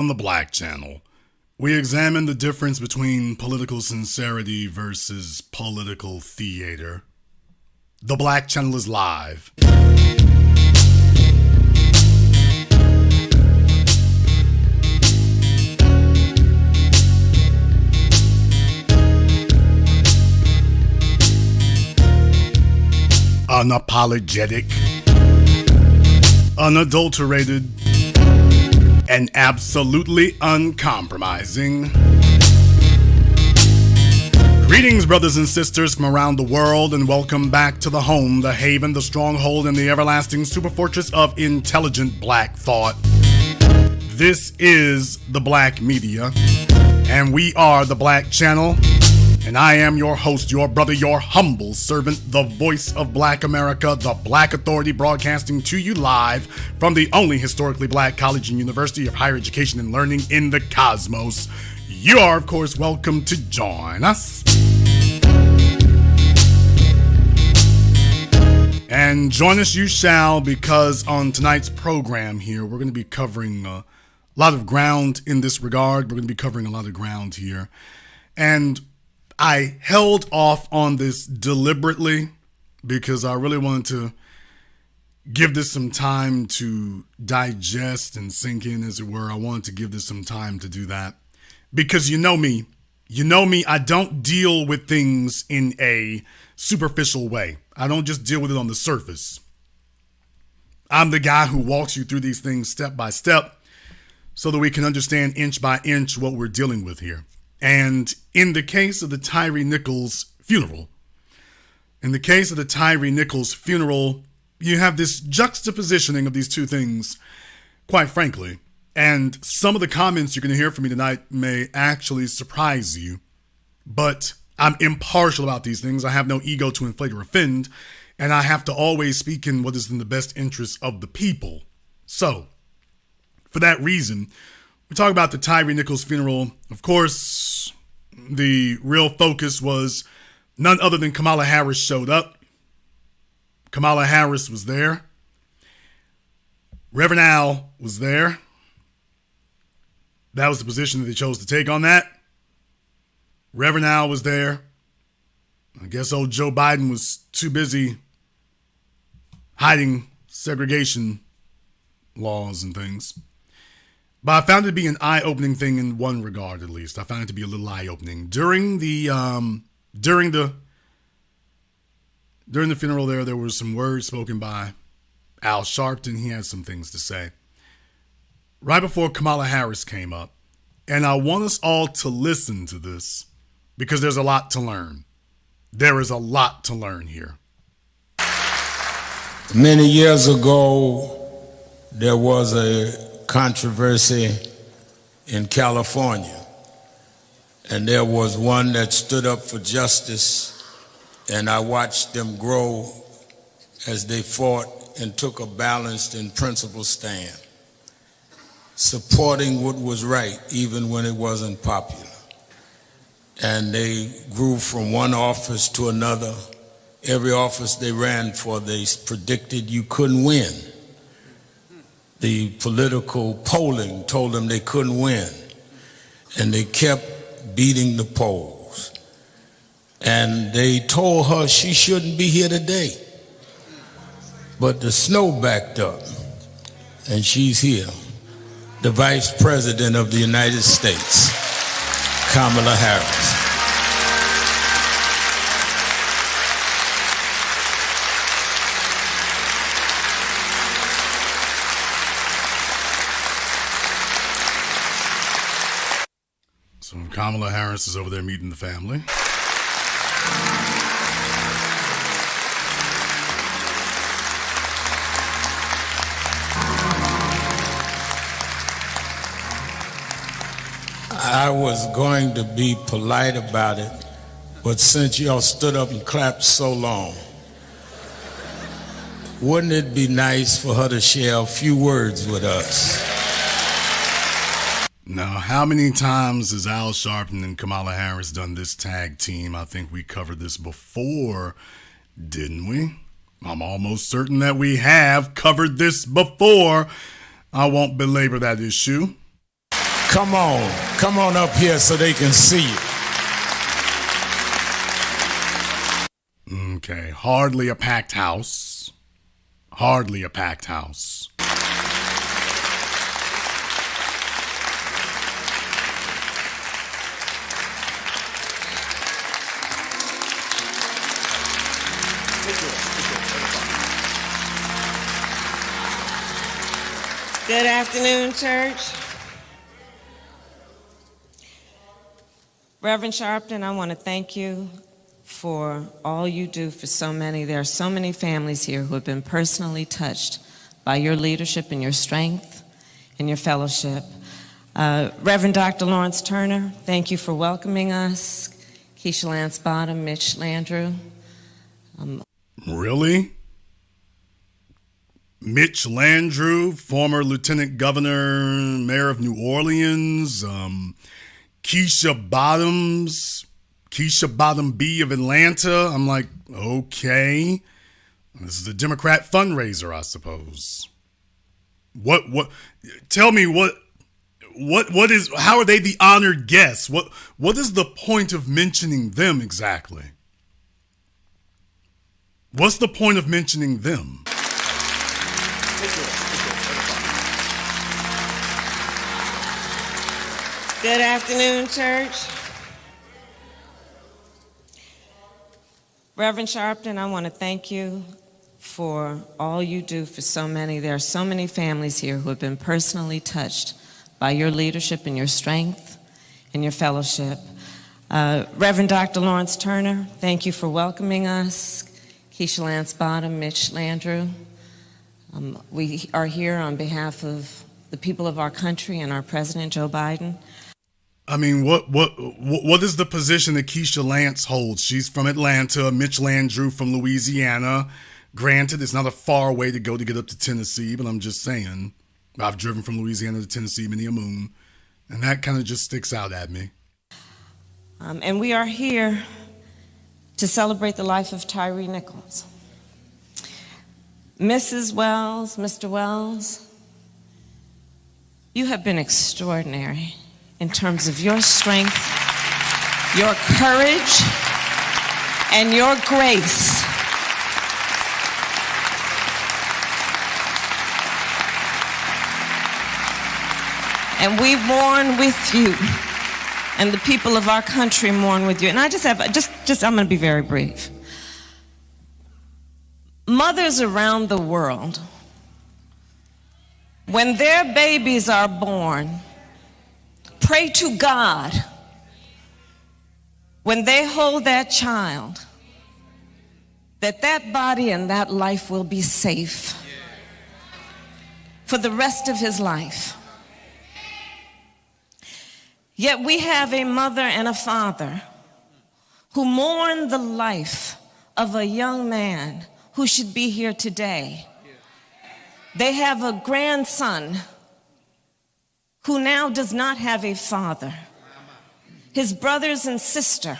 On the Black Channel, we examine the difference between political sincerity versus political theater. The Black Channel is live. Unapologetic, unadulterated, and absolutely uncompromising. Greetings, brothers and sisters from around the world, and welcome back to the home, the haven, the stronghold, and the everlasting superfortress of intelligent black thought. This is the Black Media, and we are the Black Channel, and I am your host, your brother, your humble servant, the voice of Black America, the Black Authority, broadcasting to you live from the only historically black college and university of higher education and learning in the cosmos. You are, of course, welcome to join us. And join us you shall, because on tonight's program here, we're going to be covering a lot of ground in this regard. We're going to be covering a lot of ground here. And I held off on this deliberately because I really wanted to give this some time to digest and sink in, as it were. I wanted to give this some time to do that because you know me, I don't deal with things in a superficial way. I don't just deal with it on the surface. I'm the guy who walks you through these things step by step so that we can understand inch by inch what we're dealing with here. And in the case of the Tyre Nichols funeral, you have this juxtapositioning of these two things, quite frankly. And some of the comments you're going to hear from me tonight may actually surprise you. But I'm impartial about these things. I have no ego to inflate or offend. And I have to always speak in what is in the best interest of the people. So, for that reason, we talk about the Tyre Nichols funeral. Of course, the real focus was none other than Kamala Harris showed up. Kamala Harris was there. Reverend Al was there. That was the position that they chose to take on that. Reverend Al was there. I guess old Joe Biden was too busy hiding segregation laws and things. But I found it to be an eye-opening thing in one regard, at least. I found it to be a little eye-opening. During the funeral there were some words spoken by Al Sharpton. He had some things to say. Right before Kamala Harris came up. And I want us all to listen to this because there's a lot to learn. There is a lot to learn here. Many years ago, there was a controversy in California, and there was one that stood up for justice, and I watched them grow as they fought and took a balanced and principled stand, supporting what was right even when it wasn't popular. And they grew from one office to another. Every office they ran for, they predicted you couldn't win. The political polling told them they couldn't win, and they kept beating the polls. And they told her she shouldn't be here today. But the snow backed up, and she's here. The Vice President of the United States, Kamala Harris. So Kamala Harris is over there meeting the family. I was going to be polite about it, but since y'all stood up and clapped so long, wouldn't it be nice for her to share a few words with us? Now, how many times has Al Sharpton and Kamala Harris done this tag team? I think we covered this before, didn't we? I'm almost certain that we have covered this before. I won't belabor that issue. Come on up here so they can see you. Okay, hardly a packed house. Hardly a packed house. Good afternoon, church. Reverend Sharpton, I want to thank you for all you do for so many. There are so many families here who have been personally touched by your leadership and your strength and your fellowship. Reverend Dr. Lawrence Turner, thank you for welcoming us. Keisha Lance Bottom, Mitch Landrieu. Really? Mitch Landrieu, former lieutenant governor, mayor of New Orleans, Keisha Bottom B of Atlanta. I'm like, okay. This is a Democrat fundraiser, I suppose. What, tell me what is, how are they the honored guests? What is the point of mentioning them exactly? What's the point of mentioning them? Good afternoon, church. Reverend Sharpton, I want to thank you for all you do for so many. There are so many families here who have been personally touched by your leadership and your strength and your fellowship. Reverend Dr. Lawrence Turner, thank you for welcoming us. Keisha Lance Bottom, Mitch Landrieu. We are here on behalf of the people of our country and our President, Joe Biden. I mean, what is the position that Keisha Lance holds? She's from Atlanta, Mitch Landrieu from Louisiana. Granted, it's not a far way to go to get up to Tennessee, but I'm just saying, I've driven from Louisiana to Tennessee many a moon, and that kind of just sticks out at me. And we are here to celebrate the life of Tyre Nichols. Mrs. Wells, Mr. Wells, you have been extraordinary in terms of your strength, your courage, and your grace. And we mourn with you, and the people of our country mourn with you. And I I'm going to be very brief. Mothers around the world, when their babies are born, pray to God when they hold that child that that body and that life will be safe for the rest of his life. Yet we have a mother and a father who mourn the life of a young man who should be here today. They have a grandson who now does not have a father. His brothers and sister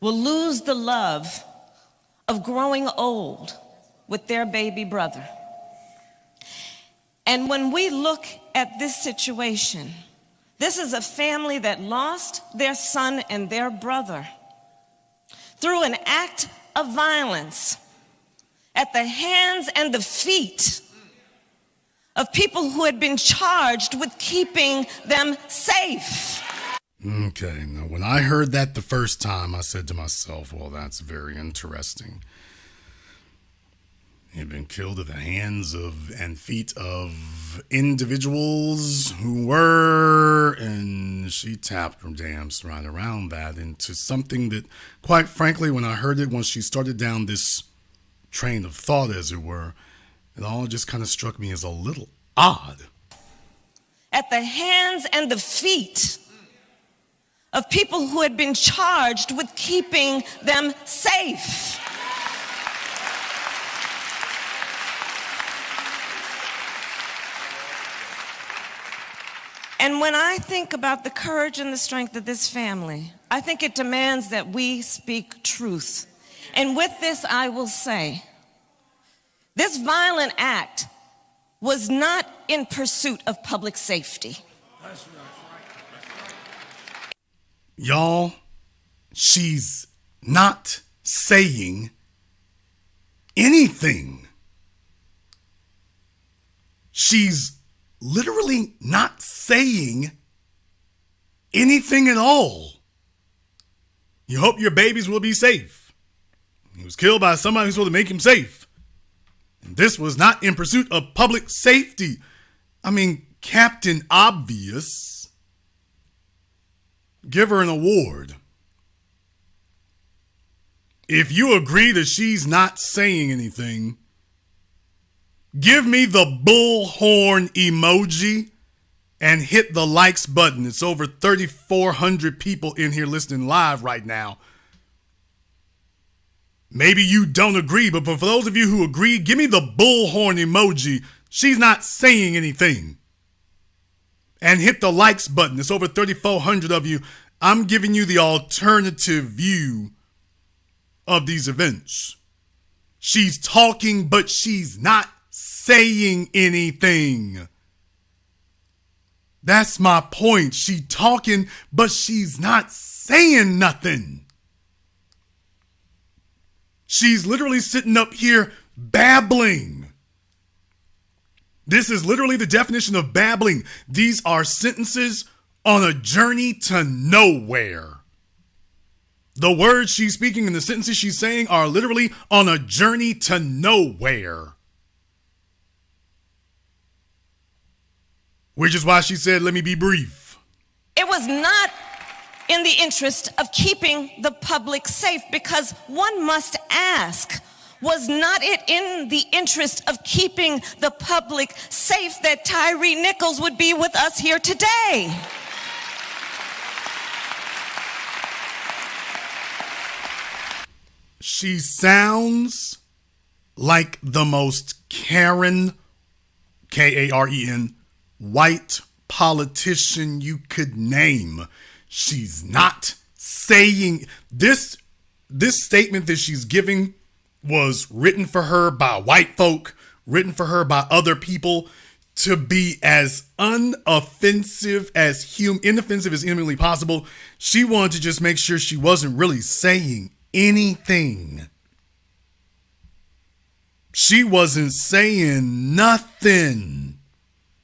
will lose the love of growing old with their baby brother. And when we look at this situation, this is a family that lost their son and their brother through an act of violence at the hands and the feet of people who had been charged with keeping them safe. Okay, now when I heard that the first time, I said to myself, well, that's very interesting. He'd been killed at the hands of and feet of individuals who were, and she tapped her dams right around that into something that, quite frankly, when I heard it, once she started down this train of thought, as it were, it all just kind of struck me as a little odd. At the hands and the feet of people who had been charged with keeping them safe. And when I think about the courage and the strength of this family, I think it demands that we speak truth. And with this, I will say, this violent act was not in pursuit of public safety. Y'all, she's not saying anything. She's literally not saying anything at all. You hope your babies will be safe. He was killed by somebody who's supposed to make him safe. And this was not in pursuit of public safety. I mean, Captain Obvious. Give her an award. If you agree that she's not saying anything, give me the bullhorn emoji and hit the likes button. It's over 3,400 people in here listening live right now. Maybe you don't agree, but for those of you who agree, give me the bullhorn emoji. She's not saying anything. And hit the likes button. It's over 3,400 of you. I'm giving you the alternative view of these events. She's talking, but she's not saying anything. That's my point. She's talking, but she's not saying nothing. She's literally sitting up here babbling. This is literally the definition of babbling. These are sentences on a journey to nowhere. The words she's speaking and the sentences she's saying are literally on a journey to nowhere. Which is why she said, let me be brief. It was not in the interest of keeping the public safe, because one must ask, was not it in the interest of keeping the public safe that Tyre Nichols would be with us here today? She sounds like the most Karen, Karen, white politician you could name. She's not saying this statement that she's giving was written for her by white folk, written for her by other people to be as inoffensive as humanly possible. She wanted to just make sure she wasn't really saying anything. She wasn't saying nothing.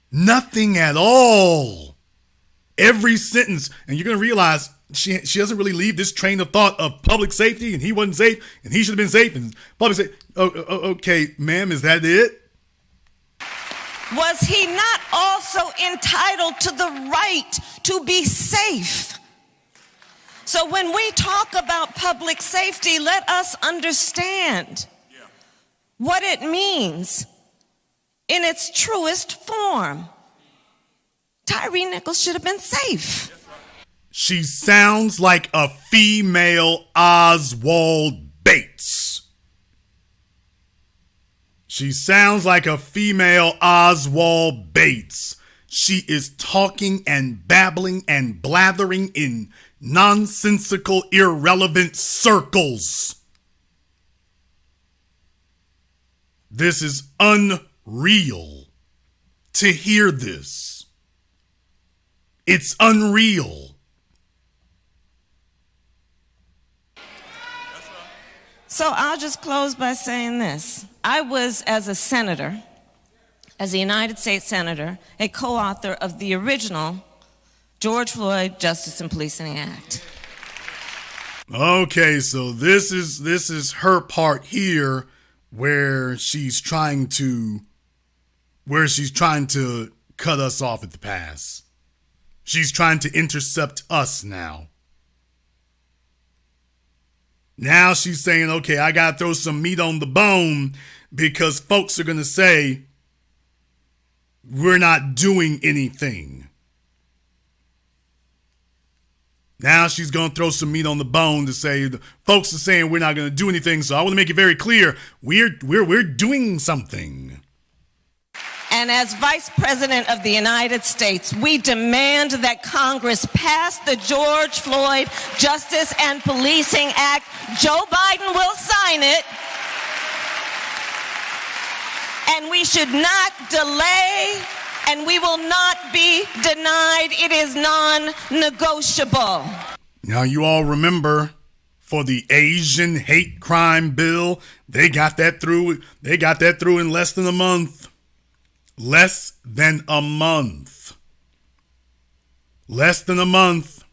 Nothing at all. Every sentence, and you're going to realize she doesn't really leave this train of thought of public safety, and he wasn't safe, and he should have been safe, and public safety. Okay, ma'am, is that it? Was he not also entitled to the right to be safe? So when we talk about public safety, let us understand what it means in its truest form. Tyre Nichols should have been safe. She sounds like a female Oswald Bates. She sounds like a female Oswald Bates. She is talking and babbling and blathering in nonsensical, irrelevant circles. This is unreal to hear this. It's unreal. So I'll just close by saying this. I was, as a senator, as a United States Senator, a co-author of the original George Floyd Justice and Policing Act. Okay, so this is her part here where she's trying to cut us off at the pass. She's trying to intercept us now. Now she's saying, okay, I got to throw some meat on the bone because folks are going to say we're not doing anything. Now she's going to throw some meat on the bone to say the folks are saying we're not going to do anything. So I want to make it very clear. We're doing something. And as Vice President of the United States, we demand that Congress pass the George Floyd Justice and Policing Act. Joe Biden will sign it. And we should not delay and we will not be denied. It is non-negotiable. Now, you all remember for the Asian hate crime bill, they got that through. They got that through in less than a month. Less than a month. Less than a month.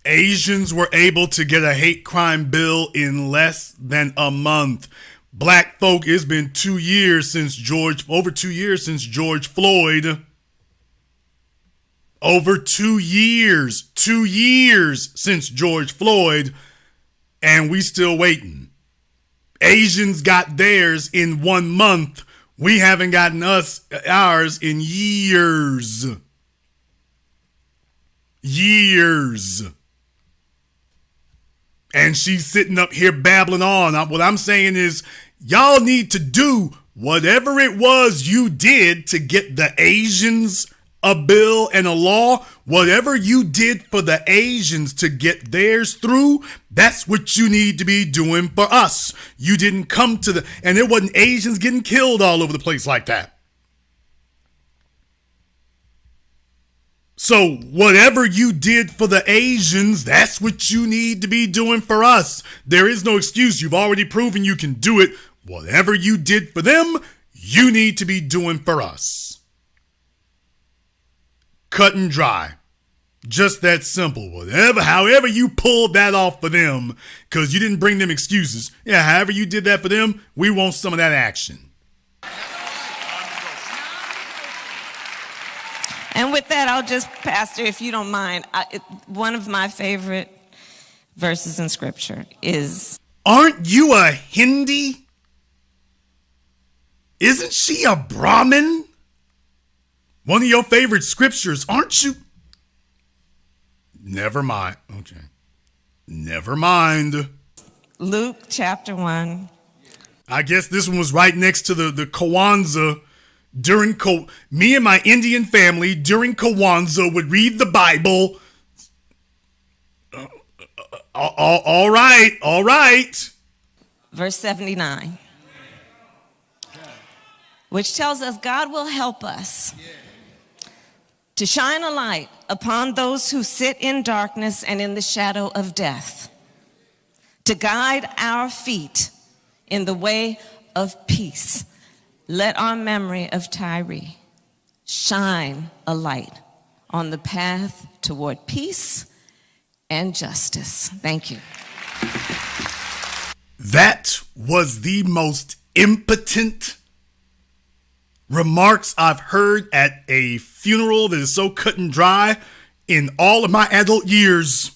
Asians were able to get a hate crime bill in less than a month. Black folk, it's been 2 years since over 2 years since George Floyd. Over 2 years. 2 years since George Floyd, and we still waiting. Asians got theirs in 1 month. We haven't gotten ours in years. Years. And she's sitting up here babbling on. What I'm saying is, y'all need to do whatever it was you did to get the Asians a bill and a law. Whatever you did for the Asians to get theirs through, that's what you need to be doing for us. You didn't come to and it wasn't Asians getting killed all over the place like that. So whatever you did for the Asians, that's what you need to be doing for us. There is no excuse. You've already proven you can do it. Whatever you did for them, you need to be doing for us. Cut and dry. Just that simple. However you pulled that off for them, because you didn't bring them excuses. Yeah, however you did that for them, we want some of that action. And with that, I'll just, Pastor, if you don't mind, one of my favorite verses in Scripture is... Aren't you a Hindi? Isn't she a Brahmin? One of your favorite scriptures, aren't you? Never mind. Okay. Never mind. Luke chapter 1. I guess this one was right next to the Kwanzaa. Me and my Indian family during Kwanzaa would read the Bible. All right. Verse 79. Which tells us God will help us to shine a light upon those who sit in darkness and in the shadow of death, to guide our feet in the way of peace. Let our memory of Tyre shine a light on the path toward peace and justice. Thank you. That was the most impotent remarks I've heard at a funeral that is so cut and dry in all of my adult years.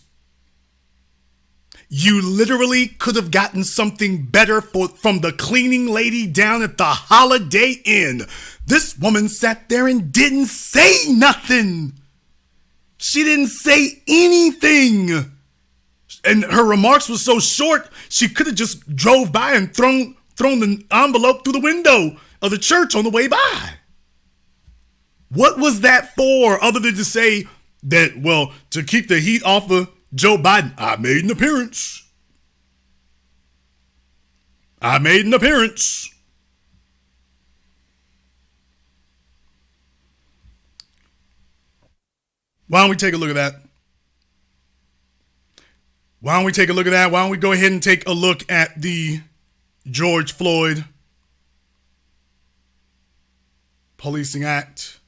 You literally could have gotten something better from the cleaning lady down at the Holiday Inn. This woman sat there and didn't say nothing. She didn't say anything. And her remarks were so short, she could have just drove by and thrown the envelope through the window of the church on the way by. What was that for, other than to say that, well, to keep the heat off of Joe Biden? I made an appearance. Why don't we take a look at that? Why don't we go ahead and take a look at the George Floyd Policing Act?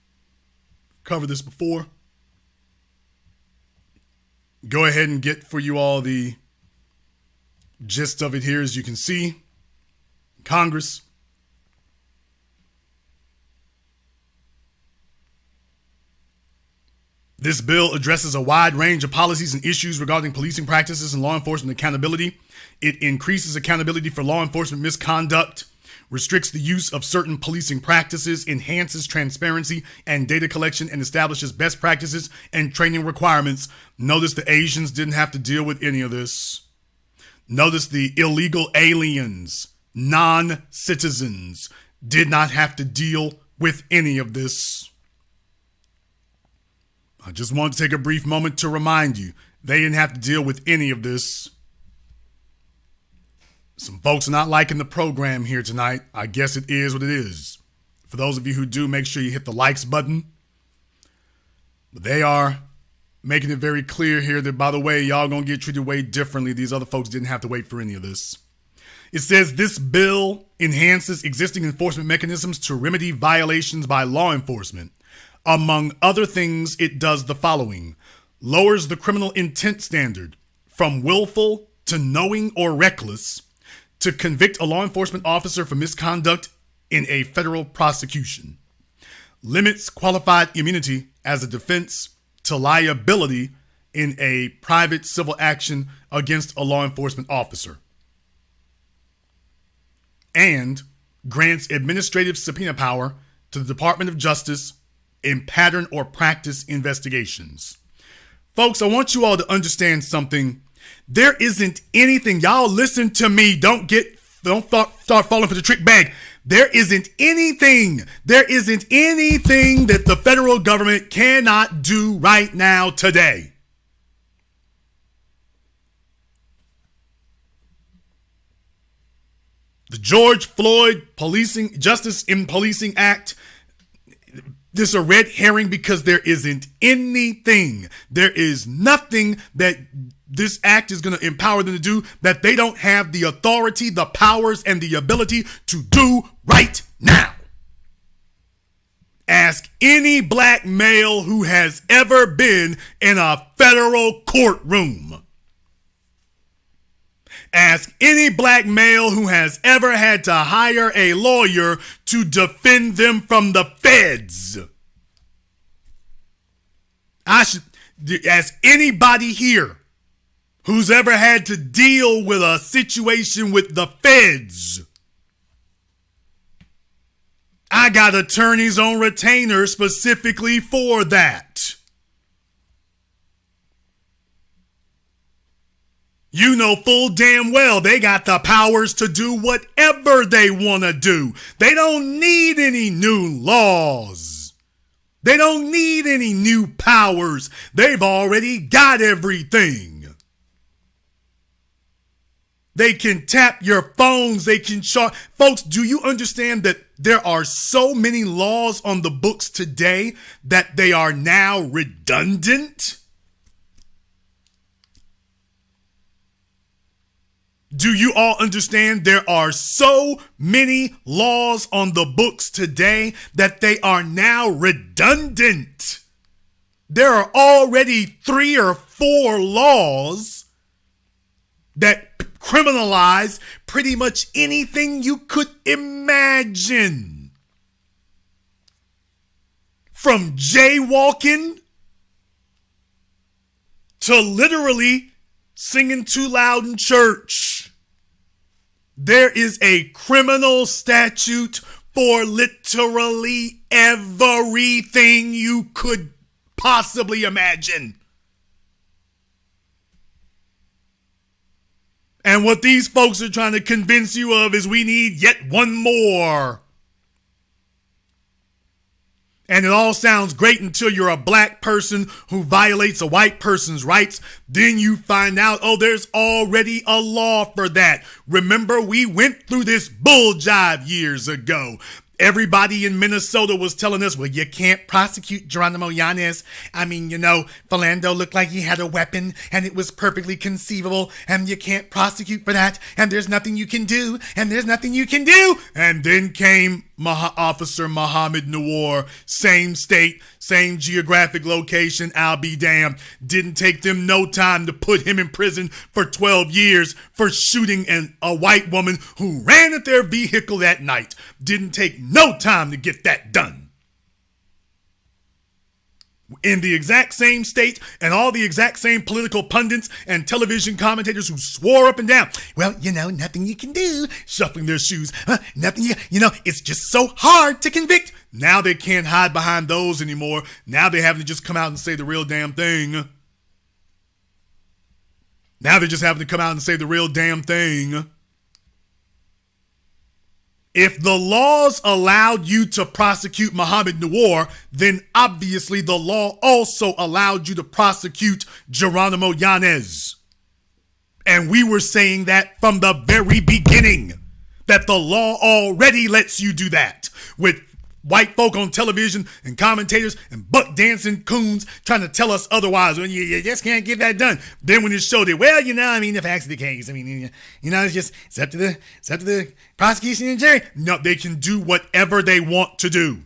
Covered this before. Go ahead and get for you all the gist of it here. As you can see, Congress this bill addresses a wide range of policies and issues regarding policing practices and law enforcement accountability. It increases accountability for law enforcement misconduct, restricts the use of certain policing practices, enhances transparency and data collection, and establishes best practices and training requirements. Notice the Asians didn't have to deal with any of this. Notice the illegal aliens, non-citizens, did not have to deal with any of this. I just want to take a brief moment to remind you, they didn't have to deal with any of this. Some folks are not liking the program here tonight. I guess it is what it is. For those of you who do, make sure you hit the likes button. But they are making it very clear here that, by the way, y'all gonna get treated way differently. These other folks didn't have to wait for any of this. It says this bill enhances existing enforcement mechanisms to remedy violations by law enforcement. Among other things, it does the following: lowers the criminal intent standard from willful to knowing or reckless to convict a law enforcement officer for misconduct in a federal prosecution. Limits qualified immunity as a defense to liability in a private civil action against a law enforcement officer. And grants administrative subpoena power to the Department of Justice in pattern or practice investigations. Folks, I want you all to understand something. There isn't anything, y'all listen to me, don't start falling for the trick bag. There isn't anything that the federal government cannot do right now today. The George Floyd Justice in Policing Act, this is a red herring because there isn't anything. There is nothing that this act is going to empower them to do that they don't have the authority, the powers, and the ability to do right now. Ask any black male who has ever been in a federal courtroom. Ask any black male who has ever had to hire a lawyer to defend them from the feds. Ask anybody here who's ever had to deal with a situation with the feds. I got attorneys on retainer specifically for that. You know full damn well they got the powers to do whatever they want to do. They don't need any new laws. They don't need any new powers. They've already got everything. They can tap your phones. They can charge. Folks, do you understand that there are so many laws on the books today that they are now redundant? Do you all understand there are so many laws on the books today that they are now redundant? There are already 3 or 4 laws that criminalize pretty much anything you could imagine. From jaywalking to literally singing too loud in church. There is a criminal statute for literally everything you could possibly imagine. And what these folks are trying to convince you of is we need yet one more. And it all sounds great until you're a black person who violates a white person's rights. Then you find out, oh, there's already a law for that. Remember, we went through this bull jive years ago. Everybody in Minnesota was telling us, well, you can't prosecute Geronimo Yanez. I mean, Philando looked like he had a weapon and it was perfectly conceivable and you can't prosecute for that and there's nothing you can do and there's nothing you can do. And then came Officer Muhammad Nawar, same state, same geographic location, I'll be damned. Didn't take them no time to put him in prison for 12 years for shooting a white woman who ran at their vehicle that night. Didn't take no time to get that done. In the exact same state and all the exact same political pundits and television commentators who swore up and down, well, nothing you can do, shuffling their shoes, nothing, it's just so hard to convict. Now they can't hide behind those anymore. Now they have to just come out and say the real damn thing. Now they're just having to come out and say the real damn thing. If the laws allowed you to prosecute Muhammad Nawar, then obviously the law also allowed you to prosecute Geronimo Yanez. And we were saying that from the very beginning, that the law already lets you do that, with white folk on television and commentators and buck dancing coons trying to tell us otherwise. When you just can't get that done. Then when it showed it, well, the facts of the case. It's up to the prosecution and jury. No, they can do whatever they want to do.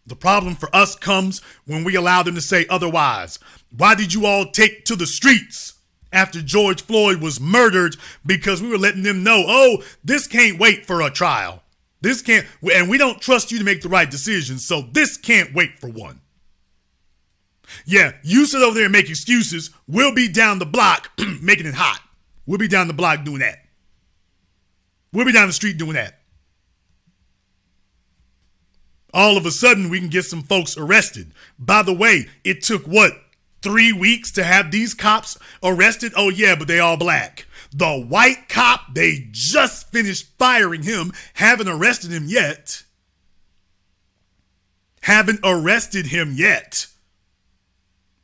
The problem for us comes when we allow them to say otherwise. Why did you all take to the streets after George Floyd was murdered? Because we were letting them know, oh, this can't wait for a trial. This can't, and we don't trust you to make the right decision, so this can't wait for one. Yeah, you sit over there and make excuses. We'll be down the block making it hot. We'll be down the block doing that. We'll be down the street doing that. All of a sudden, we can get some folks arrested. By the way, it took 3 weeks to have these cops arrested? Oh yeah, but they all black. The white cop, they just finished firing him, haven't arrested him yet.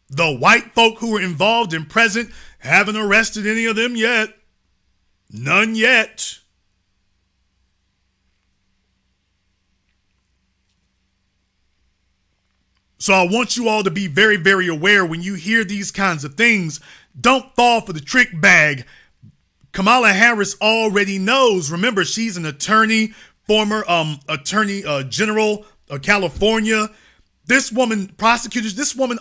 The white folk who were involved and present haven't arrested any of them yet. None yet. So I want you all to be very, very aware when you hear these kinds of things. Don't fall for the trick bag. Kamala Harris already knows. Remember, she's an attorney, former attorney general of California. This woman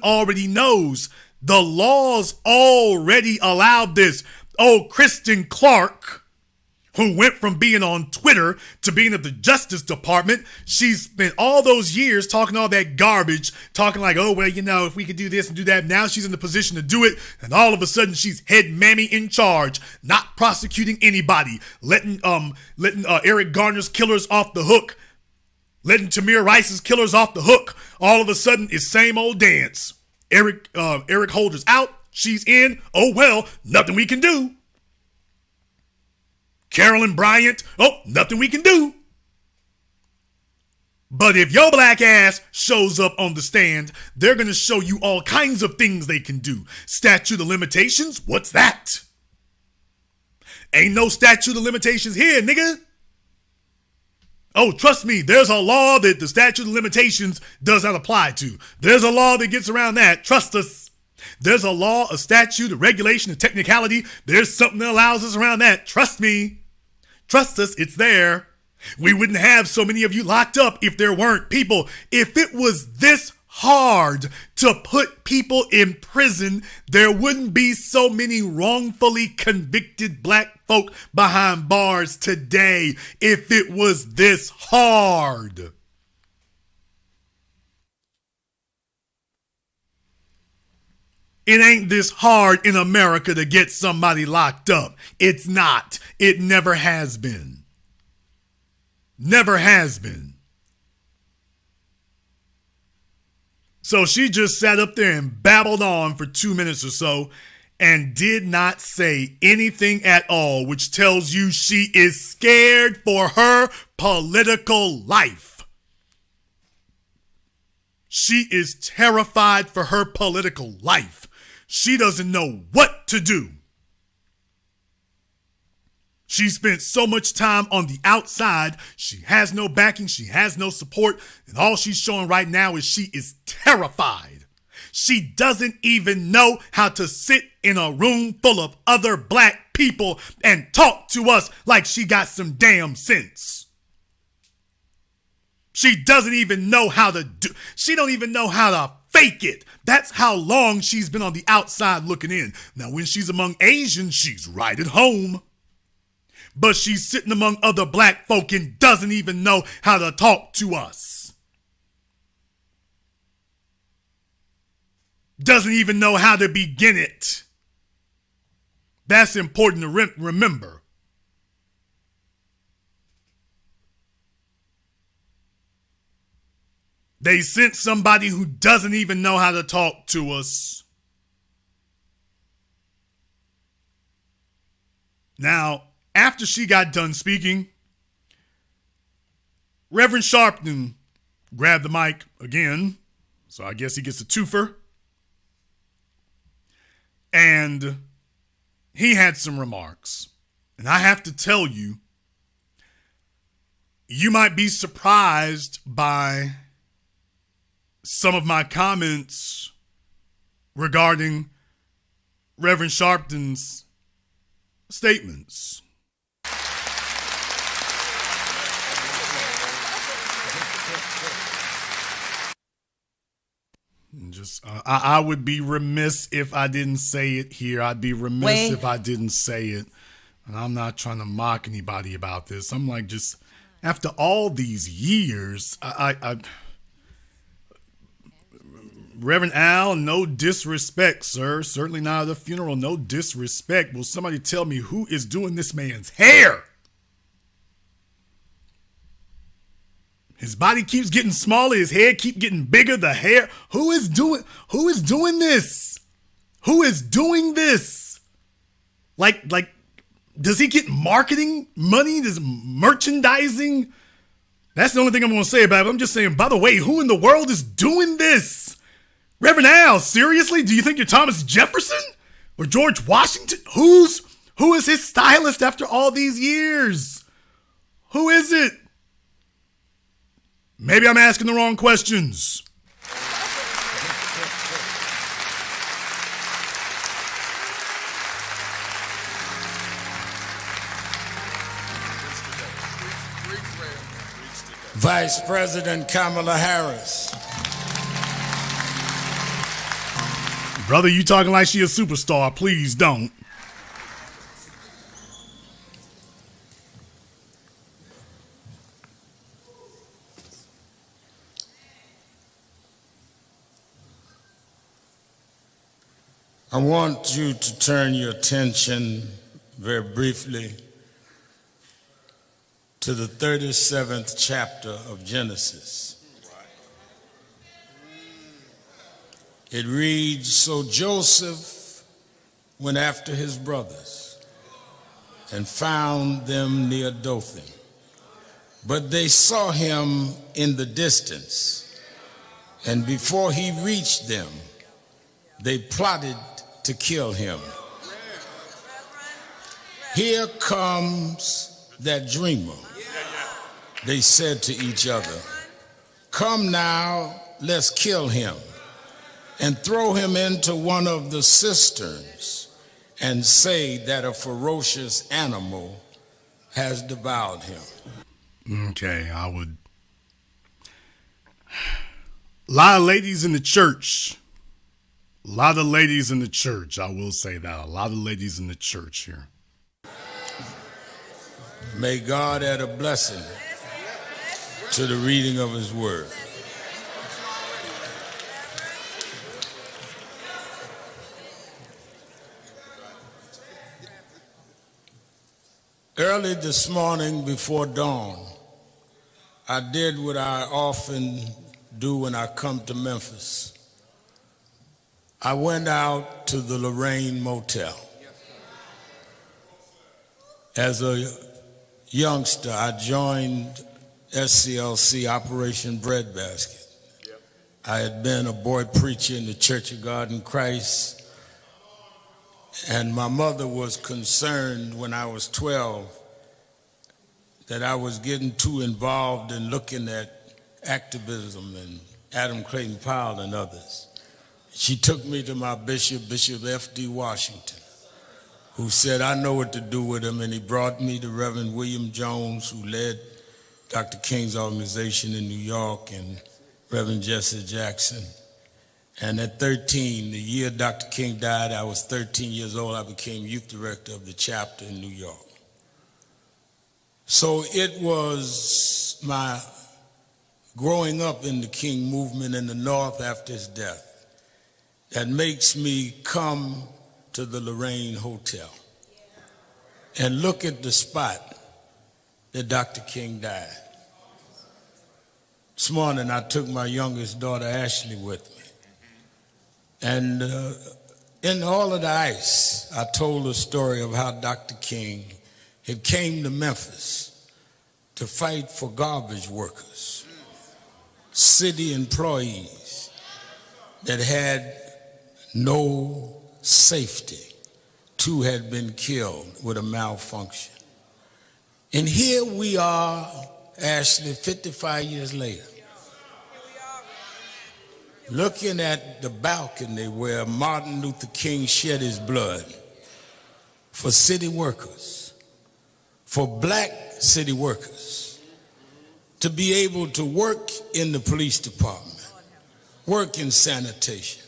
already knows. The laws already allowed this. Oh, Kristen Clark, who went from being on Twitter to being at the Justice Department. She's spent all those years talking all that garbage, talking like, oh, well, if we could do this and do that. Now she's in the position to do it. And all of a sudden she's head mammy in charge, not prosecuting anybody, letting Eric Garner's killers off the hook, letting Tamir Rice's killers off the hook. All of a sudden it's same old dance. Eric Holder's out. She's in. Oh, well, nothing we can do. Carolyn Bryant, oh, nothing we can do. But if your black ass shows up on the stand, they're going to show you all kinds of things they can do. Statute of limitations, what's that? Ain't no statute of limitations here, nigga. Oh, trust me, there's a law that the statute of limitations does not apply to. There's a law that gets around that. Trust us. There's a law, a statute, a regulation, a technicality. There's something that allows us around that. Trust me. Trust us, it's there. We wouldn't have so many of you locked up if there weren't people. If it was this hard to put people in prison, there wouldn't be so many wrongfully convicted black folk behind bars today. If it was this hard. It ain't this hard in America to get somebody locked up. It's not. It never has been. Never has been. So she just sat up there and babbled on for 2 minutes or so and did not say anything at all, which tells you she is scared for her political life. She is terrified for her political life. She doesn't know what to do. She spent so much time on the outside. She has no backing. She has no support. And all she's showing right now is she is terrified. She doesn't even know how to sit in a room full of other black people and talk to us like she got some damn sense. She doesn't even know how to do. She don't even know how to fake it. That's how long she's been on the outside looking in. Now, when she's among Asians, she's right at home. But she's sitting among other black folk and doesn't even know how to talk to us. Doesn't even know how to begin it. That's important to remember. They sent somebody who doesn't even know how to talk to us. Now, after she got done speaking, Reverend Sharpton grabbed the mic again, so I guess he gets a twofer. And he had some remarks. And I have to tell you, you might be surprised by some of my comments regarding Reverend Sharpton's statements. I would be remiss if I didn't say it here. I'd be remiss if I didn't say it. And I'm not trying to mock anybody about this. I'm like, just after all these years, Reverend Al, no disrespect, sir. Certainly not at the funeral. No disrespect. Will somebody tell me who is doing this man's hair? His body keeps getting smaller. His head keeps getting bigger. The hair. Who is doing this? Who is doing this? Like, does he get marketing money? Does merchandising? That's the only thing I'm going to say about it. I'm just saying, by the way, who in the world is doing this? Reverend Al, seriously? Do you think you're Thomas Jefferson or George Washington? Who is his stylist after all these years? Who is it? Maybe I'm asking the wrong questions. Vice President Kamala Harris. Brother, you talking like she a superstar. Please don't. I want you to turn your attention very briefly to the 37th chapter of Genesis. It reads, "So Joseph went after his brothers and found them near Dothan. But they saw him in the distance, and before he reached them, they plotted to kill him. Here comes that dreamer. They said to each other, 'Come now, let's kill him and throw him into one of the cisterns and say that a ferocious animal has devoured him.'" Okay, I would. A lot of ladies in the church. A lot of ladies in the church. I will say that. A lot of ladies in the church here. May God add a blessing to the reading of his word. Early this morning before dawn, I did what I often do when I come to Memphis. I went out to the Lorraine Motel. As a youngster, I joined SCLC, Operation Breadbasket. I had been a boy preacher in the Church of God in Christ, and my mother was concerned when I was 12 that I was getting too involved in looking at activism and Adam Clayton Powell and others. She took me to my bishop, Bishop F.D. Washington, who said, "I know what to do with him," and he brought me to Reverend William Jones, who led Dr. King's organization in New York, and Reverend Jesse Jackson. And at 13, the year Dr. King died, I was 13 years old. I became youth director of the chapter in New York. So it was my growing up in the King movement in the North after his death that makes me come to the Lorraine Hotel and look at the spot that Dr. King died. This morning I took my youngest daughter Ashley with me, and in all of the ice I told the story of how Dr. King had came to Memphis to fight for garbage workers, city employees that had no safety 2 had been killed with a malfunction. And here we are, Ashley, 55 years later, looking at the balcony where Martin Luther King shed his blood for city workers, for black city workers, to be able to work in the police department, work in sanitation.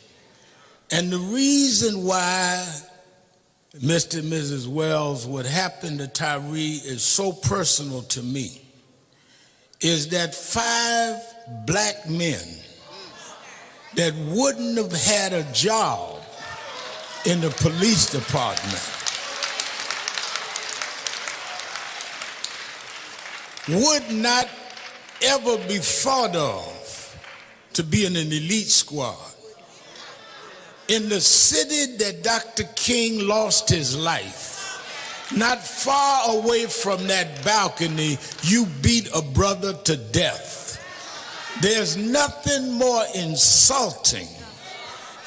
And the reason why, Mr. and Mrs. Wells, what happened to Tyre is so personal to me is that 5 black men that wouldn't have had a job in the police department would not ever be thought of to be in an elite squad. In the city that Dr. King lost his life, not far away from that balcony, you beat a brother to death. There's nothing more insulting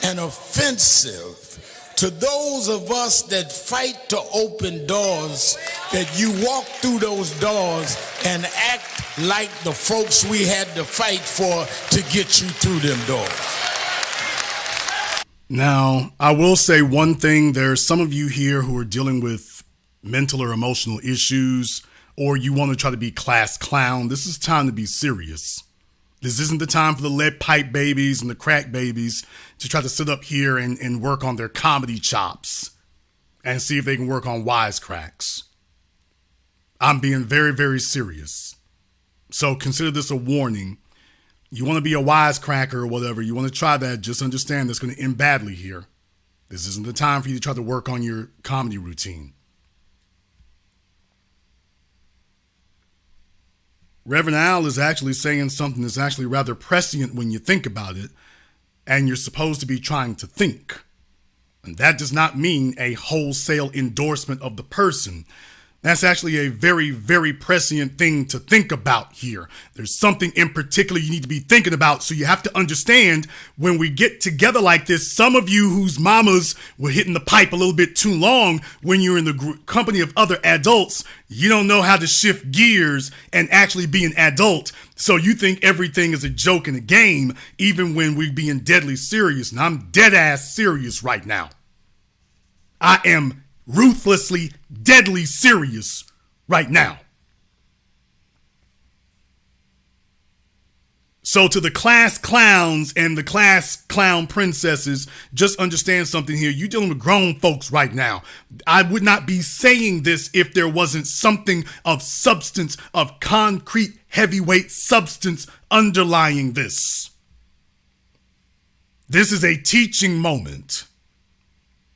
and offensive to those of us that fight to open doors, that you walk through those doors and act like the folks we had to fight for to get you through them doors. Now, I will say one thing. There's some of you here who are dealing with mental or emotional issues, or you want to try to be class clown. This is time to be serious. This isn't the time for the lead pipe babies and the crack babies to try to sit up here and work on their comedy chops and see if they can work on wisecracks. I'm being very, very serious. So consider this a warning. You want to be a wisecracker or whatever, you want to try that, just understand that's going to end badly here. This isn't the time for you to try to work on your comedy routine. Reverend Al is actually saying something that's actually rather prescient when you think about it, and you're supposed to be trying to think. And that does not mean a wholesale endorsement of the person. That's actually a very, very prescient thing to think about here. There's something in particular you need to be thinking about, so you have to understand when we get together like this, some of you whose mamas were hitting the pipe a little bit too long when you're in the company of other adults, you don't know how to shift gears and actually be an adult. So you think everything is a joke and a game, even when we're being deadly serious. And I'm dead ass serious right now. I am ruthlessly, deadly serious right now. So to the class clowns and the class clown princesses, just understand something here. You're dealing with grown folks right now. I would not be saying this if there wasn't something of substance, of concrete, heavyweight substance underlying this. This is a teaching moment.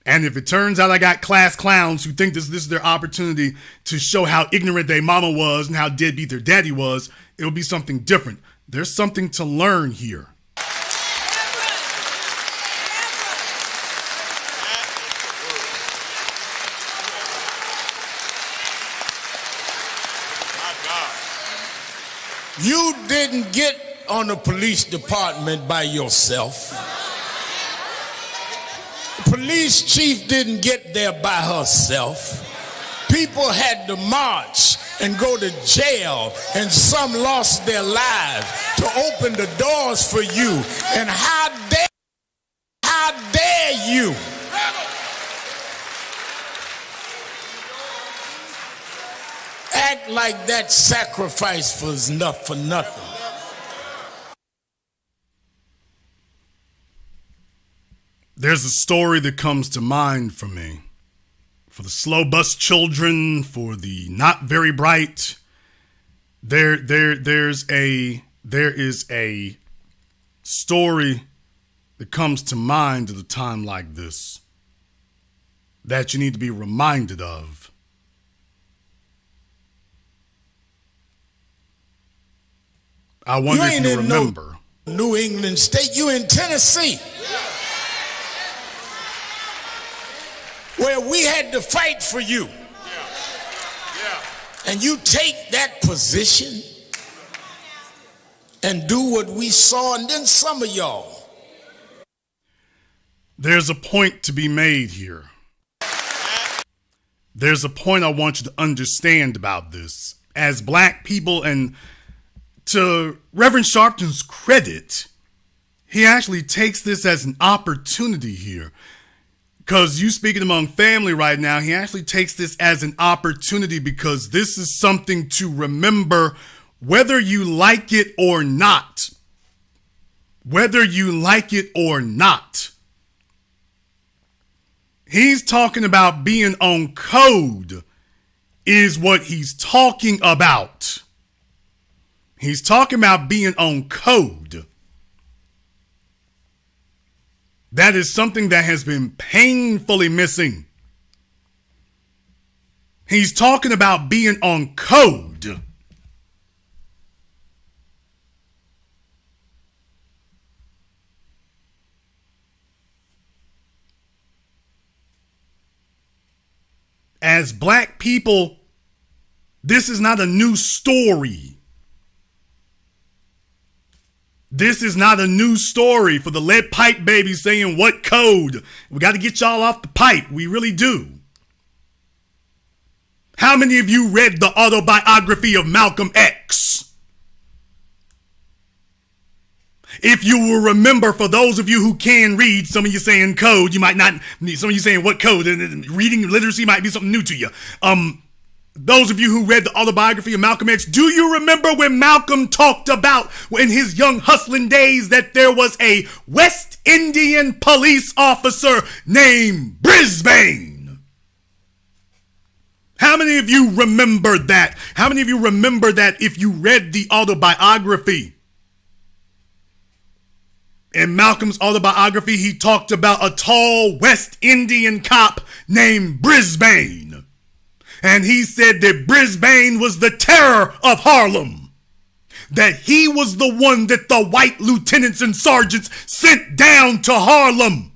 And if it turns out I got class clowns who think this is their opportunity to show how ignorant their mama was and how deadbeat their daddy was, it'll be something different. There's something to learn here. You didn't get on the police department by yourself. Police chief didn't get there by herself. People had to march and go to jail, and some lost their lives to open the doors for you. And how dare you act like that sacrifice was enough for nothing? There's a story that comes to mind for me. For the slow bus children, for the not very bright, there is a story that comes to mind at a time like this that you need to be reminded of. I wonder if you remember. New England State, you in Tennessee, where we had to fight for you. And you take that position and do what we saw, and then some of y'all. There's a point to be made here. there's a point I want you to understand about this. As black people, and to Reverend Sharpton's credit, he actually takes this as an opportunity here. Because you speaking among family right now, he actually takes this as an opportunity because this is something to remember whether you like it or not. Whether you like it or not. He's talking about being on code is what he's talking about. He's talking about being on code. That is something that has been painfully missing. He's talking about being on code. As black people, this is not a new story. This is not a new story for the lead pipe baby saying what code. We got to get y'all off the pipe. We really do. How many of you read the autobiography of Malcolm X? If you will remember, for those of you who can read, some of you saying code, you might not, some of you saying what code, and reading literacy might be something new to you. Those of you who read the autobiography of Malcolm X, do you remember when Malcolm talked about in his young hustling days that there was a West Indian police officer named Brisbane? How many of you remember that? How many of you remember that if you read the autobiography? In Malcolm's autobiography, he talked about a tall West Indian cop named Brisbane. And he said that Brisbane was the terror of Harlem. That he was the one that the white lieutenants and sergeants sent down to Harlem.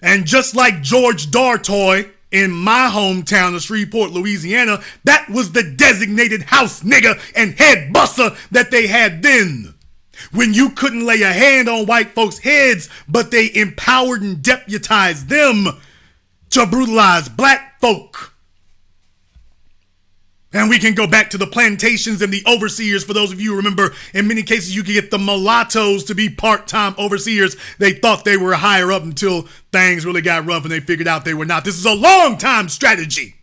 And just like George Dartoy in my hometown of Shreveport, Louisiana, that was the designated house nigger and head busser that they had then. When you couldn't lay a hand on white folks' heads, but they empowered and deputized them to brutalize black folk. And we can go back to the plantations and the overseers. For those of you who remember, in many cases, you could get the mulattoes to be part-time overseers. They thought they were higher up until things really got rough and they figured out they were not. This is a long-time strategy.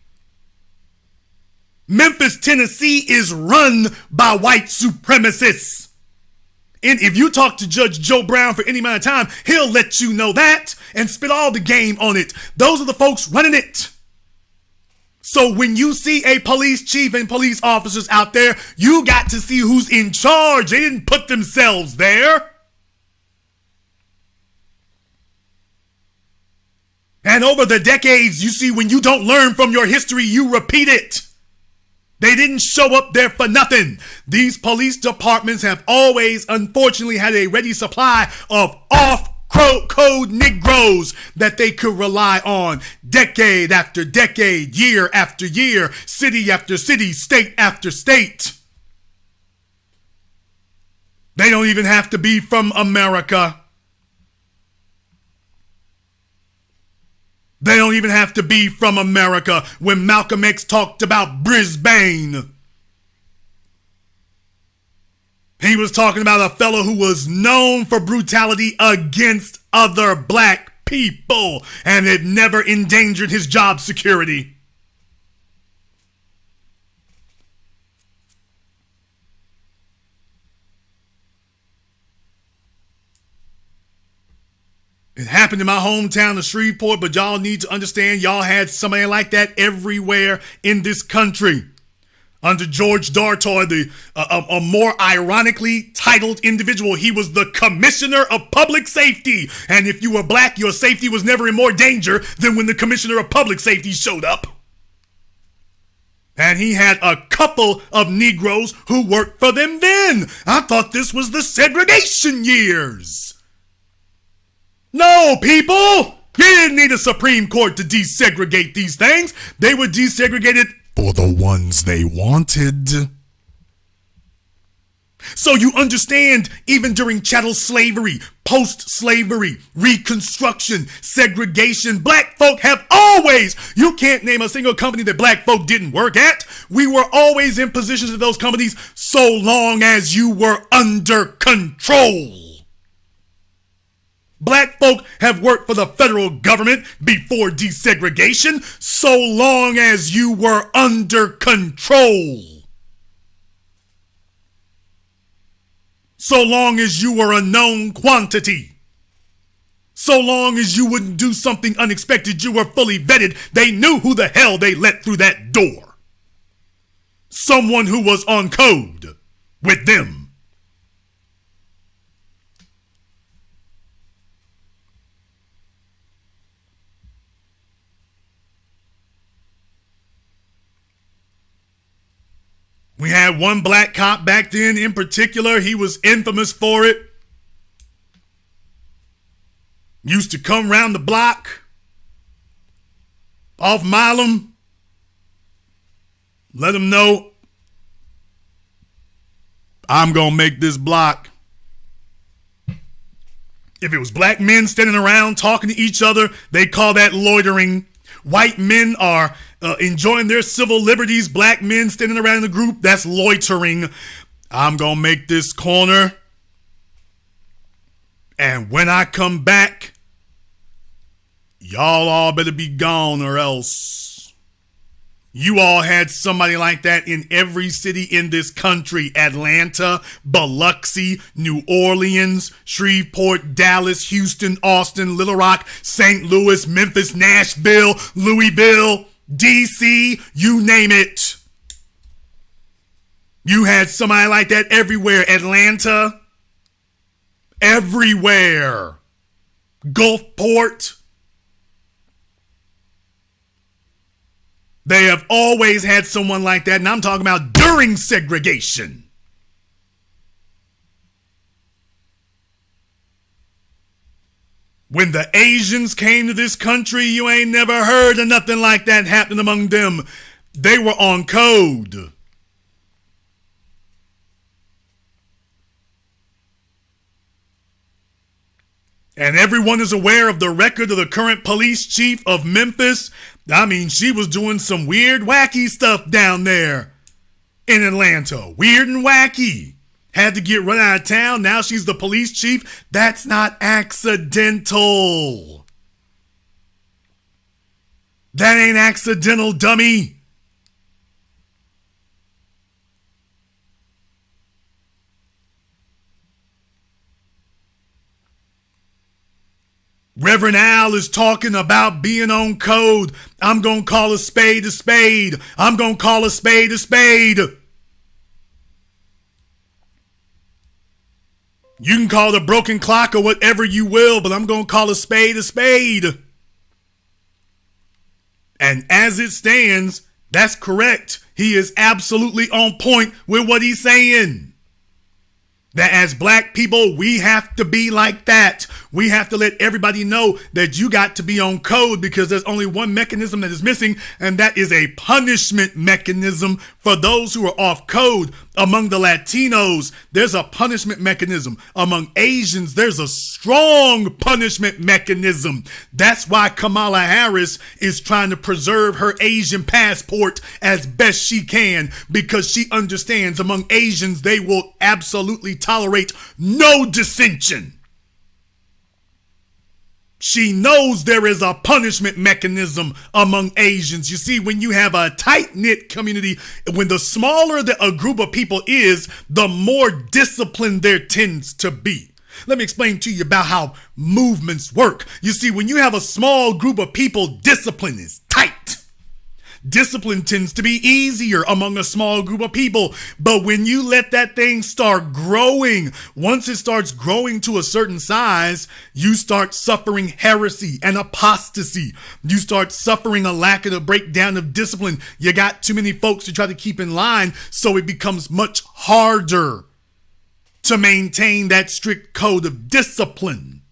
Memphis, Tennessee is run by white supremacists. And if you talk to Judge Joe Brown for any amount of time, he'll let you know that and spit all the game on it. Those are the folks running it. So when you see a police chief and police officers out there, you got to see who's in charge. They didn't put themselves there. And over the decades, you see, when you don't learn from your history, you repeat it. They didn't show up there for nothing. These police departments have always, unfortunately, had a ready supply of off-code Negroes that they could rely on decade after decade, year after year, city after city, state after state. They don't even have to be from America. They don't even have to be from America. When Malcolm X talked about Brisbane, he was talking about a fellow who was known for brutality against other black people and it never endangered his job security. It happened in my hometown of Shreveport, but y'all need to understand y'all had somebody like that everywhere in this country. Under George Dartoy, a more ironically titled individual, he was the Commissioner of Public Safety. And if you were black, your safety was never in more danger than when the Commissioner of Public Safety showed up. And he had a couple of Negroes who worked for them then. I thought this was the segregation years. No, people! You didn't need a Supreme Court to desegregate these things. They were desegregated for the ones they wanted. So you understand, even during chattel slavery, post-slavery, Reconstruction, segregation, black folk have always, you can't name a single company that black folk didn't work at. We were always in positions of those companies so long as you were under control. Black folk have worked for the federal government before desegregation so long as you were under control. So long as you were a known quantity. So long as you wouldn't do something unexpected, you were fully vetted. They knew who the hell they let through that door. Someone who was on code with them. We had one black cop back then in particular. He was infamous for it. Used to come around the block off Milam. Let them know, I'm going to make this block. If it was black men standing around talking to each other, they call that loitering. White men are enjoying their civil liberties. Black men standing around in a group, that's loitering. I'm going to make this corner. And when I come back, y'all all better be gone or else. You all had somebody like that in every city in this country. Atlanta, Biloxi, New Orleans, Shreveport, Dallas, Houston, Austin, Little Rock, St. Louis, Memphis, Nashville, Louisville, DC, you name it. You had somebody like that everywhere. Atlanta, everywhere. Gulfport. They have always had someone like that, and I'm talking about during segregation. When the Asians came to this country, you ain't never heard of nothing like that happening among them. They were on code. And everyone is aware of the record of the current police chief of Memphis. I mean, she was doing some weird, wacky stuff down there in Atlanta. Weird and wacky. Had to get run out of town. Now she's the police chief. That's not accidental. That ain't accidental, dummy. Reverend Al is talking about being on code. I'm going to call a spade a spade. I'm going to call a spade a spade. You can call it a broken clock or whatever you will, but I'm going to call a spade a spade. And as it stands, that's correct. He is absolutely on point with what he's saying. That as black people, we have to be like that. We have to let everybody know that you got to be on code, because there's only one mechanism that is missing, and that is a punishment mechanism for those who are off code. Among the Latinos, there's a punishment mechanism. Among Asians, there's a strong punishment mechanism. That's why Kamala Harris is trying to preserve her Asian passport as best she can, because she understands among Asians, they will absolutely tolerate no dissension. She knows there is a punishment mechanism among Asians. You see, when you have a tight-knit community, when the smaller a group of people is, the more disciplined there tends to be. Let me explain to you about how movements work. You see, when you have a small group of people, discipline is tight. Discipline tends to be easier among a small group of people. But when you let that thing start growing, once it starts growing to a certain size, you start suffering heresy and apostasy. You start suffering a lack of the breakdown of discipline. You got too many folks to try to keep in line, so it becomes much harder to maintain that strict code of discipline.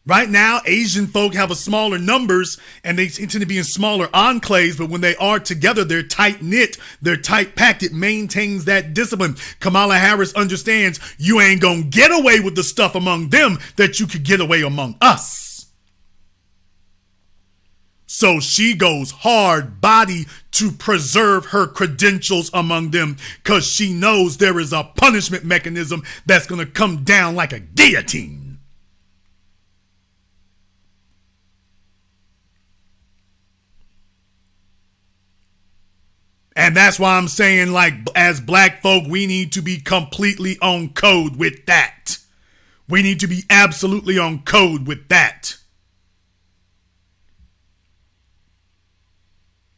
Right now, Asian folk have a smaller numbers and they tend to be in smaller enclaves, but when they are together, they're tight-knit, they're tight-packed. It maintains that discipline. Kamala Harris understands you ain't gonna get away with the stuff among them that you could get away among us. So she goes hard body to preserve her credentials among them because she knows there is a punishment mechanism that's gonna come down like a guillotine. And that's why I'm saying, like, as black folk, we need to be completely on code with that. We need to be absolutely on code with that.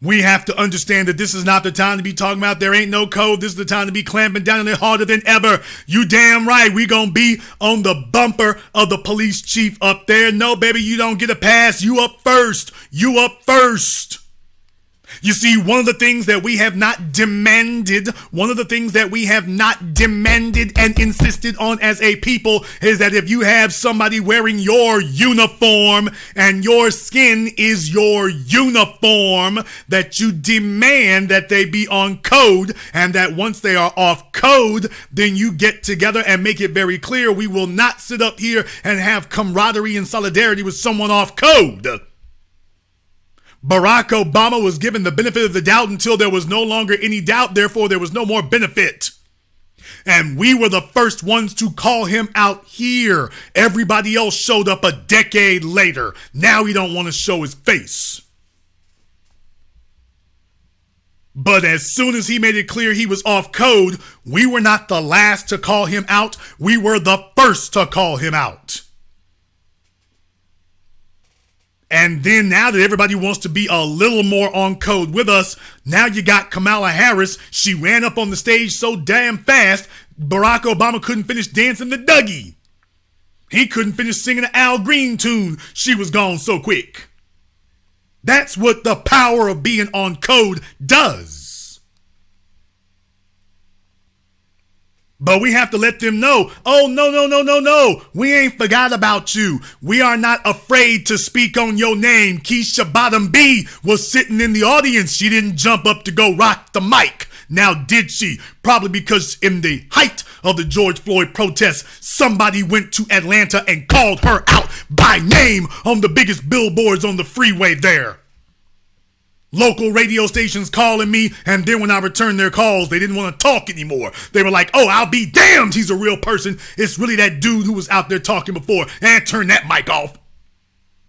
We have to understand that this is not the time to be talking about there ain't no code. This is the time to be clamping down on it harder than ever. You damn right. We gonna be on the bumper of the police chief up there. No, baby, you don't get a pass. You up first. You up first. You see, one of the things that we have not demanded, and insisted on as a people is that if you have somebody wearing your uniform and your skin is your uniform, that you demand that they be on code, and that once they are off code, then you get together and make it very clear we will not sit up here and have camaraderie and solidarity with someone off code. Barack Obama was given the benefit of the doubt until there was no longer any doubt, therefore there was no more benefit. And we were the first ones to call him out here. Everybody else showed up a decade later. Now he don't want to show his face. But as soon as he made it clear he was off code, we were not the last to call him out. We were the first to call him out. And then now that everybody wants to be a little more on code with us, now you got Kamala Harris. She ran up on the stage so damn fast, Barack Obama couldn't finish dancing the Dougie. He couldn't finish singing the Al Green tune. She was gone so quick. That's what the power of being on code does. But we have to let them know, oh, no. We ain't forgot about you. We are not afraid to speak on your name. Keisha Bottom B was sitting in the audience. She didn't jump up to go rock the mic. Now, did she? Probably because in the height of the George Floyd protests, somebody went to Atlanta and called her out by name on the biggest billboards on the freeway there. Local radio stations calling me, and then when I returned their calls, they didn't want to talk anymore. They were like, oh, I'll be damned, he's a real person. It's really that dude who was out there talking before. And turn that mic off.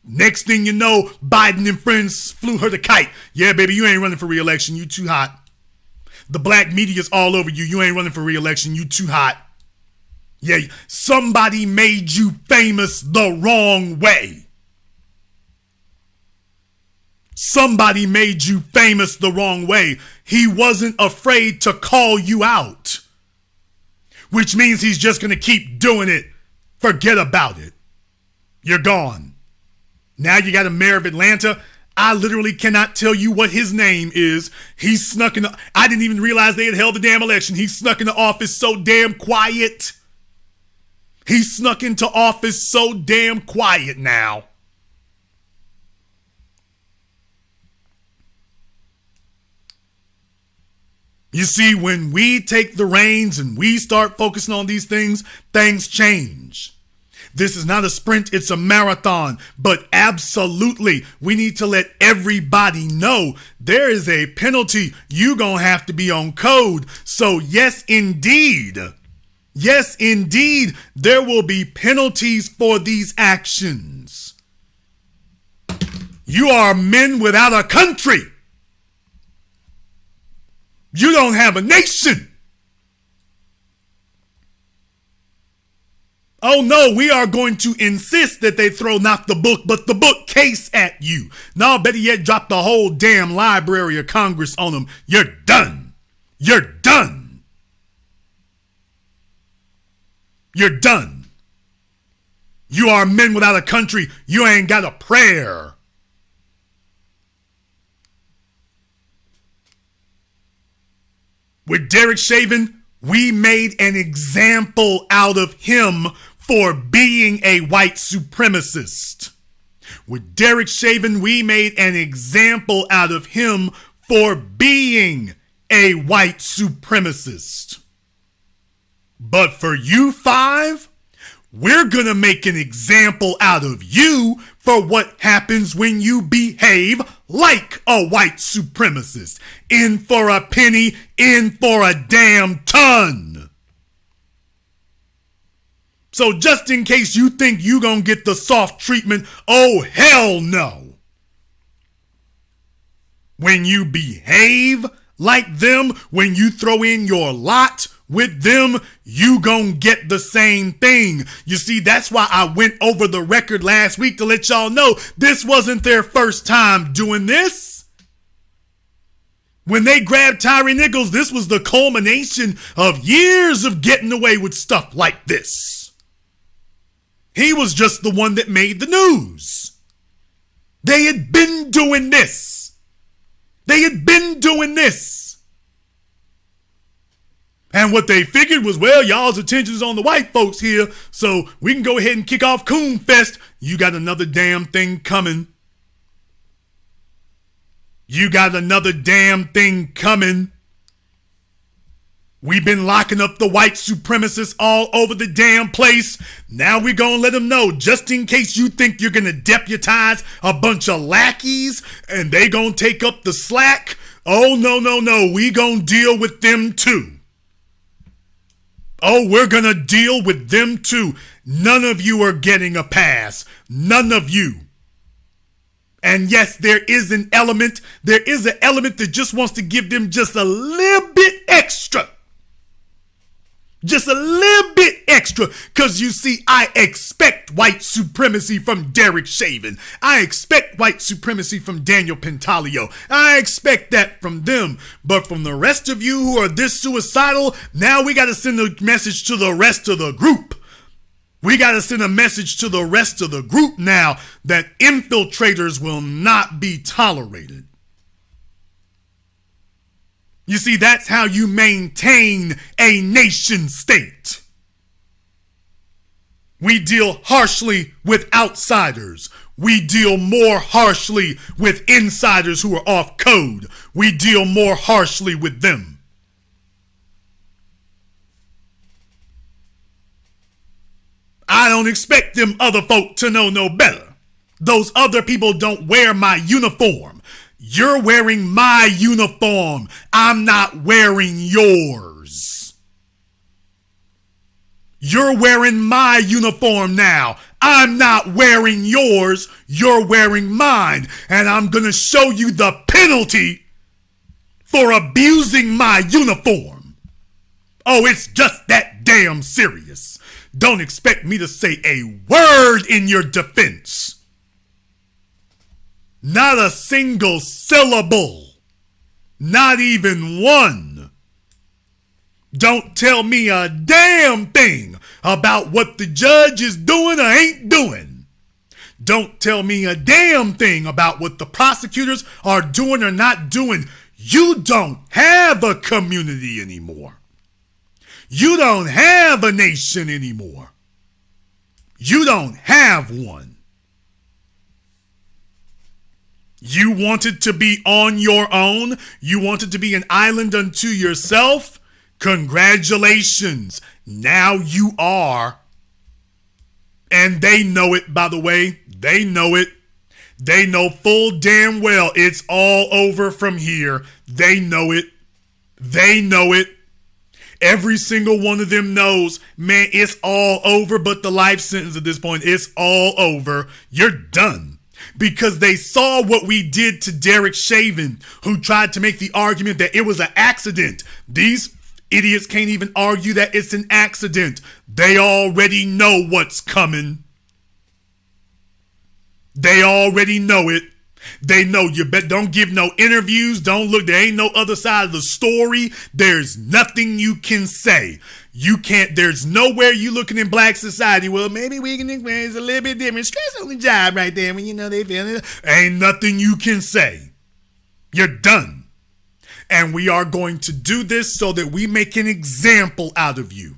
Next thing you know, Biden and friends flew her the kite. Yeah, baby, you ain't running for re-election. You too hot. The black media's all over you. You ain't running for re-election. You too hot. Yeah, somebody made you famous the wrong way. Somebody made you famous the wrong way. He wasn't afraid to call you out, which means he's just going to keep doing it. Forget about it. You're gone. Now you got a mayor of Atlanta. I literally cannot tell you what his name is. He snuck in. I didn't even realize they had held the damn election. He snuck into office so damn quiet. He snuck into office so damn quiet now. You see, when we take the reins and we start focusing on these things, things change. This is not a sprint, it's a marathon. But absolutely, we need to let everybody know there is a penalty. You gonna have to be on code. So yes, indeed, there will be penalties for these actions. You are men without a country. You don't have a nation. Oh no, we are going to insist that they throw not the book, but the bookcase at you. No, better yet, drop the whole damn Library of Congress on them. You're done. You're done. You're done. You are men without a country. You ain't got a prayer. With Derek Chauvin, we made an example out of him for being a white supremacist. With Derek Chauvin, we made an example out of him for being a white supremacist. But for you five, we're gonna make an example out of you for what happens when you behave like a white supremacist. In for a penny, in for a damn ton. So just in case you think you gonna get the soft treatment, oh hell no. When you behave like them, when you throw in your lot with them, you gon' get the same thing. You see, that's why I went over the record last week to let y'all know this wasn't their first time doing this. When they grabbed Tyre Nichols, this was the culmination of years of getting away with stuff like this. He was just the one that made the news. They had been doing this. They had been doing this. And what they figured was, well, y'all's attention is on the white folks here, so we can go ahead and kick off Coon Fest. You got another damn thing coming. You got another damn thing coming. We've been locking up the white supremacists all over the damn place. Now we're going to let them know, just in case you think you're going to deputize a bunch of lackeys and they going to take up the slack. Oh, no, no, no. We going to deal with them too. Oh, we're going to deal with them too. None of you are getting a pass. None of you. And yes, there is an element that just wants to give them just a little bit extra. Just a little bit extra. Because you see, I expect white supremacy from Derek Chauvin. I expect white supremacy from Daniel Pentalio. I expect that from them. But from the rest of you who are this suicidal, now we got to send a message to the rest of the group. We got to send a message to the rest of the group now that infiltrators will not be tolerated. You see, that's how you maintain a nation state. We deal harshly with outsiders. We deal more harshly with insiders who are off code. We deal more harshly with them. I don't expect them other folk to know no better. Those other people don't wear my uniform. You're wearing my uniform. I'm not wearing yours. You're wearing my uniform now. I'm not wearing yours. You're wearing mine. And I'm going to show you the penalty for abusing my uniform. Oh, it's just that damn serious. Don't expect me to say a word in your defense. Not a single syllable. Not even one. Don't tell me a damn thing about what the judge is doing or ain't doing. Don't tell me a damn thing about what the prosecutors are doing or not doing. You don't have a community anymore. You don't have a nation anymore. You don't have one. You wanted to be on your own? You wanted to be an island unto yourself? Congratulations. Now you are. And they know it, by the way. They know it. They know full damn well it's all over from here. They know it. They know it. Every single one of them knows, man, it's all over but the life sentence at this point. It's all over. You're done. Because they saw what we did to Derek Chauvin, who tried to make the argument that it was an accident. These idiots can't even argue that it's an accident. They already know what's coming. They already know it. They know you don't give no interviews. Don't look. There ain't no other side of the story. There's nothing you can say. You can't. There's nowhere you looking in black society. Well, maybe we can experience a little bit different stress on the job right there when they feel it. Ain't nothing you can say. You're done. And we are going to do this so that we make an example out of you.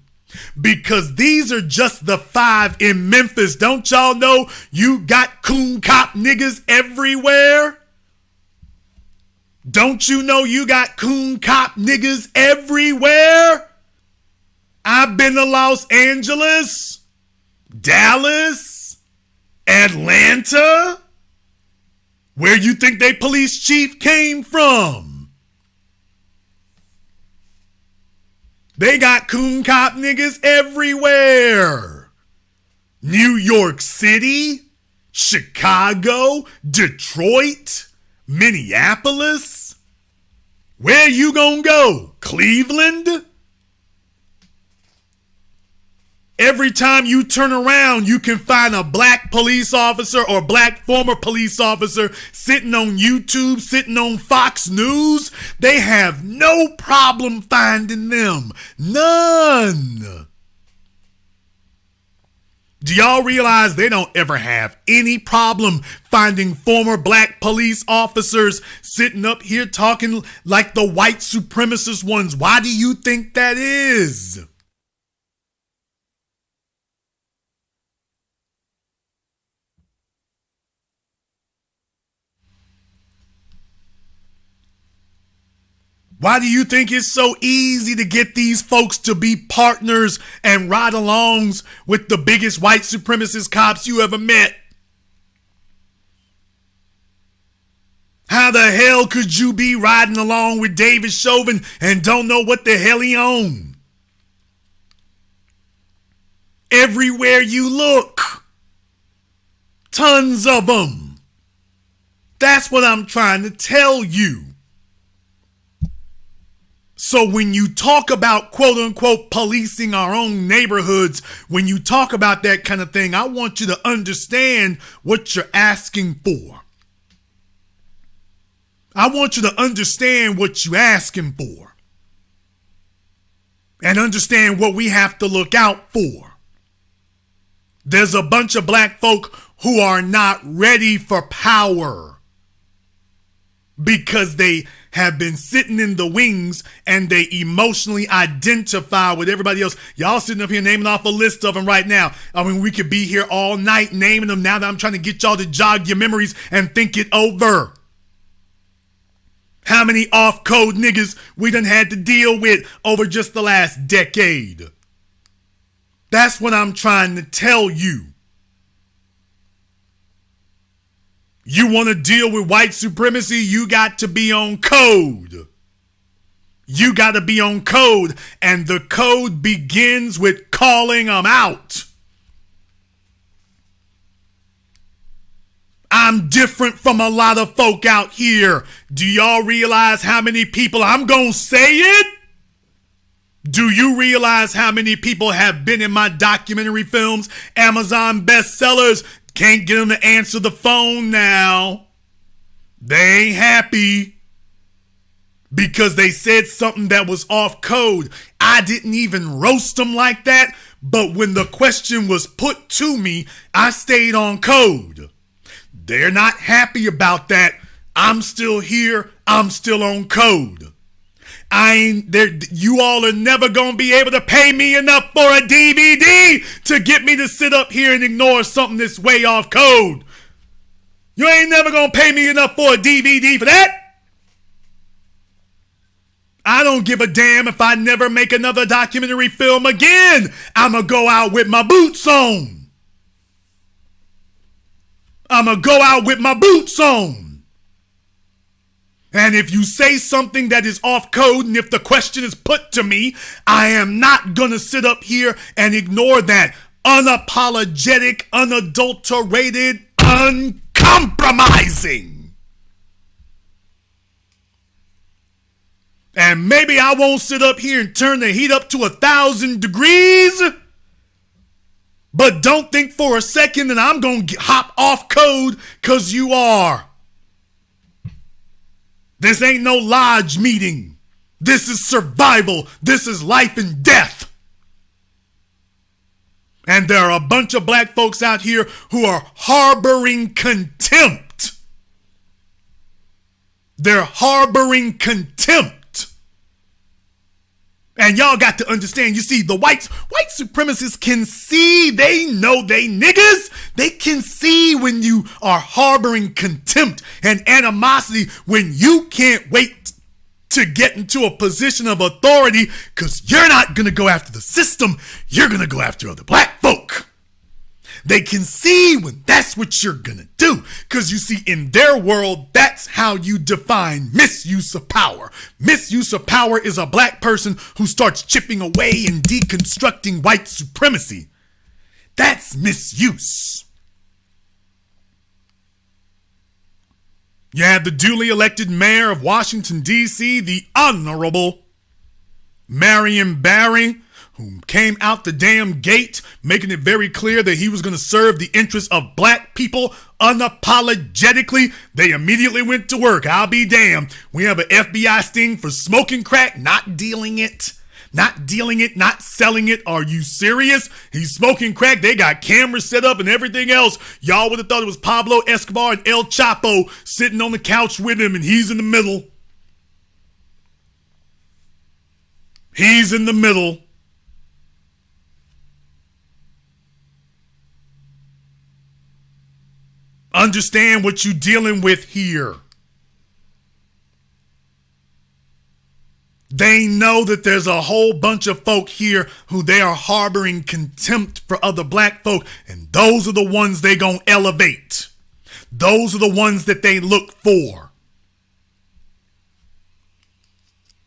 Because these are just the 5 in Memphis. Don't y'all know you got coon cop niggas everywhere? Don't you know you got coon cop niggas everywhere? I've been to Los Angeles, Dallas, Atlanta. Where you think they police chief came from? They got coon cop niggas everywhere. New York City, Chicago, Detroit, Minneapolis. Where you gonna go? Cleveland? Every time you turn around, you can find a black police officer or black former police officer sitting on YouTube, sitting on Fox News. They have no problem finding them. None. Do y'all realize they don't ever have any problem finding former black police officers sitting up here talking like the white supremacist ones? Why do you think that is? Why do you think it's so easy to get these folks to be partners and ride-alongs with the biggest white supremacist cops you ever met? How the hell could you be riding along with David Chauvin and don't know what the hell he own? Everywhere you look, tons of them. That's what I'm trying to tell you. So when you talk about quote unquote policing our own neighborhoods, when you talk about that kind of thing, I want you to understand what you're asking for. I want you to understand what you're asking for. And understand what we have to look out for. There's a bunch of black folk who are not ready for power because they have been sitting in the wings and they emotionally identify with everybody else. Y'all sitting up here naming off a list of them right now. I mean, we could be here all night naming them now that I'm trying to get y'all to jog your memories and think it over. How many off-code niggas we done had to deal with over just the last decade? That's what I'm trying to tell you. You want to deal with white supremacy, you got to be on code. You got to be on code, and the code begins with calling them out. I'm different from a lot of folk out here. Do y'all realize how many people, I'm gonna say it? Do you realize how many people have been in my documentary films, Amazon bestsellers? Can't get them to answer the phone now. They ain't happy because they said something that was off code. I didn't even roast them like that, but when the question was put to me, I stayed on code. They're not happy about that. I'm still here. I'm still on code. I ain't there. You all are never gonna be able to pay me enough for a DVD to get me to sit up here and ignore something that's way off code. You ain't never gonna pay me enough for a DVD for that. I don't give a damn if I never make another documentary film again. I'ma go out with my boots on. I'ma go out with my boots on. And if you say something that is off code, and if the question is put to me, I am not gonna sit up here and ignore that. Unapologetic, unadulterated, uncompromising. And maybe I won't sit up here and turn the heat up to 1,000 degrees, but don't think for a second that I'm gonna hop off code because you are. This ain't no lodge meeting. This is survival. This is life and death. And there are a bunch of black folks out here who are harboring contempt. They're harboring contempt. And y'all got to understand, you see, the white supremacists can see, they know they niggas. They can see when you are harboring contempt and animosity, when you can't wait to get into a position of authority, because you're not going to go after the system, you're going to go after other black folk. They can see when that's what you're going to do, because you see, in their world, that's how you define misuse of power. Misuse of power is a black person who starts chipping away and deconstructing white supremacy. That's misuse. You have the duly elected mayor of Washington, D.C., the Honorable Marion Barry, who came out the damn gate making it very clear that he was going to serve the interests of black people unapologetically. They immediately went to work. I'll be damned. We have an FBI sting for smoking crack, not dealing it, not selling it. Are you serious? He's smoking crack. They got cameras set up and everything else. Y'all would have thought it was Pablo Escobar and El Chapo sitting on the couch with him, and he's in the middle. He's in the middle. Understand what you're dealing with here. They know that there's a whole bunch of folk here who they are harboring contempt for other black folk, and those are the ones they gonna elevate. Those are the ones that they look for.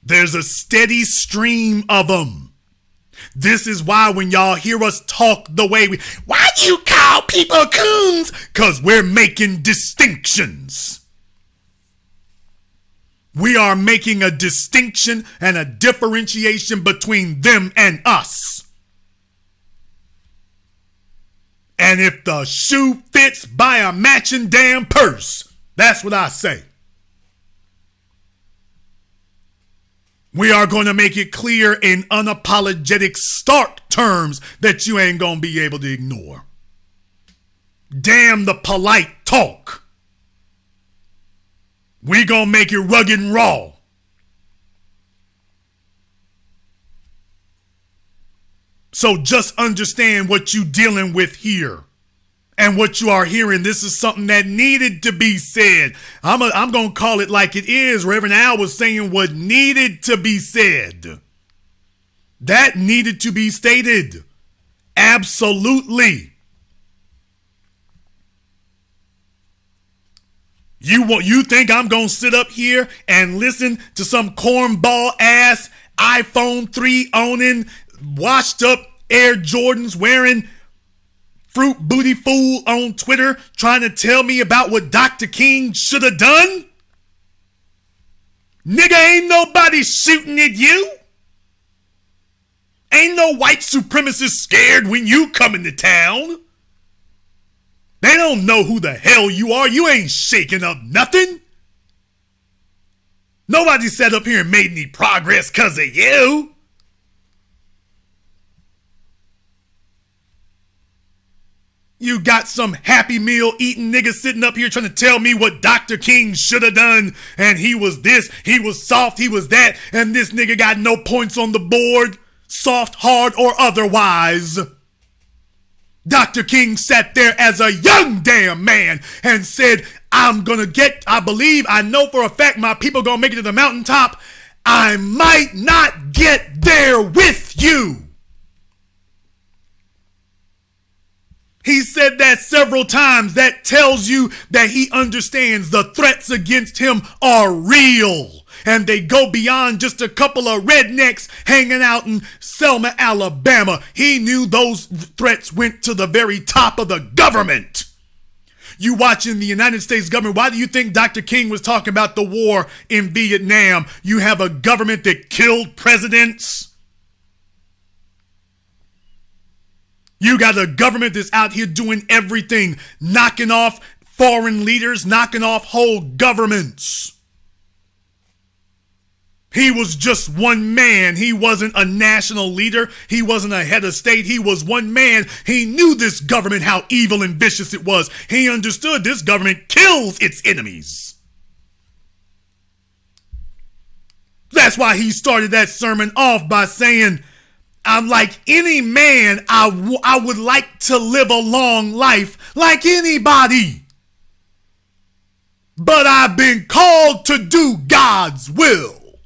There's a steady stream of them. This is why when y'all hear us talk the way we, why do you call people coons? Because we're making distinctions. We are making a distinction and a differentiation between them and us. And if the shoe fits, buy a matching damn purse. That's what I say. We are going to make it clear in unapologetic, stark terms that you ain't going to be able to ignore. Damn the polite talk. We going to make it rugged and raw. So just understand what you dealing with here. And what you are hearing, this is something that needed to be said. I'm going to call it like it is. Reverend Al was saying what needed to be said. That needed to be stated. Absolutely. You think I'm going to sit up here and listen to some cornball ass iPhone 3 owning, washed up Air Jordans wearing fruit booty fool on Twitter trying to tell me about what Dr. King should have done? Nigga, ain't nobody shooting at you. Ain't no white supremacist scared when you come into town. They don't know who the hell you are. You ain't shaking up nothing. Nobody sat up here and made any progress because of you. You got some Happy Meal eating nigga sitting up here trying to tell me what Dr. King should have done, and he was this, he was soft, he was that, and this nigga got no points on the board, soft, hard, or otherwise. Dr. King sat there as a young damn man and said, I know for a fact my people gonna make it to the mountaintop. I might not get there with you. He said that several times. That tells you that he understands the threats against him are real. And they go beyond just a couple of rednecks hanging out in Selma, Alabama. He knew those threats went to the very top of the government. You watching the United States government. Why do you think Dr. King was talking about the war in Vietnam? You have a government that killed presidents. You got a government that's out here doing everything, knocking off foreign leaders, knocking off whole governments. He was just one man. He wasn't a national leader. He wasn't a head of state. He was one man. He knew this government, how evil and vicious it was. He understood this government kills its enemies. That's why he started that sermon off by saying, I'm like any man, I would like to live a long life like anybody. But I've been called to do God's will.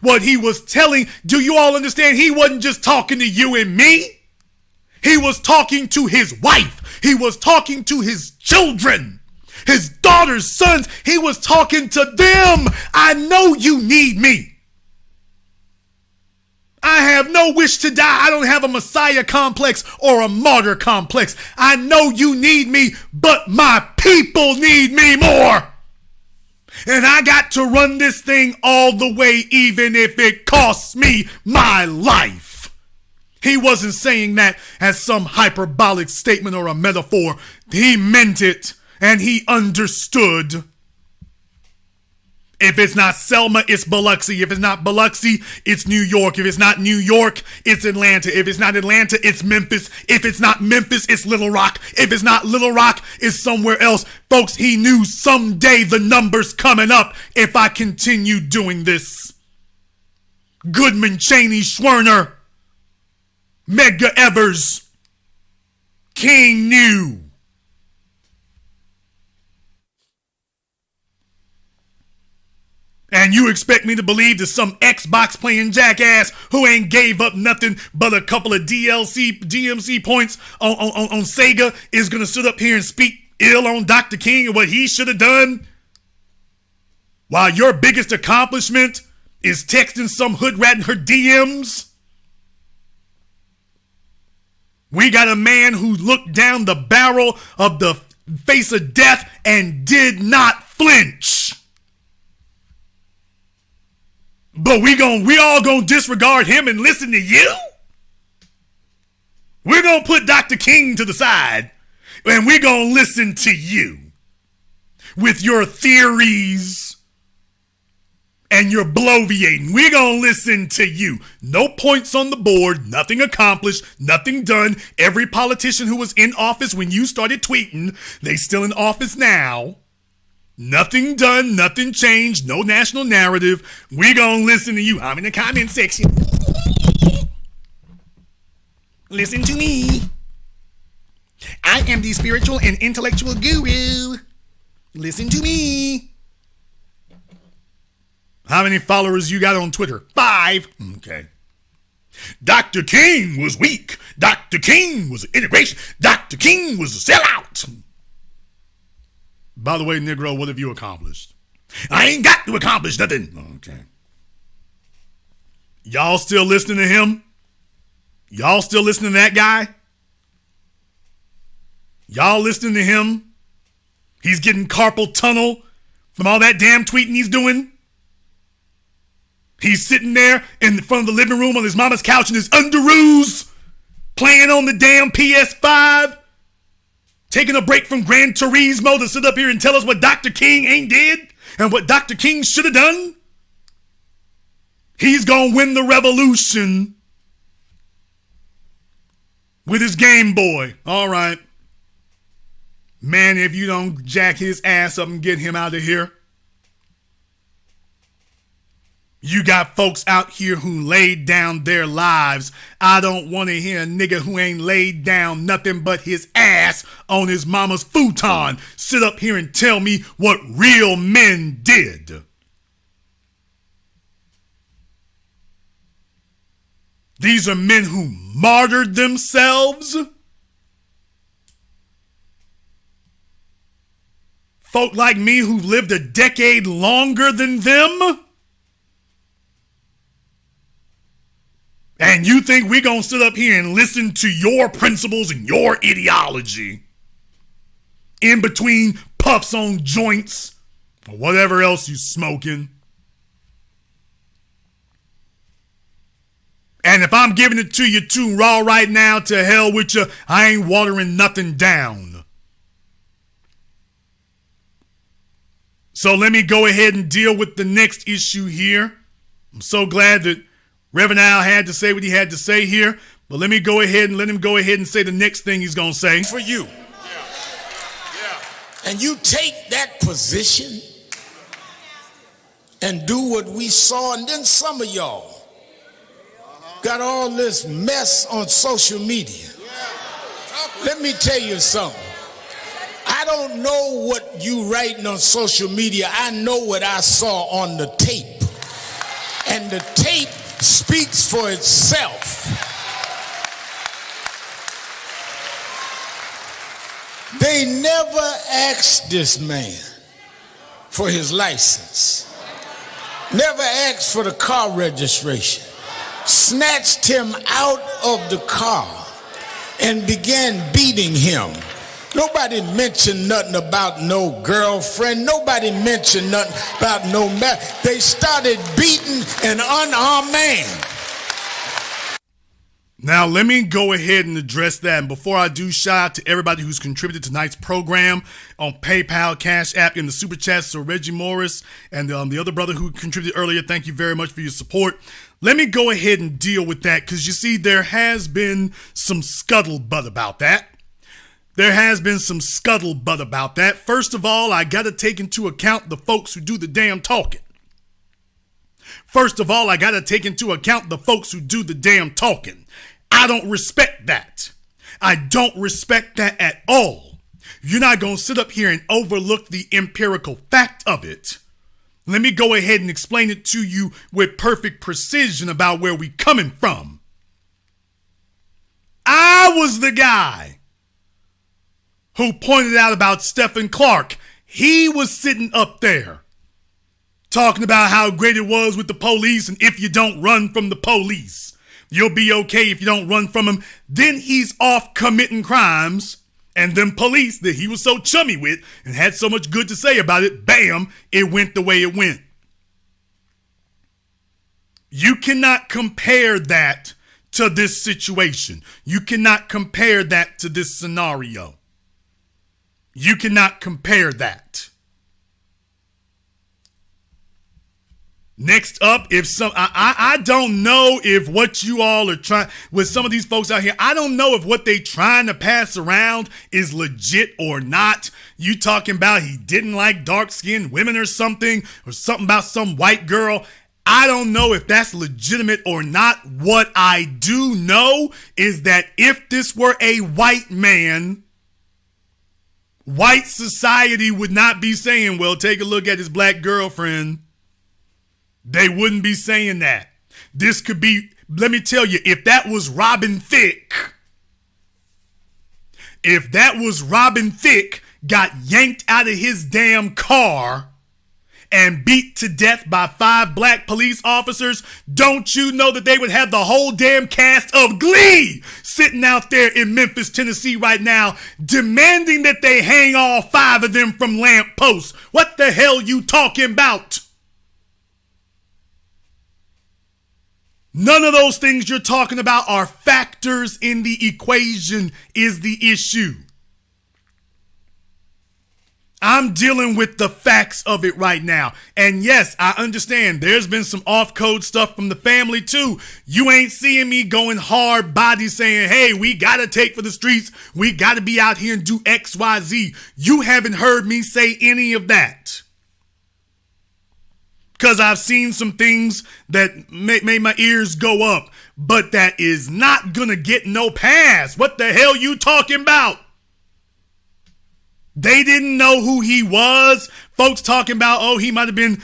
What he was telling, do you all understand? He wasn't just talking to you and me. He was talking to his wife. He was talking to his children, his daughters, sons. He was talking to them. I know you need me. I have no wish to die. I don't have a Messiah complex or a martyr complex. I know you need me, but my people need me more. And I got to run this thing all the way, even if it costs me my life. He wasn't saying that as some hyperbolic statement or a metaphor. He meant it, and he understood. If it's not Selma, it's Biloxi. If it's not Biloxi, it's New York. If it's not New York, it's Atlanta. If it's not Atlanta, it's Memphis. If it's not Memphis, it's Little Rock. If it's not Little Rock, it's somewhere else. Folks, he knew someday the number's coming up if I continue doing this. Goodman, Cheney, Schwerner, Medgar Evers, King knew. And you expect me to believe that some Xbox playing jackass who ain't gave up nothing but a couple of DMC points on Sega is going to sit up here and speak ill on Dr. King and what he should have done? While your biggest accomplishment is texting some hood rat in her DMs? We got a man who looked down the barrel of the face of death and did not flinch. But we all gonna disregard him and listen to you? We're gonna put Dr. King to the side and we're gonna listen to you with your theories and your bloviating. We're gonna listen to you. No points on the board, nothing accomplished, nothing done. Every politician who was in office when you started tweeting, they still in office now. Nothing done, nothing changed, no national narrative. We gonna listen to you. I'm in the comment section. Listen to me. I am the spiritual and intellectual guru. Listen to me. How many followers you got on Twitter? 5. Okay. Dr. King was weak. Dr. King was an integration. Dr. King was a sellout. By the way, Negro, what have you accomplished? I ain't got to accomplish nothing. Okay. Y'all still listening to him? Y'all still listening to that guy? Y'all listening to him? He's getting carpal tunnel from all that damn tweeting he's doing. He's sitting there in front of the living room on his mama's couch in his underoos, playing on the damn PS5. Taking a break from Gran Turismo to sit up here and tell us what Dr. King ain't did and what Dr. King should have done. He's gonna win the revolution with his Game Boy. All right. Man, if you don't jack his ass up and get him out of here. You got folks out here who laid down their lives. I don't want to hear a nigga who ain't laid down nothing but his ass on his mama's futon sit up here and tell me what real men did. These are men who martyred themselves. Folk like me who've lived a decade longer than them. And you think we're going to sit up here and listen to your principles and your ideology in between puffs on joints or whatever else you smoking? And if I'm giving it to you too raw right now, to hell with you, I ain't watering nothing down. So let me go ahead and deal with the next issue here. I'm so glad that Reverend Al had to say what he had to say here, but let me go ahead and let him go ahead and say the next thing he's going to say. For you. And you take that position and do what we saw. And then some of y'all got all this mess on social media. Let me tell you something. I don't know what you writing on social media. I know what I saw on the tape. And the tape speaks for itself. They never asked this man for his license. Never asked for the car registration. Snatched him out of the car and began beating him. Nobody mentioned nothing about no girlfriend. Nobody mentioned nothing about no man. They started beating an unarmed man. Now, let me go ahead and address that. And before I do, shout out to everybody who's contributed to tonight's program on PayPal, Cash App, in the Super Chats. So Reggie Morris and the other brother who contributed earlier, thank you very much for your support. Let me go ahead and deal with that because, you see, there has been some scuttlebutt about that. First of all, I got to take into account the folks who do the damn talking. I don't respect that. I don't respect that at all. You're not going to sit up here and overlook the empirical fact of it. Let me go ahead and explain it to you with perfect precision about where we coming from. I was the guy who pointed out about Stephen Clark. He was sitting up there talking about how great it was with the police, and if you don't run from the police, you'll be okay if you don't run from them. Then he's off committing crimes, and them police that he was so chummy with and had so much good to say about it, bam, it went the way it went. You cannot compare that to this situation. You cannot compare that to this scenario. You cannot compare that. Next up, I don't know if what you all are trying with some of these folks out here, I don't know if what they trying to pass around is legit or not. You talking about he didn't like dark-skinned women or something about some white girl. I don't know if that's legitimate or not. What I do know is that if this were a white man, white society would not be saying, well, take a look at his black girlfriend. They wouldn't be saying that. This could be, let me tell you, if that was Robin Thicke got yanked out of his damn car and beat to death by 5 black police officers, don't you know that they would have the whole damn cast of Glee sitting out there in Memphis, Tennessee right now, demanding that they hang all 5 of them from lamp posts? What the hell you talking about? None of those things you're talking about are factors in the equation is the issue. I'm dealing with the facts of it right now. And yes, I understand there's been some off-code stuff from the family too. You ain't seeing me going hard body saying, hey, we got to take for the streets. We got to be out here and do X, Y, Z. You haven't heard me say any of that. Because I've seen some things that made my ears go up. But that is not going to get no pass. What the hell you talking about? They didn't know who he was. Folks talking about, oh, he might have been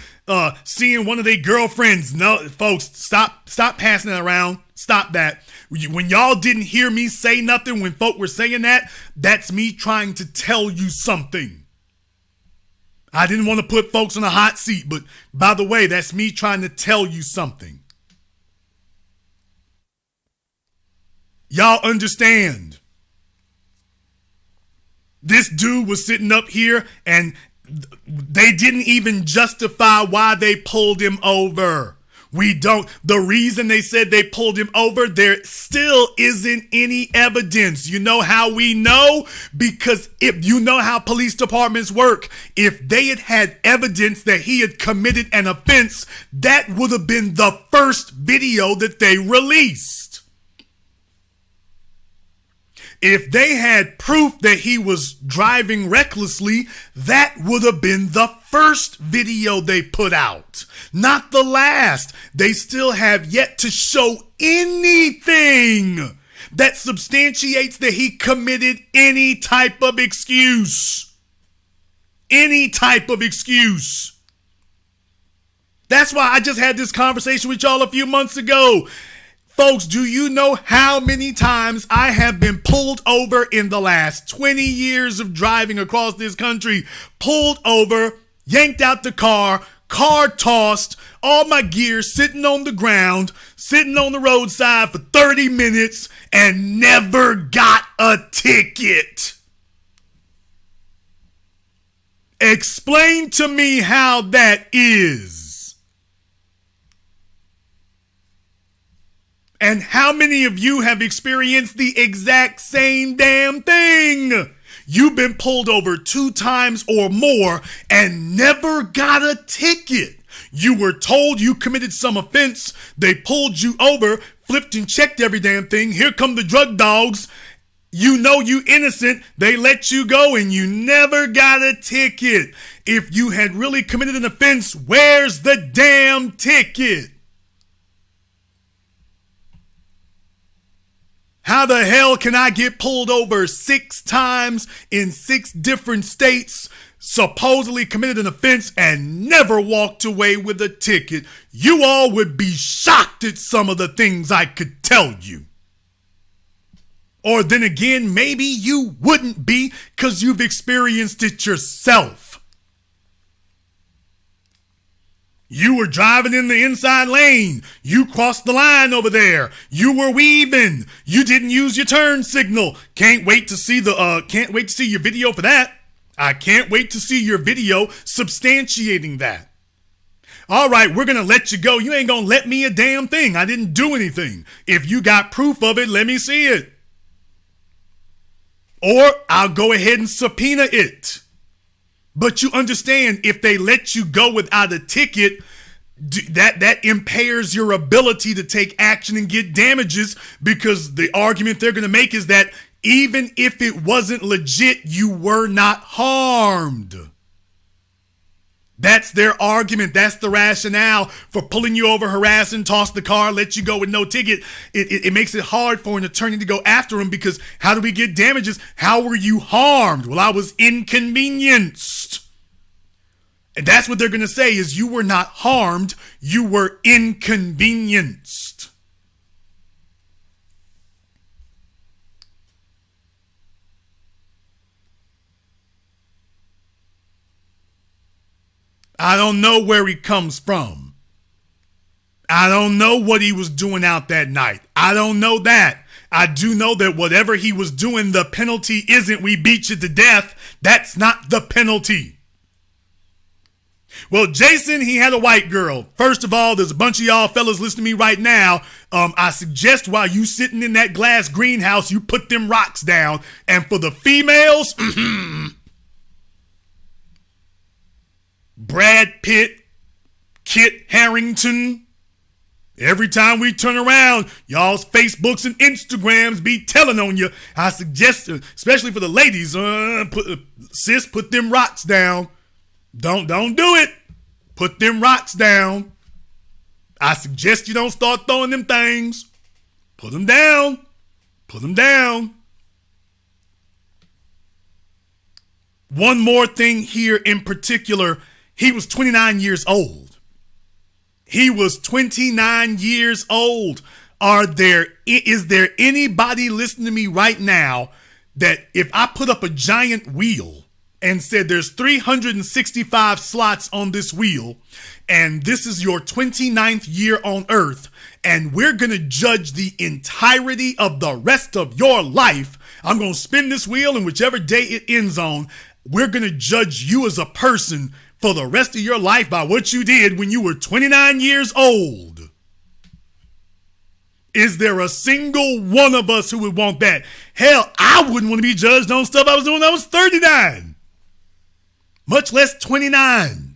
seeing one of their girlfriends. No, folks, stop passing that around. Stop that. When y'all didn't hear me say nothing when folk were saying that, that's me trying to tell you something. I didn't want to put folks on a hot seat, but by the way, that's me trying to tell you something. Y'all understand. This dude was sitting up here and they didn't even justify why they pulled him over. The reason they said they pulled him over, there still isn't any evidence. You know how we know? Because if you know how police departments work, if they had evidence that he had committed an offense, that would have been the first video that they released. If they had proof that he was driving recklessly, that would have been the first video they put out, not the last. They still have yet to show anything that substantiates that he committed any type of excuse. Any type of excuse. That's why I just had this conversation with y'all a few months ago. Folks, do you know how many times I have been pulled over in the last 20 years of driving across this country? Pulled over, yanked out the car tossed, all my gear sitting on the ground, sitting on the roadside for 30 minutes and never got a ticket. Explain to me how that is. And how many of you have experienced the exact same damn thing? You've been pulled over 2 times or more and never got a ticket. You were told you committed some offense. They pulled you over, flipped and checked every damn thing. Here come the drug dogs. You know you innocent. They let you go and you never got a ticket. If you had really committed an offense, where's the damn ticket? How the hell can I get pulled over 6 times in 6 different states, supposedly committed an offense, and never walked away with a ticket? You all would be shocked at some of the things I could tell you. Or then again, maybe you wouldn't be because you've experienced it yourself. You were driving in the inside lane. You crossed the line over there. You were weaving. You didn't use your turn signal. Can't wait to see your video for that. I can't wait to see your video substantiating that. All right, we're going to let you go. You ain't going to let me a damn thing. I didn't do anything. If you got proof of it, let me see it. Or I'll go ahead and subpoena it. But you understand, if they let you go without a ticket, that impairs your ability to take action and get damages, because the argument they're going to make is that even if it wasn't legit, you were not harmed. That's their argument. That's the rationale for pulling you over, harassing, toss the car, let you go with no ticket. It makes it hard for an attorney to go after him, because how do we get damages? How were you harmed? Well, I was inconvenienced. And that's what they're going to say, is you were not harmed, you were inconvenienced. I don't know where he comes from. I don't know what he was doing out that night. I don't know that. I do know that whatever he was doing, the penalty isn't we beat you to death. That's not the penalty. Well, Jason, he had a white girl. First of all, there's a bunch of y'all fellas listening to me right now. I suggest while you sitting in that glass greenhouse, you put them rocks down. And for the females, Brad Pitt, Kit Harington. Every time we turn around, y'all's Facebooks and Instagrams be telling on you. I suggest, especially for the ladies, put them rocks down. Don't do it. Put them rocks down. I suggest you don't start throwing them things. Put them down. Put them down. One more thing here in particular. He was 29 years old. He was 29 years old. Is there anybody listening to me right now that if I put up a giant wheel and said there's 365 slots on this wheel, and this is your 29th year on earth, and we're going to judge the entirety of the rest of your life, I'm going to spin this wheel, and whichever day it ends on, we're going to judge you as a person for the rest of your life by what you did when you were 29 years old. Is there a single one of us who would want that? Hell, I wouldn't want to be judged on stuff I was doing when I was 39, much less 29.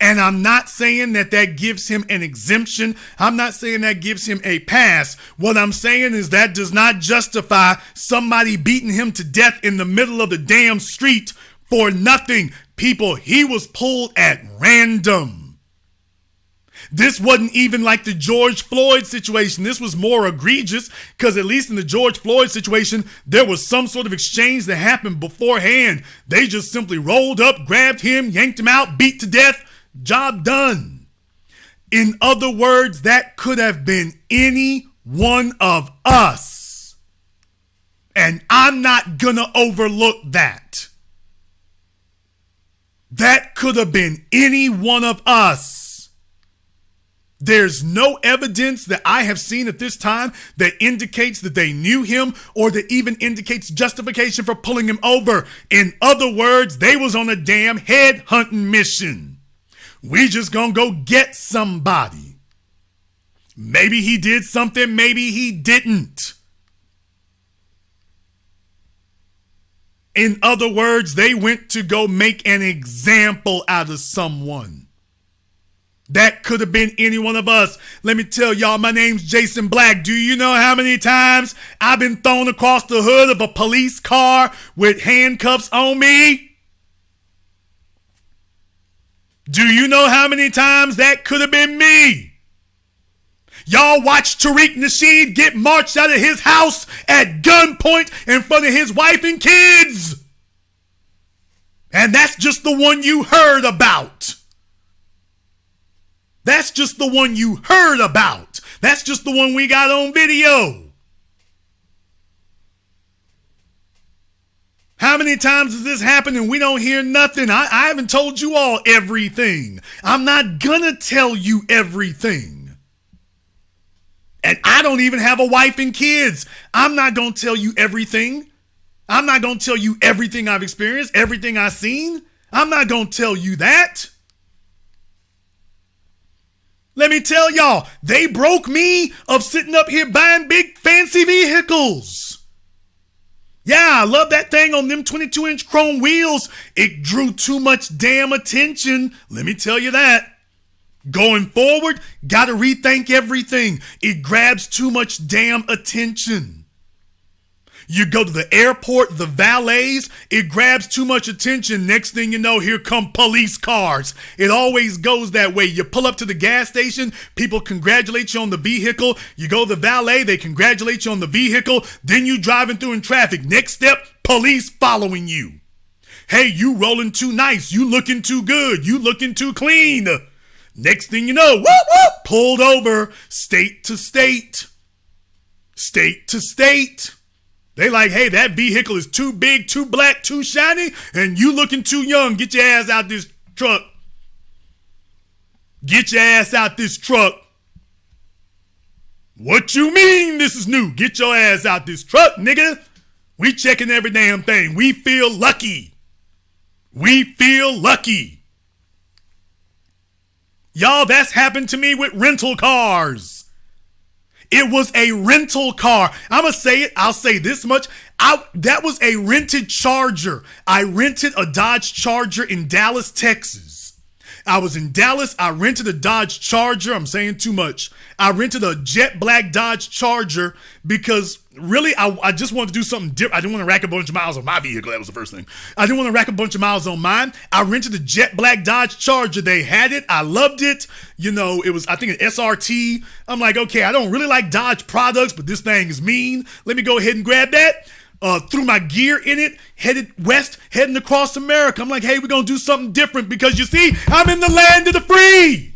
And I'm not saying that that gives him an exemption. I'm not saying that gives him a pass. What I'm saying is that does not justify somebody beating him to death in the middle of the damn street for nothing. People, he was pulled at random. This wasn't even like the George Floyd situation. This was more egregious because at least in the George Floyd situation, there was some sort of exchange that happened beforehand. They just simply rolled up, grabbed him, yanked him out, beat to death. Job done. In other words, that could have been any one of us. And I'm not gonna overlook that. That could have been any one of us. There's no evidence that I have seen at this time that indicates that they knew him or that even indicates justification for pulling him over. In other words, they was on a damn head hunting mission. We just gonna go get somebody. Maybe he did something, maybe he didn't. In other words, they went to go make an example out of someone. That could have been any one of us. Let me tell y'all, my name's Jason Black. Do you know how many times I've been thrown across the hood of a police car with handcuffs on me? Do you know how many times that could have been me? Y'all watched Tariq Nasheed get marched out of his house at gunpoint in front of his wife and kids. And that's just the one you heard about. That's just the one you heard about. That's just the one we got on video. How many times has this happened and we don't hear nothing? I haven't told you all everything. I'm not gonna tell you everything. And I don't even have a wife and kids. I'm not gonna tell you everything. I'm not gonna tell you everything I've experienced, everything I've seen. I'm not gonna tell you that. Let me tell y'all, they broke me of sitting up here buying big fancy vehicles. Yeah, I love that thing on them 22-inch chrome wheels. It drew too much damn attention. Let me tell you that. Going forward, gotta rethink everything. It grabs too much damn attention. You go to the airport, the valets, it grabs too much attention. Next thing you know, here come police cars. It always goes that way. You pull up to the gas station, people congratulate you on the vehicle. You go to the valet, they congratulate you on the vehicle. Then you driving through in traffic. Next step, police following you. Hey, you rolling too nice. You looking too good. You looking too clean. Next thing you know, whoop, whoop, pulled over, state to state. State to state. They like, hey, that vehicle is too big, too black, too shiny, and you looking too young. Get your ass out this truck. Get your ass out this truck. What you mean this is new? Get your ass out this truck, nigga. We checking every damn thing. We feel lucky. We feel lucky. Y'all, that's happened to me with rental cars. It was a rental car. I'm going to say it. I'll say this much. That was a rented Charger. I rented a Dodge Charger in Dallas, Texas. I was in Dallas. I rented a Dodge Charger. I'm saying too much. I rented a jet black Dodge Charger because really I just wanted to do something different. I didn't want to rack a bunch of miles on my vehicle. That was the first thing. I didn't want to rack a bunch of miles on mine. I rented a jet black Dodge Charger. They had it. I loved it. You know, it was, I think, an SRT. I'm like, okay, I don't really like Dodge products, but this thing is mean. Let me go ahead and grab that. Threw my gear in it, headed west, heading across America. I'm like, hey, we're going to do something different because you see, I'm in the land of the free.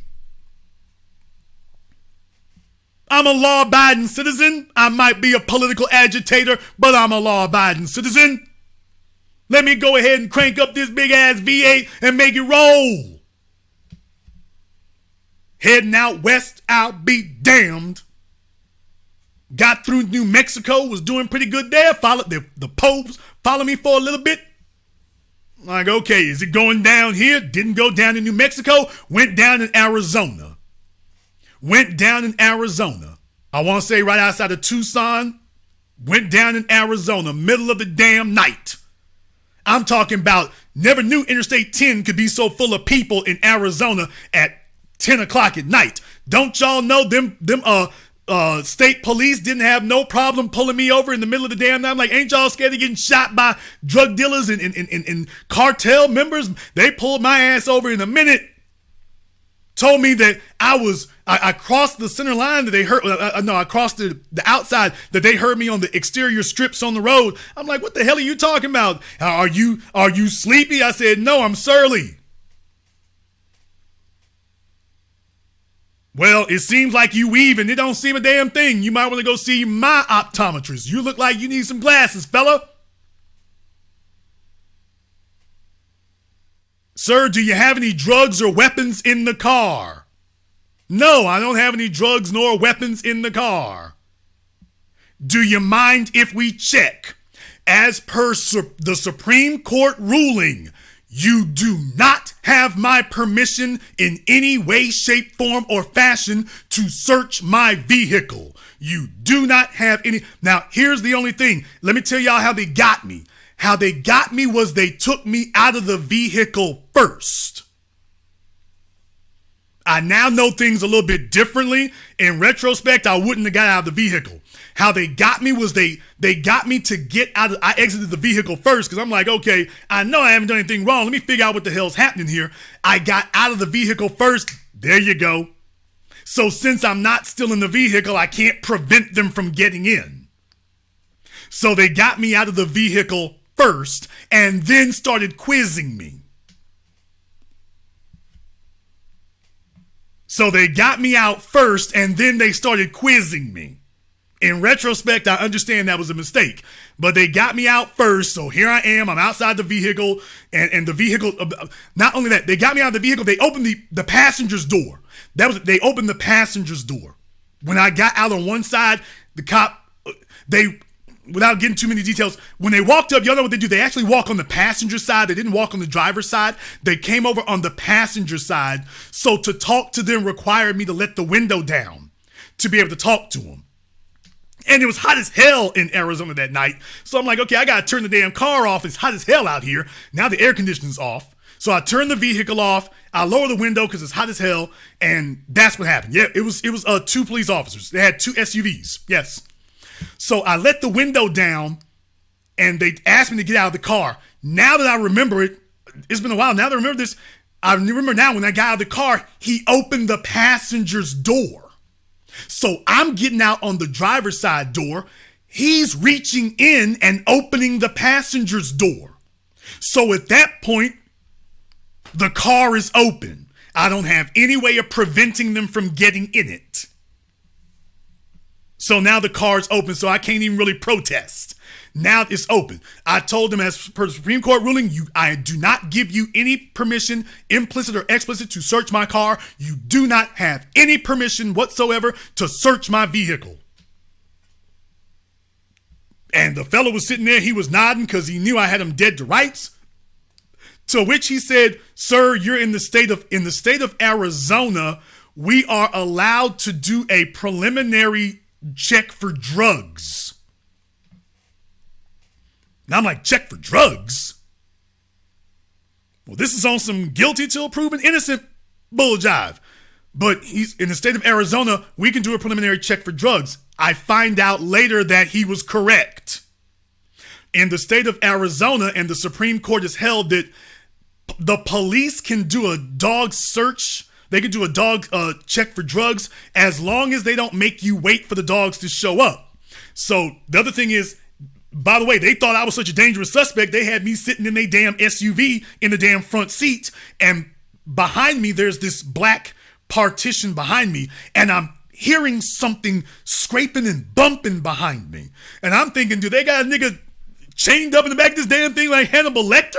I'm a law-abiding citizen. I might be a political agitator, but I'm a law-abiding citizen. Let me go ahead and crank up this big-ass V8 and make it roll. Heading out west, I'll be damned. Got through New Mexico, was doing pretty good there. Followed the Popes, followed me for a little bit. Like, okay, is it going down here? Didn't go down in New Mexico, went down in Arizona. I want to say right outside of Tucson. Went down in Arizona, middle of the damn night. I'm talking about never knew Interstate 10 could be so full of people in Arizona at 10 o'clock at night. Don't y'all know them state police didn't have no problem pulling me over in the middle of the damn night? I'm like, ain't y'all scared of getting shot by drug dealers and cartel members? They pulled my ass over in a minute. Told me that I crossed the center line that they heard. No, I crossed the outside that they heard me on the exterior strips on the road. I'm like, what the hell are you talking about? Are you sleepy? I said, no, I'm surly. Well, it seems like you weave and it don't seem a damn thing. You might want to go see my optometrist. You look like you need some glasses, fella. Sir, do you have any drugs or weapons in the car? No, I don't have any drugs nor weapons in the car. Do you mind if we check? As per the Supreme Court ruling, you do not have my permission in any way, shape, form, or fashion to search my vehicle. You do not have any. Now, here's the only thing. Let me tell y'all how they got me. How they got me was they took me out of the vehicle first. I now know things a little bit differently. In retrospect, I wouldn't have got out of the vehicle. How they got me was they got me to get out of, I exited the vehicle first because I'm like, okay, I know I haven't done anything wrong. Let me figure out what the hell's happening here. I got out of the vehicle first. There you go. So since I'm not still in the vehicle, I can't prevent them from getting in. So they got me out of the vehicle first and then started quizzing me. So they got me out first and then they started quizzing me. In retrospect, I understand that was a mistake, but they got me out first. So here I am, I'm outside the vehicle and the vehicle, not only that, they got me out of the vehicle, they opened the passenger's door. They opened the passenger's door. When I got out on one side, the cop, without getting too many details, when they walked up, y'all know what they do? They actually walk on the passenger side. They didn't walk on the driver's side. They came over on the passenger side. So to talk to them required me to let the window down to be able to talk to them. And it was hot as hell in Arizona that night. So I'm like, okay, I got to turn the damn car off. It's hot as hell out here. Now the air conditioning's off. So I turned the vehicle off. I lower the window because it's hot as hell. And that's what happened. Yeah, it was two police officers. They had two SUVs. Yes. So I let the window down and they asked me to get out of the car. Now that I remember it, it's been a while. Now that I remember this, I remember now when I got out of the car, he opened the passenger's door. So I'm getting out on the driver's side door. He's reaching in and opening the passenger's door. So at that point, the car is open. I don't have any way of preventing them from getting in it. So now the car's open, so I can't even really protest. Now it's open. I told them, as per the Supreme Court ruling, I do not give you any permission, implicit or explicit, to search my car. You do not have any permission whatsoever to search my vehicle. And the fellow was sitting there, he was nodding because he knew I had him dead to rights. To which he said, sir, you're in the state of Arizona, we are allowed to do a preliminary check for drugs. Now I'm like, check for drugs? Well, this is on some guilty till proven innocent bull jive. But he's in the state of Arizona, we can do a preliminary check for drugs. I find out later that he was correct. In the state of Arizona, and the Supreme Court has held that the police can do a dog search. They can do a dog check for drugs as long as they don't make you wait for the dogs to show up. So the other thing is, by the way, they thought I was such a dangerous suspect. They had me sitting in a damn SUV in the damn front seat. And behind me, there's this black partition behind me. And I'm hearing something scraping and bumping behind me. And I'm thinking, do they got a nigga chained up in the back of this damn thing like Hannibal Lecter?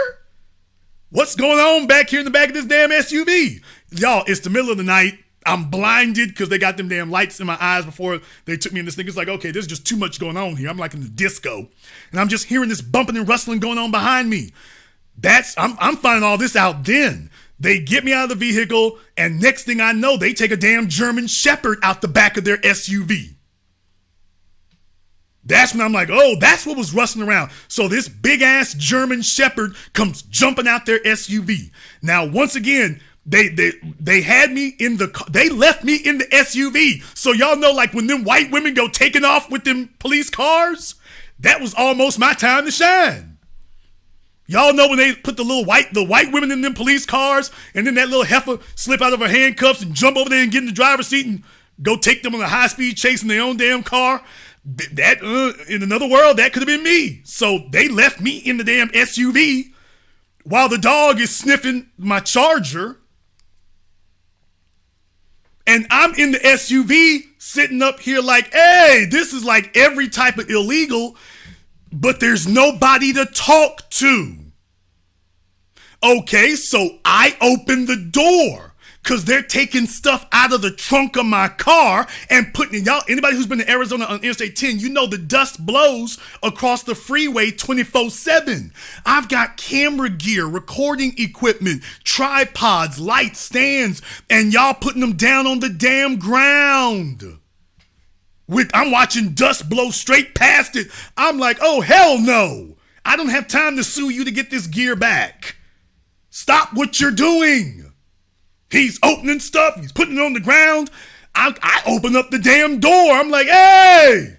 What's going on back here in the back of this damn SUV? Y'all, it's the middle of the night. I'm blinded because they got them damn lights in my eyes before they took me in this thing. It's like, okay, there's just too much going on here. I'm like in the disco. And I'm just hearing this bumping and rustling going on behind me. I'm finding all this out then. They get me out of the vehicle, and next thing I know, they take a damn German Shepherd out the back of their SUV. That's when I'm like, oh, that's what was rustling around. So this big ass German Shepherd comes jumping out their SUV. Now, once again, they had me in they left me in the SUV. So y'all know, like when them white women go taking off with them police cars, that was almost my time to shine. Y'all know when they put the white women in them police cars, and then that little heifer slip out of her handcuffs and jump over there and get in the driver's seat and go take them on a high-speed chase in their own damn car. That in another world, that could have been me. So they left me in the damn SUV while the dog is sniffing my Charger. And I'm in the SUV sitting up here like, hey, this is like every type of illegal, but there's nobody to talk to. Okay, so I open the door because they're taking stuff out of the trunk of my car and putting it. Y'all, anybody who's been to Arizona on Interstate 10, you know the dust blows across the freeway 24/7. I've got camera gear, recording equipment, tripods, light stands, and y'all putting them down on the damn ground. I'm watching dust blow straight past it. I'm like, oh, hell no. I don't have time to sue you to get this gear back. Stop what you're doing. He's opening stuff. He's putting it on the ground. I open up the damn door. I'm like, hey,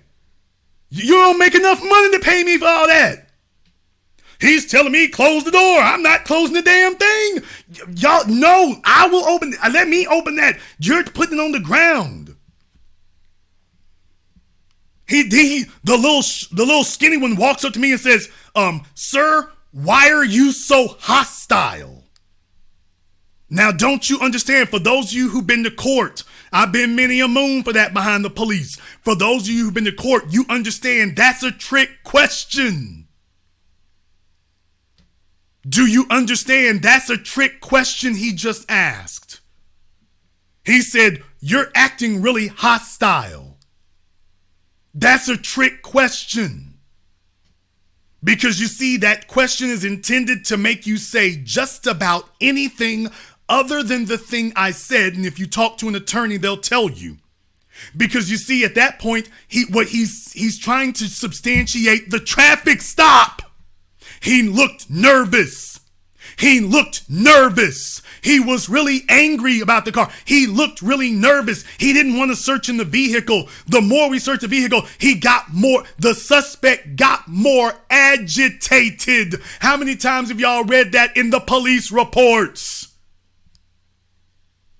you don't make enough money to pay me for all that. He's telling me close the door. I'm not closing the damn thing. Y'all, no, I will open it. Let me open that. You're putting it on the ground. The little skinny one walks up to me and says, sir, why are you so hostile? Now, don't you understand, for those of you who've been to court, I've been many a moon for that behind the police. For those of you who've been to court, you understand that's a trick question. Do you understand that's a trick question he just asked? He said, you're acting really hostile. That's a trick question. Because you see, that question is intended to make you say just about anything other than the thing I said. And if you talk to an attorney, they'll tell you. Because you see, at that point, he's trying to substantiate the traffic stop. He looked nervous. He was really angry about the car. He looked really nervous. He didn't want to search in the vehicle. The more we searched the vehicle, the suspect got more agitated. How many times have y'all read that in the police reports?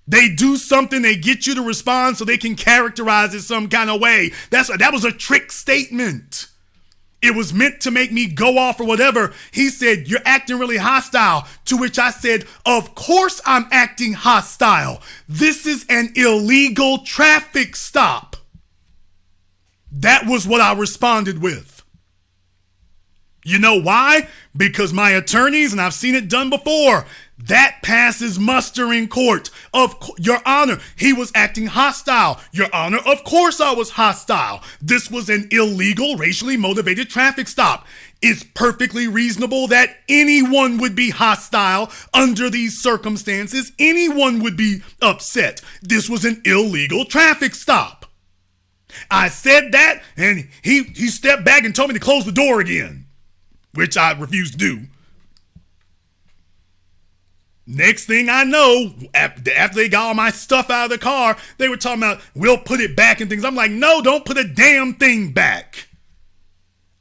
They do something, they get you to respond so they can characterize it some kind of way. That was a trick statement. It was meant to make me go off or whatever. He said, you're acting really hostile. To which I said, of course I'm acting hostile. This is an illegal traffic stop. That was what I responded with. You know why? Because my attorneys, and I've seen it done before, that passes muster in court. Your Honor, he was acting hostile. Your Honor, of course I was hostile. This was an illegal, racially motivated traffic stop. It's perfectly reasonable that anyone would be hostile under these circumstances. Anyone would be upset. This was an illegal traffic stop. I said that, and he stepped back and told me to close the door again, which I refused to do. Next thing I know, after they got all my stuff out of the car, they were talking about, we'll put it back and things. I'm like, no, don't put a damn thing back.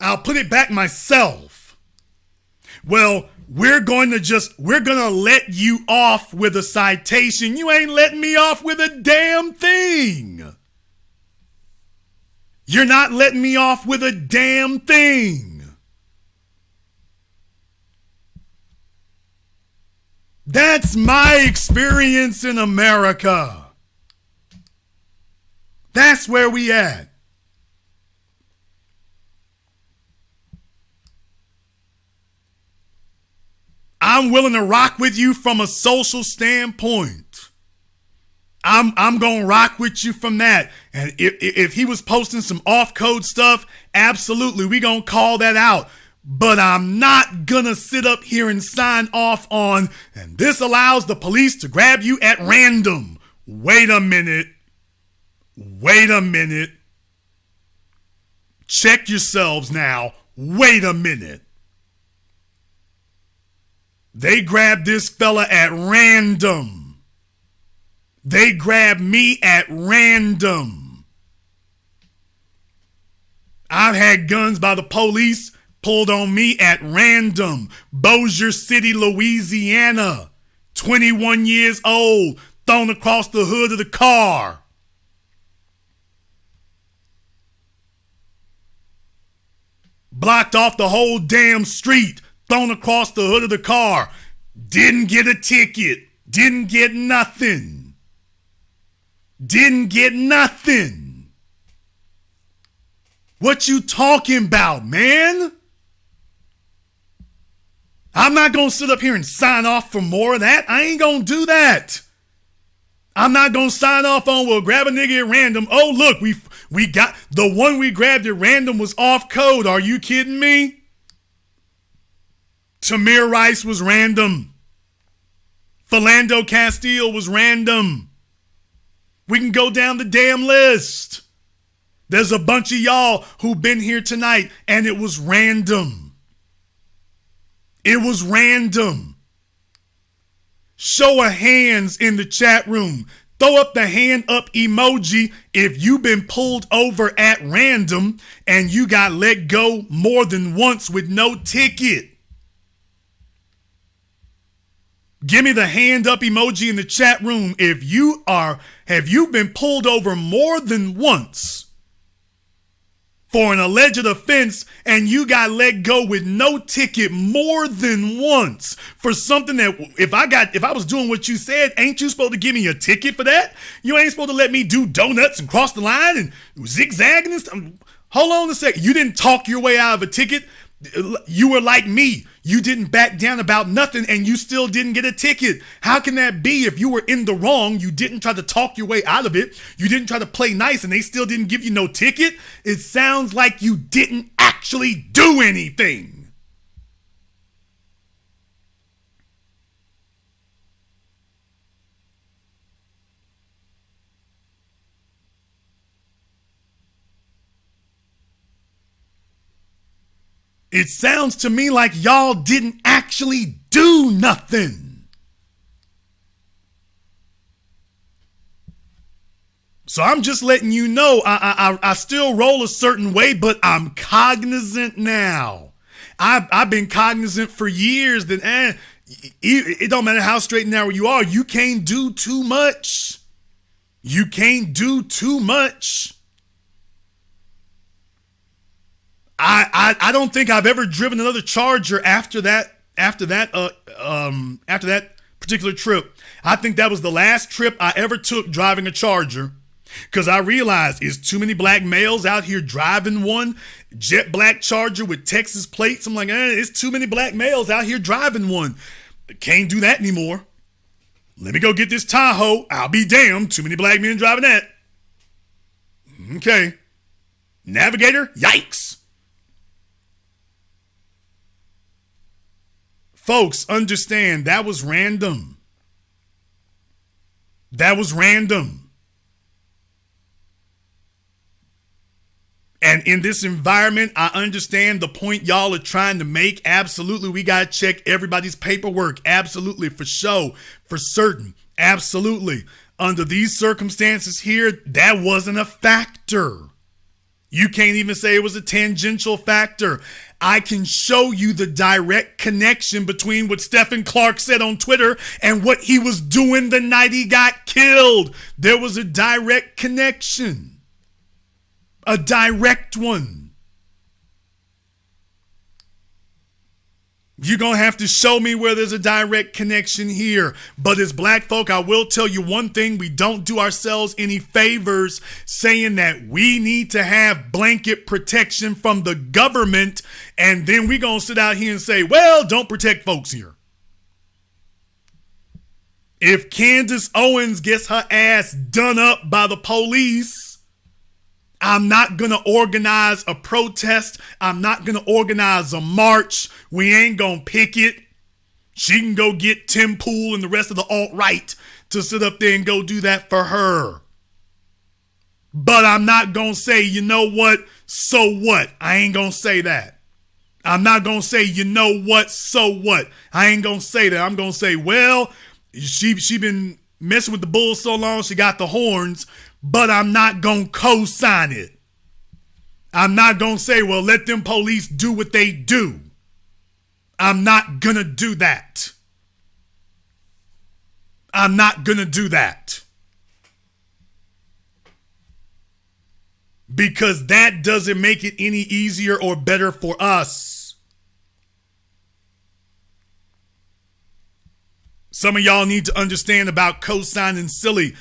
I'll put it back myself. Well, we're going to let you off with a citation. You ain't letting me off with a damn thing. You're not letting me off with a damn thing. That's my experience in America. That's where we at. I'm willing to rock with you from a social standpoint. I'm going to rock with you from that. And if he was posting some off-code stuff, absolutely, we going to call that out. But I'm not gonna sit up here and sign off on, and this allows the police to grab you at random. Wait a minute. check yourselves now. Wait a minute. They grabbed this fella at random. They grabbed me at random. I've had guns by the police pulled on me at random. Bossier City, Louisiana. 21 years old, thrown across the hood of the car. Blocked off the whole damn street, thrown across the hood of the car. Didn't get a ticket. Didn't get nothing. Didn't get nothing. What you talking about, man? I'm not going to sit up here and sign off for more of that. I ain't going to do that. I'm not going to sign off on, well, grab a nigga at random. Oh, look, we got, the one we grabbed at random was off code. Are you kidding me? Tamir Rice was random. Philando Castile was random. We can go down the damn list. There's a bunch of y'all who've been here tonight and it was random. It was random. Show of hands in the chat room. Throw up the hand up emoji if you've been pulled over at random and you got let go more than once with no ticket. Give me the hand up emoji in the chat room if have you been pulled over more than once for an alleged offense and you got let go with no ticket more than once for something that if I was doing what you said, ain't you supposed to give me a ticket for that? You ain't supposed to let me do donuts and cross the line and zigzagging and stuff. Hold on a second. You didn't talk your way out of a ticket. You were like me. You didn't back down about nothing and you still didn't get a ticket. How can that be if you were in the wrong? You didn't try to talk your way out of it. You didn't try to play nice and they still didn't give you no ticket. It sounds like you didn't actually do anything. It sounds to me like y'all didn't actually do nothing. So I'm just letting you know I still roll a certain way, but I'm cognizant now. I've been cognizant for years that it don't matter how straight and narrow you are, you can't do too much. You can't do too much. I don't think I've ever driven another Charger after that particular trip. I think that was the last trip I ever took driving a Charger because I realized it's too many black males out here driving one jet black Charger with Texas plates. I'm like, it's too many black males out here driving one. Can't do that anymore. Let me go get this Tahoe. I'll be damned. Too many black men driving that. Okay. Navigator, yikes. Folks, understand that was random. That was random. And in this environment, I understand the point y'all are trying to make. Absolutely, we got to check everybody's paperwork. Absolutely, for sure, for certain. Absolutely. Under these circumstances here, that wasn't a factor. You can't even say it was a tangential factor. I can show you the direct connection between what Stephen Clark said on Twitter and what he was doing the night he got killed. There was a direct connection. A direct one. You're going to have to show me where there's a direct connection here. But as black folk, I will tell you one thing. We don't do ourselves any favors saying that we need to have blanket protection from the government. And then we're going to sit out here and say, well, don't protect folks here. If Candace Owens gets her ass done up by the police, I'm not going to organize a protest. I'm not going to organize a march. We ain't going to picket. She can go get Tim Pool and the rest of the alt-right to sit up there and go do that for her. But I'm not going to say, you know what? so what? I ain't gonna say that. I'm not gonna say, you know what, so what? I ain't gonna say that. I'm gonna say, well, she been messing with the bulls so long, she got the horns, but I'm not gonna co-sign it. I'm not gonna say, well, let them police do what they do. I'm not gonna do that. I'm not gonna do that. Because that doesn't make it any easier or better for us. Some of y'all need to understand about co-signing silly.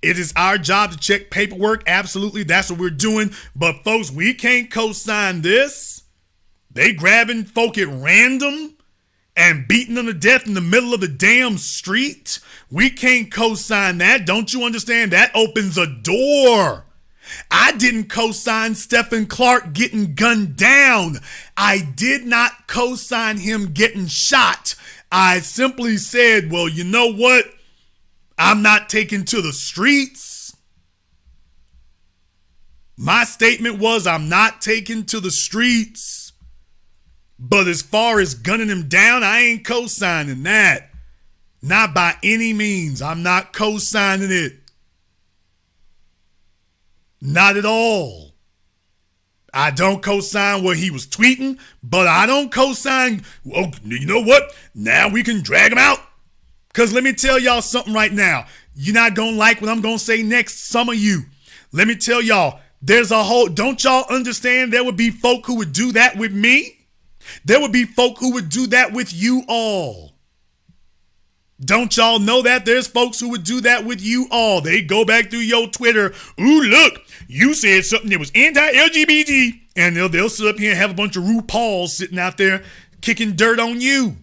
It is our job to check paperwork. Absolutely, that's what we're doing. But folks, we can't co-sign this. They grabbing folk at random and beating them to death in the middle of the damn street. We can't co-sign that. Don't you understand? That opens a door. I didn't co-sign Stephen Clark getting gunned down. I did not co-sign him getting shot. I simply said, well, you know what? I'm not taking to the streets. My statement was, I'm not taking to the streets. But as far as gunning him down, I ain't co-signing that. Not by any means. I'm not co-signing it. Not at all. I don't co-sign what he was tweeting, but I don't co-sign, well, you know what? Now we can drag him out. Because let me tell y'all something right now. You're not going to like what I'm going to say next, some of you. Let me tell y'all, there's a whole, don't y'all understand there would be folk who would do that with me? There would be folk who would do that with you all. Don't y'all know that? There's folks who would do that with you all. They go back through your Twitter. Ooh, look, you said something that was anti-LGBT. And they'll sit up here and have a bunch of RuPauls sitting out there kicking dirt on you.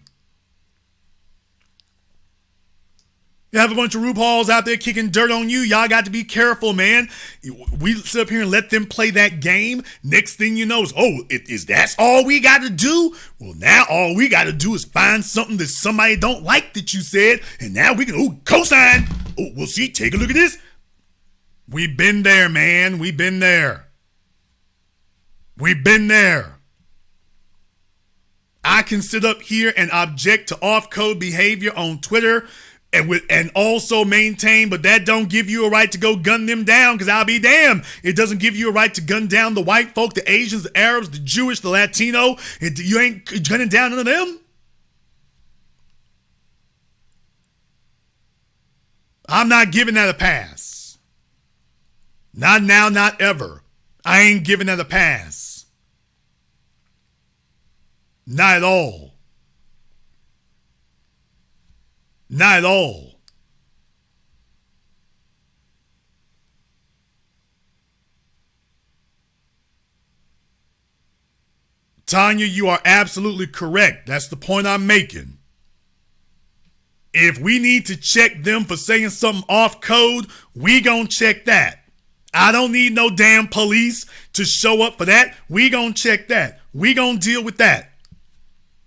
You have a bunch of RuPauls out there kicking dirt on you. Y'all got to be careful, man. We sit up here and let them play that game. Next thing you know is that's all we got to do? Well, now all we got to do is find something that somebody don't like that you said, and now we can, co-sign. Oh, we'll see. Take a look at this. We've been there, man. We've been there. We've been there. I can sit up here and object to off-code behavior on Twitter and also maintain, but that don't give you a right to go gun them down, because I'll be damned. It doesn't give you a right to gun down the white folk, the Asians, the Arabs, the Jewish, the Latino. You ain't gunning down none of them. I'm not giving that a pass. Not now, not ever. I ain't giving that a pass. Not at all. Not at all. Tanya, you are absolutely correct. That's the point I'm making. If we need to check them for saying something off code, we gonna check that. I don't need no damn police to show up for that. We gonna check that. We gonna deal with that.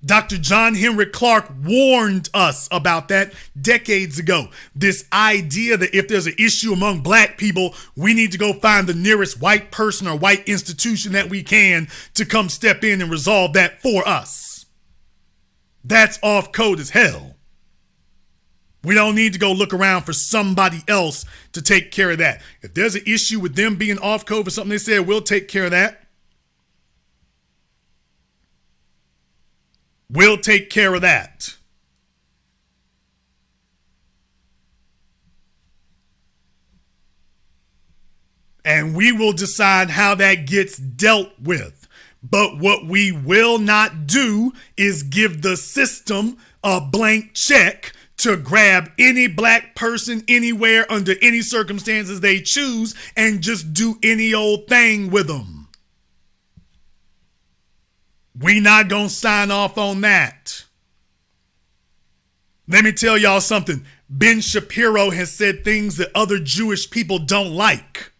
Dr. John Henry Clark warned us about that decades ago. This idea that if there's an issue among black people, we need to go find the nearest white person or white institution that we can to come step in and resolve that for us. That's off code as hell. We don't need to go look around for somebody else to take care of that. If there's an issue with them being off code for something they said, we'll take care of that. We'll take care of that. And we will decide how that gets dealt with. But what we will not do is give the system a blank check to grab any black person anywhere under any circumstances they choose and just do any old thing with them. We not gonna sign off on that. Let me tell y'all something. Ben Shapiro has said things that other Jewish people don't like.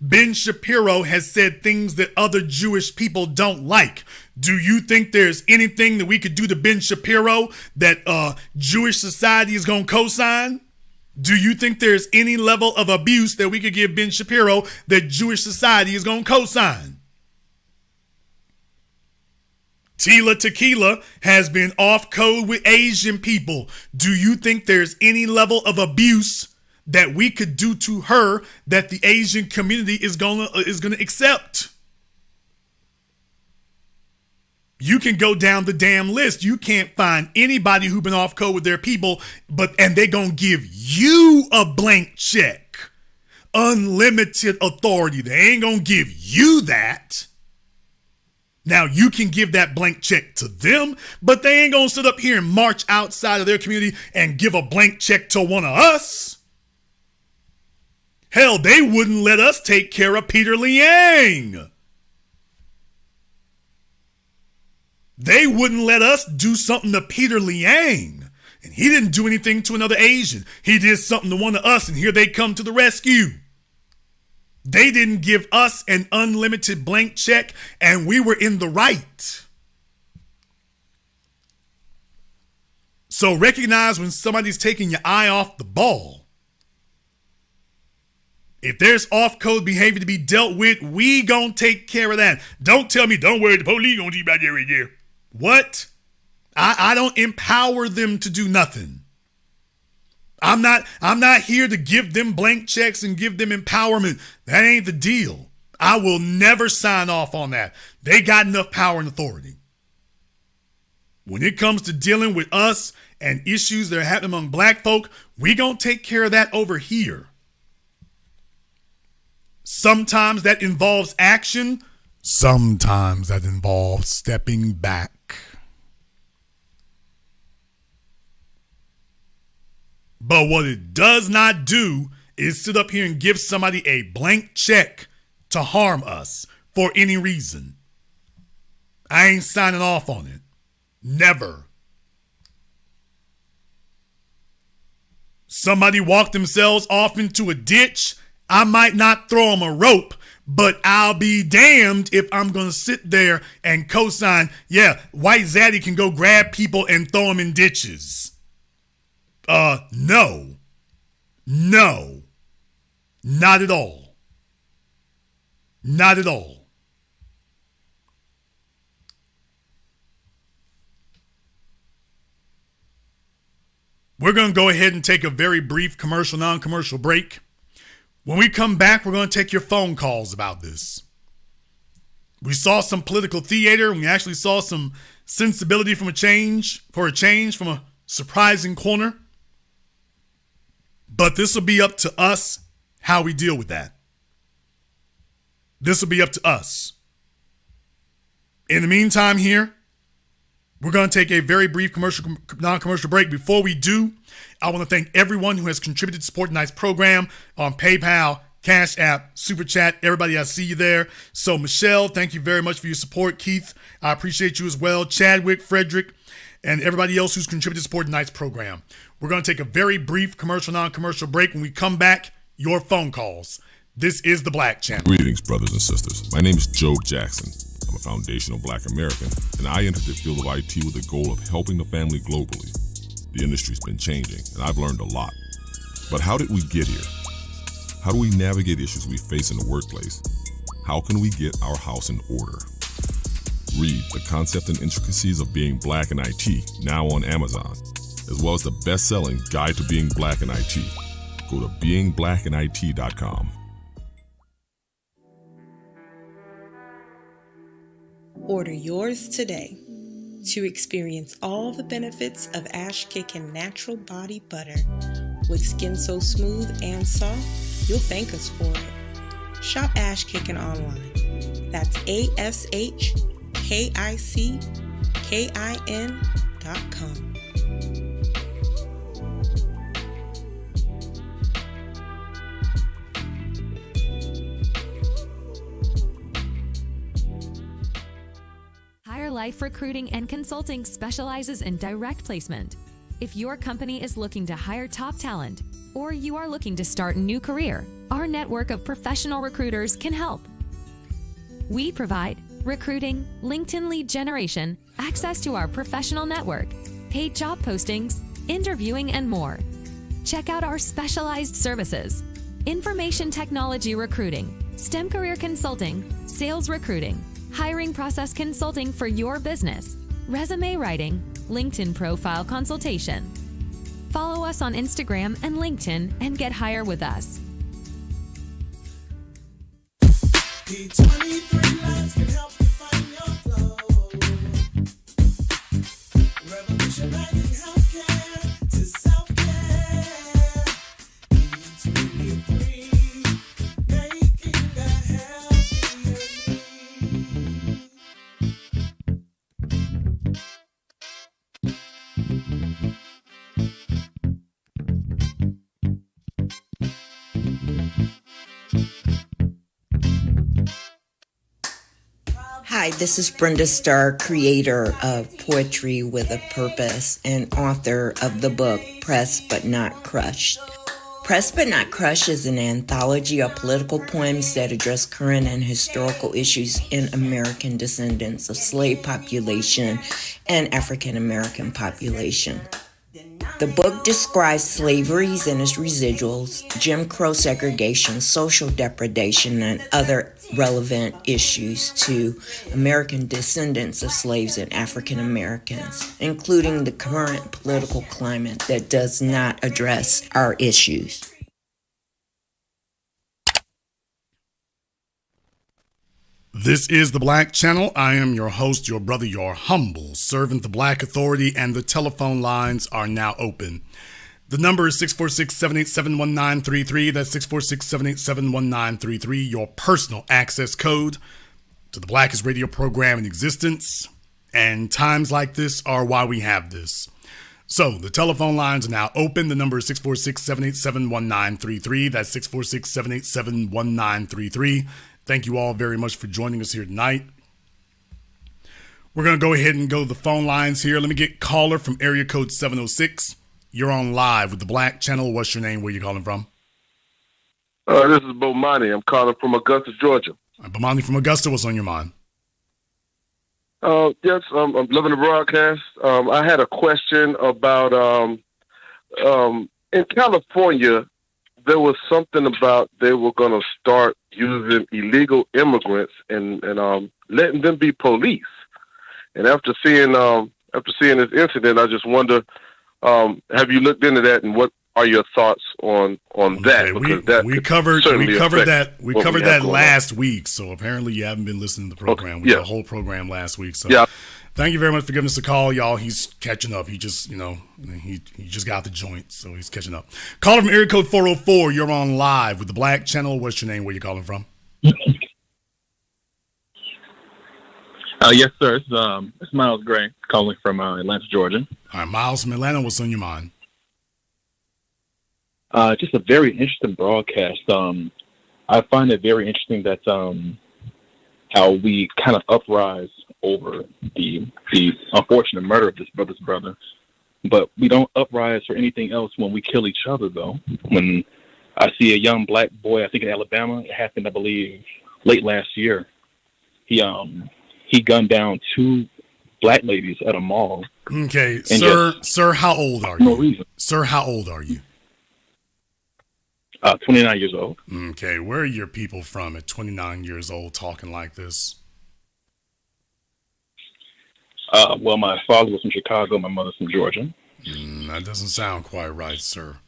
Ben Shapiro has said things that other Jewish people don't like. Do you think there's anything that we could do to Ben Shapiro that Jewish society is gonna co-sign? Do you think there's any level of abuse that we could give Ben Shapiro that Jewish society is going to co-sign? Tila Tequila has been off code with Asian people. Do you think there's any level of abuse that we could do to her that the Asian community is gonna accept? You can go down the damn list. You can't find anybody who's been off code with their people, and they're gonna give you a blank check. Unlimited authority. They ain't gonna give you that. Now, you can give that blank check to them, but they ain't gonna sit up here and march outside of their community and give a blank check to one of us. Hell, they wouldn't let us take care of Peter Liang. They wouldn't let us do something to Peter Liang. And he didn't do anything to another Asian. He did something to one of us, and here they come to the rescue. They didn't give us an unlimited blank check, and we were in the right. So recognize when somebody's taking your eye off the ball. If there's off-code behavior to be dealt with, we gonna take care of that. Don't tell me, don't worry, the police gonna do about that right there. What? I don't empower them to do nothing. I'm not here to give them blank checks and give them empowerment. That ain't the deal. I will never sign off on that. They got enough power and authority. When it comes to dealing with us and issues that are happening among black folk, we gonna take care of that over here. Sometimes that involves action. Sometimes that involves stepping back. But what it does not do is sit up here and give somebody a blank check to harm us for any reason. I ain't signing off on it. Never. Somebody walked themselves off into a ditch. I might not throw them a rope, but I'll be damned if I'm going to sit there and co-sign, yeah, White Zaddy can go grab people and throw them in ditches. No. No. Not at all. Not at all. We're going to go ahead and take a very brief commercial, non-commercial break. When we come back, we're going to take your phone calls about this. We saw some political theater, and we actually saw some sensibility from a change from a surprising corner. But this will be up to us how we deal with that. This will be up to us. In the meantime here, we're going to take a very brief non-commercial break. Before we do, I want to thank everyone who has contributed to support tonight's program on PayPal, Cash App, Super Chat. Everybody, I see you there. So Michelle, thank you very much for your support. Keith, I appreciate you as well. Chadwick, Frederick, and everybody else who's contributed to support tonight's program. We're going to take a very brief non-commercial break. When we come back, your phone calls. This is The Black Channel. Greetings, brothers and sisters. My name is Joe Jackson. I'm a foundational Black American, and I entered the field of IT with the goal of helping the family globally. The industry's been changing, and I've learned a lot. But how did we get here? How do we navigate issues we face in the workplace? How can we get our house in order? Read The Concept and Intricacies of Being Black in IT, now on Amazon, as well as the best-selling Guide to Being Black in IT. Go to beingblackinit.com. Order yours today to experience all the benefits of Ash Kickin' Natural Body Butter. With skin so smooth and soft, you'll thank us for it. Shop Ash Kickin' online. That's ASHKICKIN.com. Higher Life Recruiting and Consulting specializes in direct placement. If your company is looking to hire top talent, or you are looking to start a new career, our network of professional recruiters can help. We provide recruiting, LinkedIn lead generation, access to our professional network, paid job postings, interviewing, and more. Check out our specialized services: information technology recruiting, STEM career consulting, sales recruiting, hiring process consulting for your business, resume writing, LinkedIn profile consultation. Follow us on Instagram and LinkedIn and get hired with us. P23 lines can help you find your flow. Revolutionizing healthcare to self-care. P23, making a healthier Hi, this is Brenda Starr, creator of Poetry with a Purpose and author of the book Pressed But Not Crushed. Pressed But Not Crushed is an anthology of political poems that address current and historical issues in American descendants of slave population and African American population. The book describes slaveries and its residuals, Jim Crow segregation, social depredation, and other relevant issues to American descendants of slaves and African Americans, including the current political climate that does not address our issues. This is The Black Channel. I am your host, your brother, your humble servant, the Black Authority, and the telephone lines are now open. The number is 646-787-1933. That's 646-787-1933, your personal access code to the blackest radio program in existence. And times like this are why we have this. So the telephone lines are now open. The number is 646-787-1933. That's 646-787-1933. Thank you all very much for joining us here tonight. We're going to go ahead and go to the phone lines here. Let me get caller from area code 706. You're on live with the Black Channel. What's your name? Where you calling from? This is Bomani. I'm calling from Augusta, Georgia. Bomani from Augusta. What's on your mind? Yes, I'm loving the broadcast. I had a question about in California, there was something about they were going to start using illegal immigrants and letting them be police. And after seeing this incident, I just wonder, have you looked into that, and what are your thoughts on that? Because we covered that last week. So apparently you haven't been listening to the program. We did the whole program last week. So yeah. Thank you very much for giving us a call, y'all. He's catching up. He just, he just got the joint, so he's catching up. Caller from area code 404. You're on live with the Black Channel. What's your name? Where you calling from? Yes, sir. It's Miles Gray calling from Atlanta, Georgia. All right, Miles from Atlanta. What's on your mind? Just a very interesting broadcast. I find it very interesting that how we kind of uprise over the unfortunate murder of this brother's brother, but we don't uprise for anything else when we kill each other, though. When I see a young black boy, I think in Alabama, it happened, I believe, late last year. He gunned down two black ladies at a mall. Okay, sir, how old are you? No reason. Sir, how old are you? 29 years old. Okay, where are your people from at 29 years old talking like this? Well, my father was from Chicago, my mother's from Georgia. That doesn't sound quite right, sir.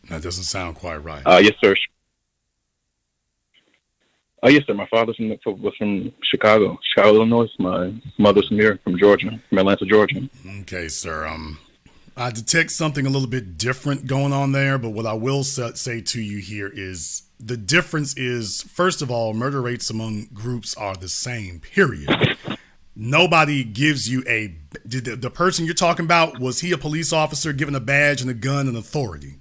That doesn't sound quite right. Yes, sir. Yes, sir. My father was from Chicago, Illinois. My mother's from here, from Georgia, from Atlanta, Georgia. Okay, sir. I detect something a little bit different going on there, but what I will say to you here is the difference is, first of all, murder rates among groups are the same, period. Nobody gives you the person you're talking about, was he a police officer given a badge and a gun and authority?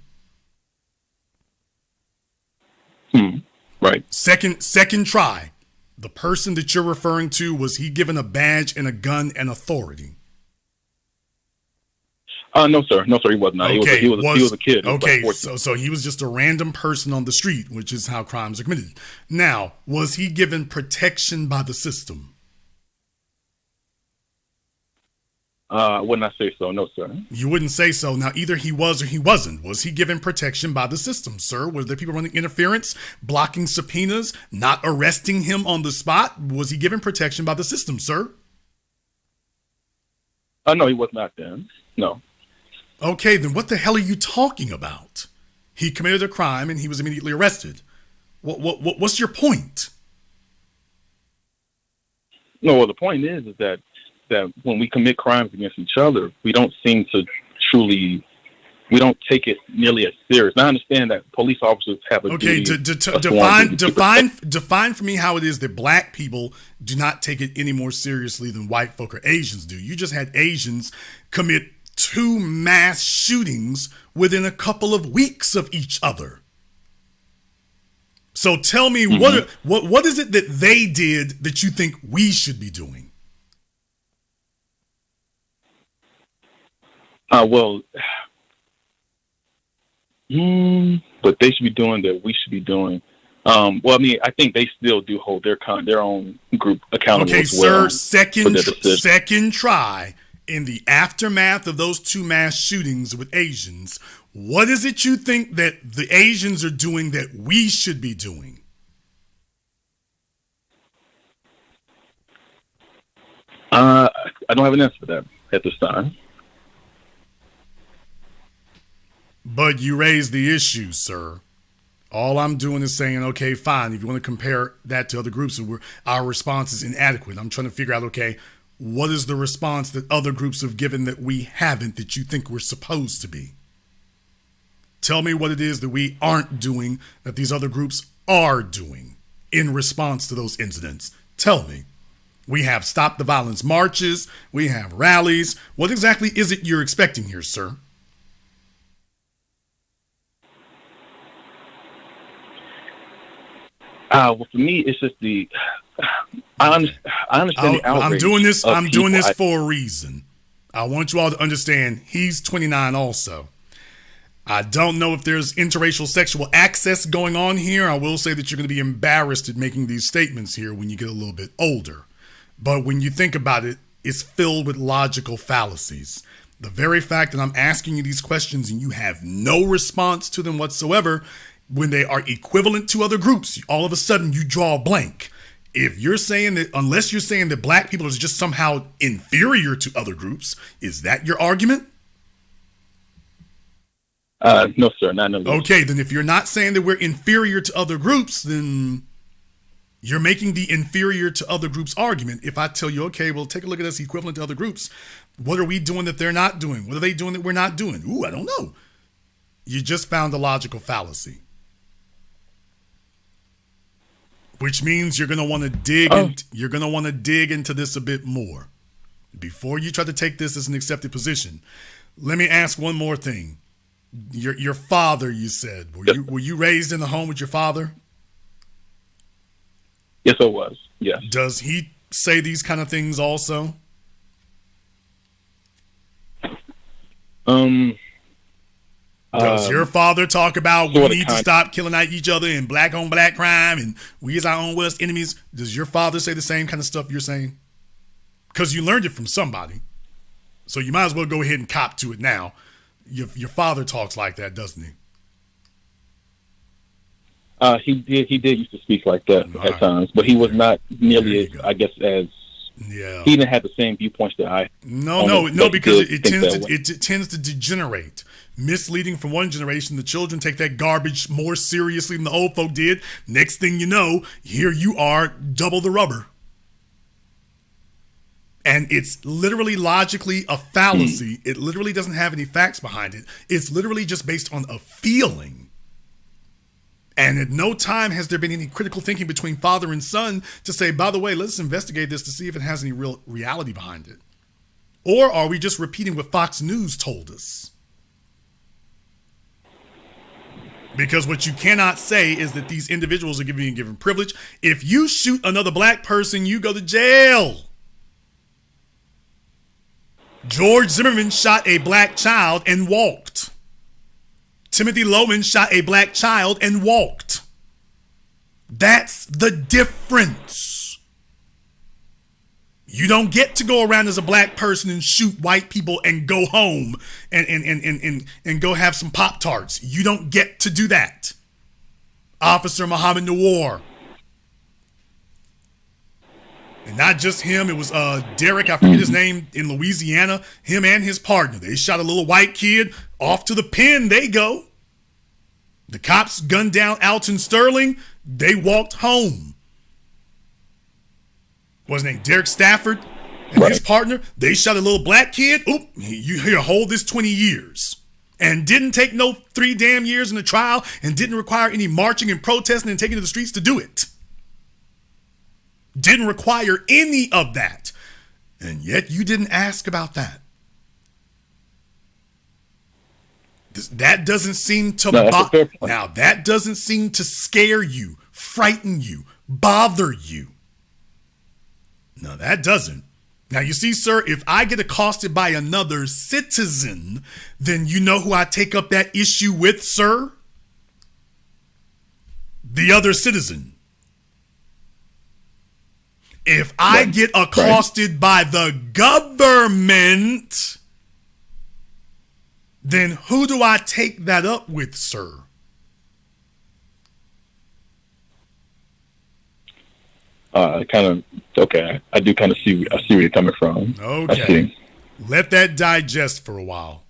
Right. Second try. The person that you're referring to, was he given a badge and a gun and authority? No, sir. No, sir, he was not. Okay, he was a kid. Okay, so he was just a random person on the street, which is how crimes are committed. Now, was he given protection by the system? I would not say so. No, sir. You wouldn't say so. Now, either he was or he wasn't. Was he given protection by the system, sir? Were there people running interference, blocking subpoenas, not arresting him on the spot? Was he given protection by the system, sir? No, he was not then. No. Okay, then what the hell are you talking about? He committed a crime and he was immediately arrested. What's your point? No, well, the point is that when we commit crimes against each other, we don't seem to we don't take it nearly as serious. And I understand that police officers have a okay. duty. Define for me how it is that black people do not take it any more seriously than white folk or Asians do. You just had Asians commit 2 mass shootings within a couple of weeks of each other. So tell me, what is it that they did that you think we should be doing? What they should be doing that we should be doing. Well, I mean, I think they still do hold their own group accountable. Okay, as well, sir. Second try in the aftermath of those 2 mass shootings with Asians. What is it you think that the Asians are doing that we should be doing? I don't have an answer for that at this time. But you raised the issue, sir. All I'm doing is saying, okay, fine. If you want to compare that to other groups, our response is inadequate. I'm trying to figure out, okay, what is the response that other groups have given that we haven't, that you think we're supposed to be? Tell me what it is that we aren't doing that these other groups are doing in response to those incidents. Tell me. We have Stop the Violence marches. We have rallies. What exactly is it you're expecting here, sir? Well, for me, it's just I understand the outrage. I'm doing this for a reason. I want you all to understand he's 29 also. I don't know if there's interracial sexual access going on here. I will say that you're going to be embarrassed at making these statements here when you get a little bit older. But when you think about it, it's filled with logical fallacies. The very fact that I'm asking you these questions and you have no response to them whatsoever, when they are equivalent to other groups, all of a sudden you draw a blank. If you're saying that, unless you're saying that black people are just somehow inferior to other groups, is that your argument? No, sir, not in the least. Okay, then if you're not saying that we're inferior to other groups, then you're making the inferior to other groups argument. If I tell you, okay, well, take a look at us equivalent to other groups. What are we doing that they're not doing? What are they doing that we're not doing? Ooh, I don't know. You just found a logical fallacy. Which means you're going to want to dig you're going to want to dig into this a bit more before you try to take this as an accepted position. Let me ask one more thing. Your father, you said, were you raised in the home with your father? Yes, I was. Yes. Does he say these kind of things also? Does your father talk about we need to stop killing each other and black on black crime and we is our own worst enemies? Does your father say the same kind of stuff you're saying? Because you learned it from somebody. So you might as well go ahead and cop to it now. Your father talks like that, doesn't he? He did used to speak like that at times, but he was not nearly as, I guess, as he didn't have the same viewpoints that I. No, because it tends to degenerate, misleading from one generation. The children take that garbage more seriously than the old folk did. Next thing you know, here you are, double the rubber. And it's literally logically a fallacy. It literally doesn't have any facts behind it. It's literally just based on a feeling. And at no time has there been any critical thinking between father and son to say, by the way, let's investigate this to see if it has any real reality behind it. Or are we just repeating what Fox News told us? Because what you cannot say is that these individuals are being given privilege. If you shoot another black person, you go to jail. George Zimmerman shot a black child and walked. Timothy Loman shot a black child and walked. That's the difference. You don't get to go around as a black person and shoot white people and go home and go have some Pop-Tarts. You don't get to do that. Officer Muhammad Nawar. And not just him, it was Derek, I forget his name, in Louisiana. Him and his partner. They shot a little white kid. Off to the pen they go. The cops gunned down Alton Sterling. They walked home. What's his name? Derek Stafford and his partner. They shot a little black kid. Oop, you here, hold this 20 years. And didn't take no 3 damn years in the trial and didn't require any marching and protesting and taking to the streets to do it. Didn't require any of that. And yet you didn't ask about that. That doesn't seem to now that doesn't seem to scare you, frighten you, bother you. No, that doesn't. Now, you see, sir, if I get accosted by another citizen, then you know who I take up that issue with, sir? The other citizen. If I get accosted by the government, then who do I take that up with, sir? Okay. I do kind of see where you're coming from. Okay. Let that digest for a while.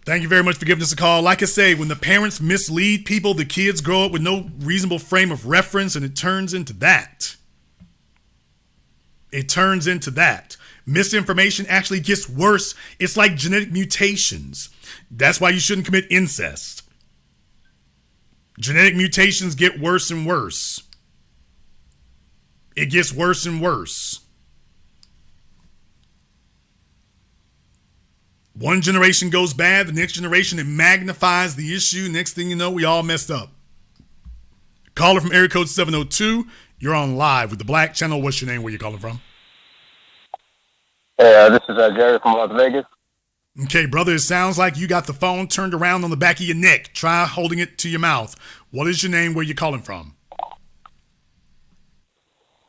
Thank you very much for giving us a call. Like I say, when the parents mislead people, the kids grow up with no reasonable frame of reference, and it turns into that. It turns into that. Misinformation actually gets worse. It's like genetic mutations. That's why you shouldn't commit incest. Genetic mutations get worse and worse. It gets worse and worse. One generation goes bad, the next generation, it magnifies the issue. Next thing you know, we all messed up. Caller from area code 702, you're on live with the Black Channel. What's your name? Where you calling from? Hey, this is Jerry from Las Vegas. Okay, brother, it sounds like you got the phone turned around on the back of your neck. Try holding it to your mouth. What is your name? Where you calling from?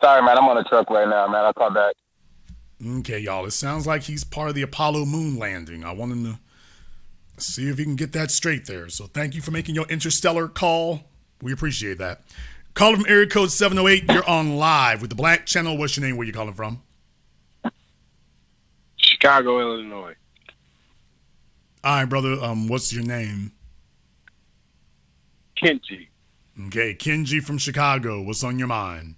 Sorry, man, I'm on a truck right now, man. I'll call back. Okay, y'all, it sounds like he's part of the Apollo moon landing. I want him to see if he can get that straight there. So thank you for making your interstellar call. We appreciate that. Caller from area code 708, you're on live with the Black Channel. What's your name? Where you calling from? Chicago, Illinois. All right, brother. What's your name? Kenji. Okay, Kenji from Chicago. What's on your mind?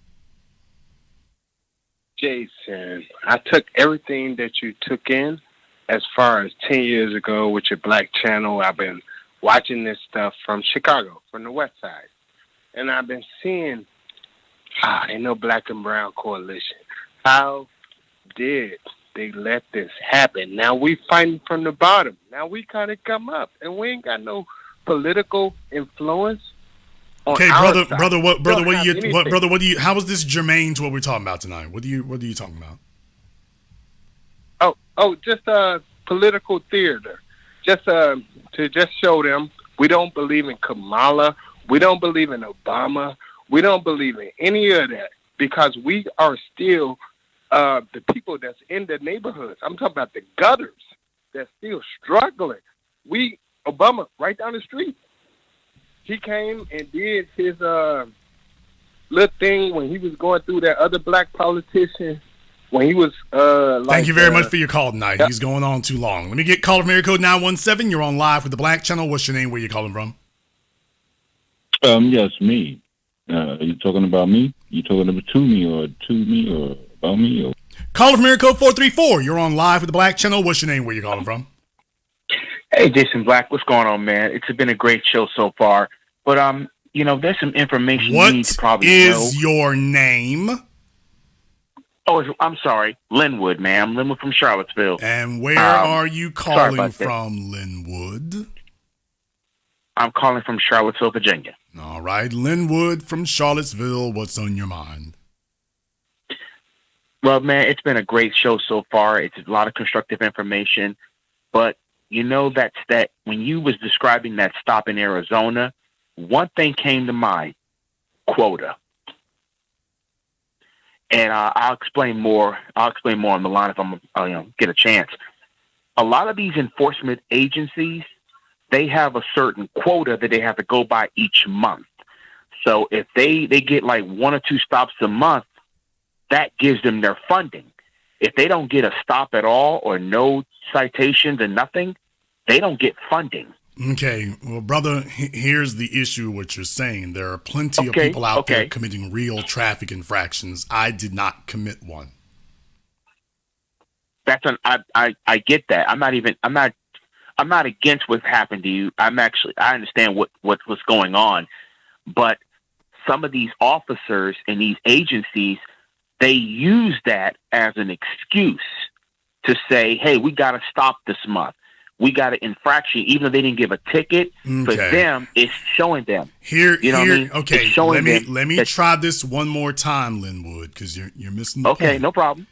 Jason, I took everything that you took in as far as 10 years ago with your Black Channel. I've been watching this stuff from Chicago, from the West Side. And I've been seeing, ain't no black and brown coalition. How did they let this happen? Now we fighting from the bottom. Now we kind of come up, and we ain't got no political influence. Okay, brother, what do you, how is this germane to what we're talking about tonight? What are you talking about? Just political theater. Just to show them we don't believe in Kamala, we don't believe in Obama, we don't believe in any of that, because we are still the people that's in the neighborhoods. I'm talking about the gutters that's still struggling. Obama right down the street. He came and did his little thing when he was going through that other black politician when he was Thank you very much for your call tonight. Yep. He's going on too long. Let me get caller from area code 917. You're on live with the Black Channel. What's your name? Where you calling from? Yes, me. Are you talking about me? You talking about to me or about me? Or? Caller from area code 434. You're on live with the Black Channel. What's your name? Where you calling from? Hey, Jason Black, what's going on, man? It's been a great show so far, but there's some information you need to probably know. What is your name? Oh, I'm sorry, Linwood, man. I'm Linwood from Charlottesville. And where are you calling from, Linwood? I'm calling from Charlottesville, Virginia. All right, Linwood from Charlottesville. What's on your mind? Well, man, it's been a great show so far. It's a lot of constructive information, but you know that when you was describing that stop in Arizona, one thing came to mind: quota. and I'll explain more. I'll explain more on the line if I'm get a chance. A lot of these enforcement agencies, they have a certain quota that they have to go by each month. So if they get like 1 or 2 stops a month, that gives them their funding. If they don't get a stop at all or no citations and nothing, they don't get funding. Okay, well, brother, here's the issue with what you're saying. There are plenty of people out there committing real traffic infractions. I did not commit one. I get that. I'm not against what happened to you. I understand what's going on, but some of these officers in these agencies, they use that as an excuse to say, hey, we got to stop this month. We got an infraction, even though they didn't give a ticket. For them, it's showing them. Okay, let me try this one more time, Linwood, because you're missing the point. Okay, no problem.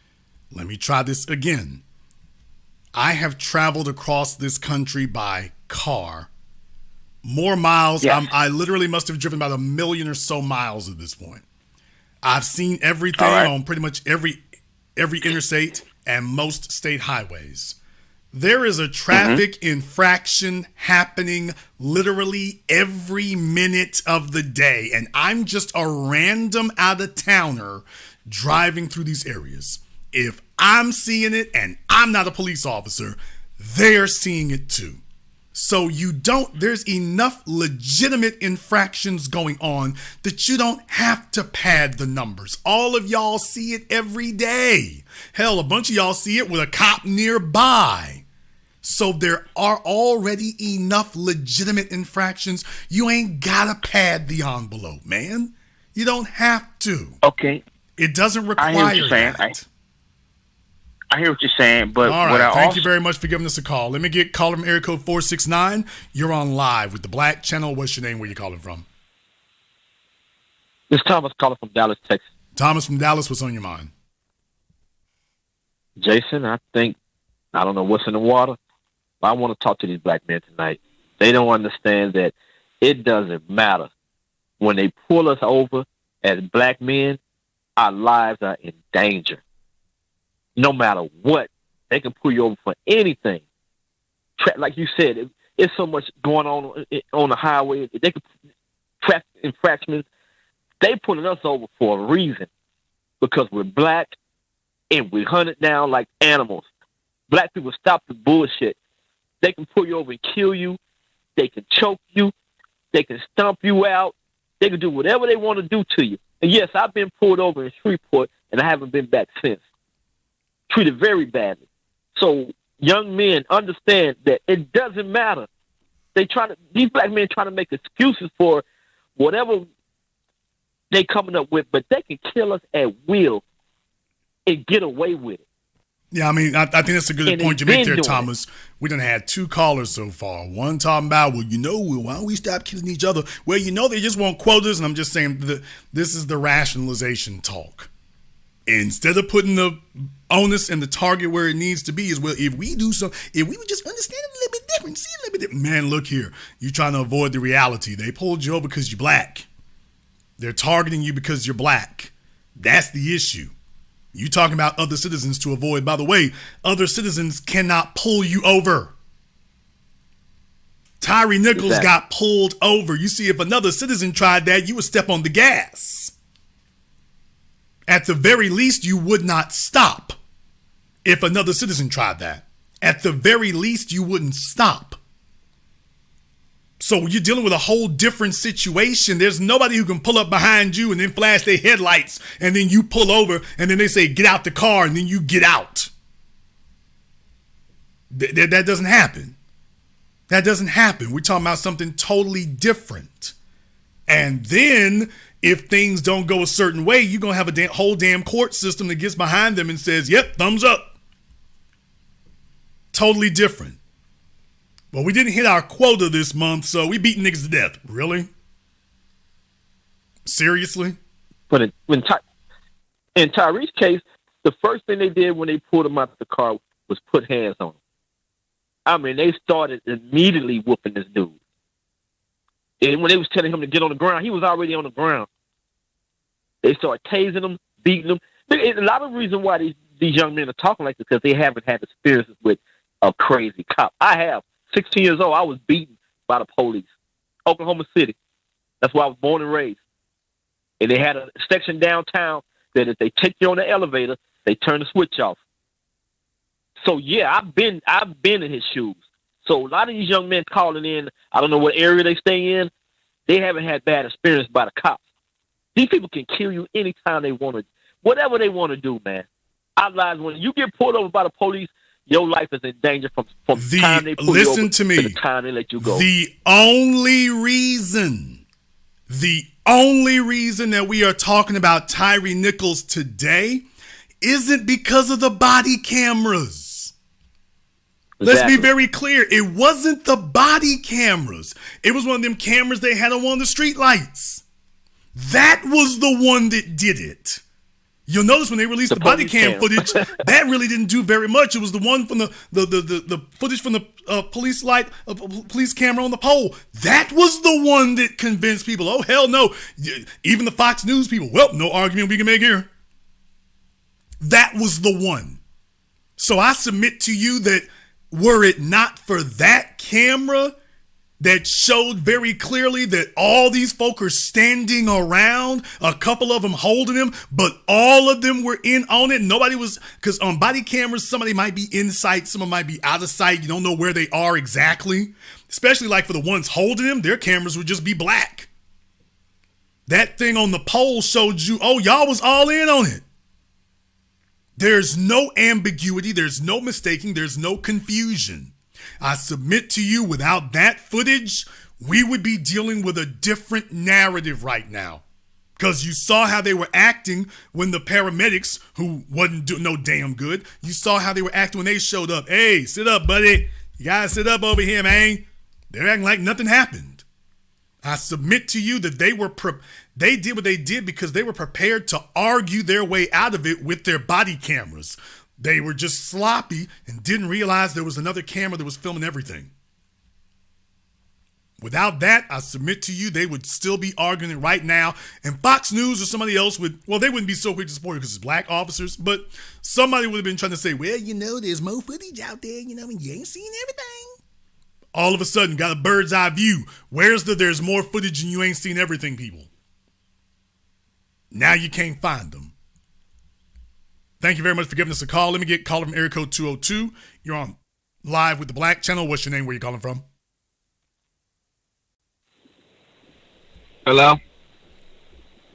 Let me try this again. I have traveled across this country by car. More miles. Yes. I literally must have driven about 1 million or so miles at this point. I've seen everything on pretty much every interstate and most state highways. There is a traffic infraction happening literally every minute of the day, and I'm just a random out-of-towner driving through these areas. If I'm seeing it and I'm not a police officer, they're seeing it too. So there's enough legitimate infractions going on that you don't have to pad the numbers. All of y'all see it every day. Hell, a bunch of y'all see it with a cop nearby. So there are already enough legitimate infractions. You ain't gotta pad the envelope, man. You don't have to. Okay. It doesn't require I hear what you're saying. that. I hear what you're saying, but all right. Thank you very much for giving us a call. Let me get caller from area code 469. You're on live with the Black Channel. What's your name? Where you calling from? This is Thomas calling from Dallas, Texas. Thomas from Dallas. What's on your mind? Jason, I don't know what's in the water, but I want to talk to these black men tonight. They don't understand that it doesn't matter. When they pull us over as black men, our lives are in danger. No matter what, they can pull you over for anything. Like you said, it's so much going on the highway. They can traffic infractions. They pulling us over for a reason, because we're black and we're hunted down like animals. Black people, stop the bullshit. They can pull you over and kill you. They can choke you. They can stomp you out. They can do whatever they want to do to you. And yes, I've been pulled over in Shreveport, and I haven't been back since. Treated very badly. So young men understand that it doesn't matter. These black men trying to make excuses for whatever they coming up with, but they can kill us at will and get away with it. Yeah, I mean, I think that's a good point you make there, Thomas. We done had 2 callers so far. One talking about, why don't we stop killing each other? Well, they just want quotas, and I'm just saying this is the rationalization talk. Instead of putting the onus and the target where it needs to be, if we would just understand it a little bit different, see a little bit different. Man, look here. You're trying to avoid the reality. They pulled you over because you're black. They're targeting you because you're black. That's the issue. You talking about other citizens to avoid. By the way, other citizens cannot pull you over. Tyre Nichols got pulled over. You see, if another citizen tried that, you would step on the gas. At the very least, you would not stop. If another citizen tried that, at the very least, you wouldn't stop. So you're dealing with a whole different situation. There's nobody who can pull up behind you and then flash their headlights, and then you pull over, and then they say, get out the car, and then you get out. That doesn't happen. That doesn't happen. We're talking about something totally different. And then if things don't go a certain way, you're going to have a whole damn court system that gets behind them and says, yep, thumbs up. Totally different. Well, we didn't hit our quota this month, so we beat niggas to death. Really? Seriously? But in Tyrese's case, the first thing they did when they pulled him out of the car was put hands on him. I mean, they started immediately whooping this dude. And when they was telling him to get on the ground, he was already on the ground. They started tasing him, beating him. A lot of the reason why these young men are talking like this because they haven't had experiences with a crazy cop. I have. 16 years old, I was beaten by the police. Oklahoma City. That's where I was born and raised. And they had a section downtown that if they take you on the elevator, they turn the switch off. So yeah, I've been in his shoes. So a lot of these young men calling in, I don't know what area they stay in, they haven't had bad experience by the cops. These people can kill you anytime they want to, whatever they want to do, man. Our lives, when you get pulled over by the police, your life is in danger from the time they pull you over to the time they let you go. The only reason that we are talking about Tyre Nichols today isn't because of the body cameras. Let's be very clear. It wasn't the body cameras. It was one of them cameras they had on one of the street lights. That was the one that did it. You'll notice when they released the body cam footage, that really didn't do very much. It was the one from the footage from the police camera on the pole. That was the one that convinced people, oh, hell no. Even the Fox News people, well, no argument we can make here. That was the one. So I submit to you that were it not for that camera that showed very clearly that all these folk are standing around, a couple of them holding him, but all of them were in on it. Nobody was, because on body cameras, somebody might be in sight, someone might be out of sight. You don't know where they are exactly, especially like for the ones holding him, their cameras would just be black. That thing on the pole showed you, oh, y'all was all in on it. There's no ambiguity. There's no mistaking. There's no confusion. I submit to you, without that footage, we would be dealing with a different narrative right now. Because you saw how they were acting when the paramedics, who wasn't doing no damn good, you saw how they were acting when they showed up. Hey, sit up, buddy. You gotta sit up over here, man. They're acting like nothing happened. I submit to you that they did what they did because they were prepared to argue their way out of it with their body cameras. They were just sloppy and didn't realize there was another camera that was filming everything. Without that, I submit to you, they would still be arguing it right now. And Fox News or somebody else would, well, they wouldn't be so quick to support it because it's black officers, but somebody would have been trying to say, well, you know, there's more footage out there, you know, and you ain't seen everything. All of a sudden, got a bird's eye view. Where's there's more footage and you ain't seen everything, people? Now you can't find them. Thank you very much for giving us a call. Let me get caller from area code 202. You're on live with the Black Channel. What's your name? Where you calling from? Hello?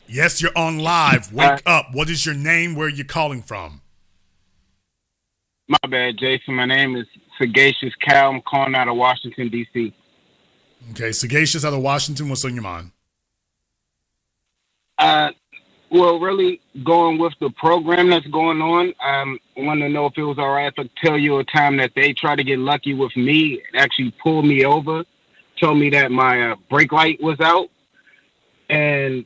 Yes, you're on live. Wake up. What is your name? Where are you calling from? My bad, Jason. My name is Sagacious Cal. I'm calling out of Washington, D.C. Okay, Sagacious out of Washington. What's on your mind? Well, really going with the program that's going on, I want to know if it was all right if I tell you a time that they tried to get lucky with me and actually pulled me over, told me that my brake light was out. And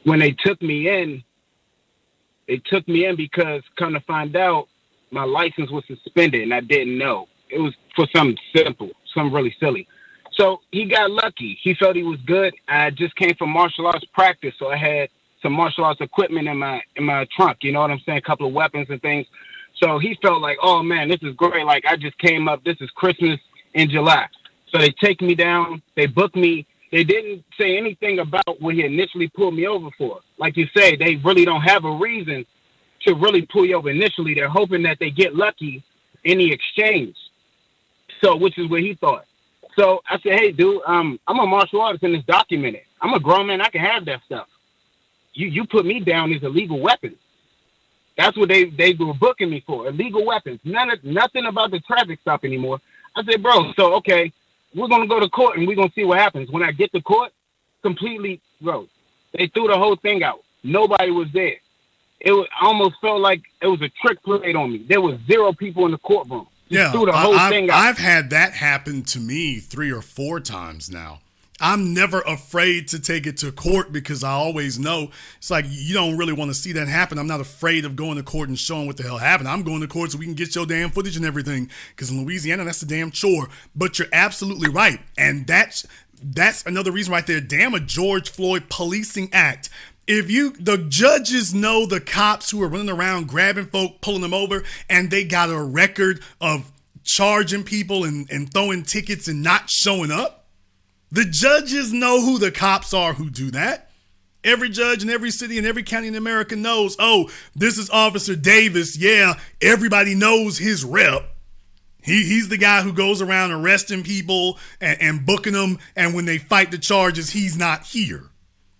when they took me in because come to find out my license was suspended and I didn't know. It was for something simple, something really silly. So he got lucky. He felt he was good. I just came from martial arts practice, so I had some martial arts equipment in my trunk, you know what I'm saying? A couple of weapons and things. So he felt like, oh man, this is great. Like I just came up, this is Christmas in July. So they take me down, they book me. They didn't say anything about what he initially pulled me over for. Like you say, they really don't have a reason to really pull you over initially. They're hoping that they get lucky in the exchange. So, which is what he thought. So I said, hey dude, I'm a martial artist and it's documented. I'm a grown man, I can have that stuff. You put me down as illegal weapons. That's what they were booking me for, illegal weapons. Nothing about the traffic stop anymore. I said, bro, so okay, we're gonna go to court and we're gonna see what happens. When I get to court, completely, bro, they threw the whole thing out. Nobody was there. I almost felt like it was a trick played on me. There was 0 people in the courtroom. Yeah, threw the whole thing out. I've had that happen to me 3 or 4 times now. I'm never afraid to take it to court because I always know it's like you don't really want to see that happen. I'm not afraid of going to court and showing what the hell happened. I'm going to court so we can get your damn footage and everything because in Louisiana, that's a damn chore. But you're absolutely right. And that's another reason right there. Damn a George Floyd Policing Act. The judges know the cops who are running around grabbing folk, pulling them over, and they got a record of charging people and throwing tickets and not showing up. The judges know who the cops are who do that. Every judge in every city and every county in America knows, oh, this is Officer Davis. Yeah, everybody knows his rep. He's the guy who goes around arresting people and booking them, and when they fight the charges, he's not here.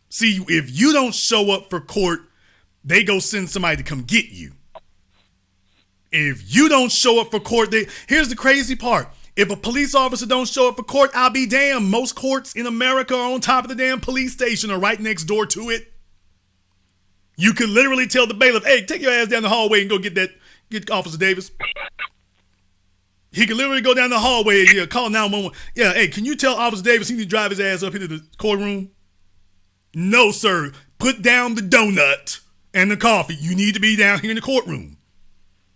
See, if you don't show up for court, they go send somebody to come get you. If you don't show up for court, here's the crazy part. If a police officer don't show up for court, I'll be damned. Most courts in America are on top of the damn police station or right next door to it. You could literally tell the bailiff, hey, take your ass down the hallway and go get Officer Davis. He could literally go down the hallway and call 911. Yeah, hey, can you tell Officer Davis he need to drive his ass up into the courtroom? No, sir. Put down the donut and the coffee. You need to be down here in the courtroom.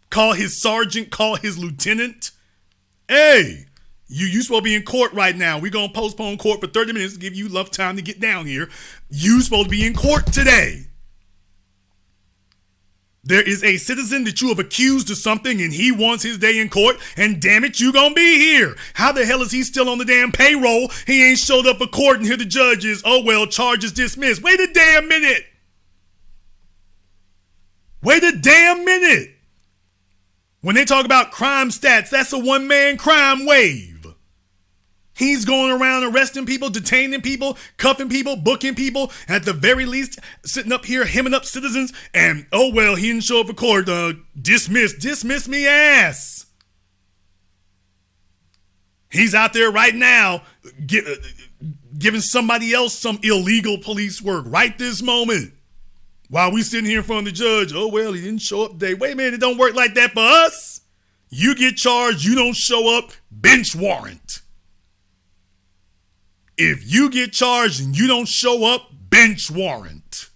Call his sergeant, call his lieutenant. Hey, you supposed to be in court right now. We're going to postpone court for 30 minutes to give you enough time to get down here. You supposed to be in court today. There is a citizen that you have accused of something and he wants his day in court, and damn it, you gonna be here. How the hell is he still on the damn payroll? He ain't showed up for court and here the judge is, oh well, charges dismissed. Wait a damn minute. Wait a damn minute. When they talk about crime stats, that's a one-man crime wave. He's going around arresting people, detaining people, cuffing people, booking people, at the very least sitting up here hemming up citizens, and oh well, he didn't show up for court. Dismiss me ass. He's out there right now giving somebody else some illegal police work right this moment. While we sitting here in front of the judge, oh well, he didn't show up today. Wait a minute, it don't work like that for us. You get charged, you don't show up, bench warrant. If you get charged and you don't show up, bench warrant.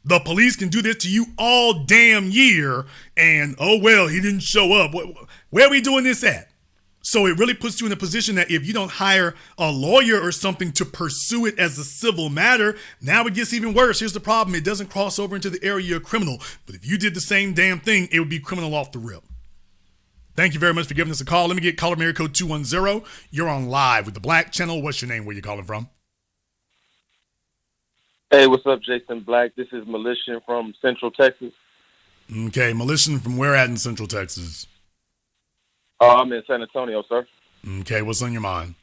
The police can do this to you all damn year, and oh well, he didn't show up. Where are we doing this at? So it really puts you in a position that if you don't hire a lawyer or something to pursue it as a civil matter, now it gets even worse. Here's the problem. It doesn't cross over into the area of criminal. But if you did the same damn thing, it would be criminal off the rip. Thank you very much for giving us a call. Let me get caller area code 210. You're on live with the Black Channel. What's your name? Where you calling from? Hey, what's up, Jason Black? This is Melician from Central Texas. Okay, Melician from where at in Central Texas? I'm in San Antonio, sir. Okay, what's on your mind?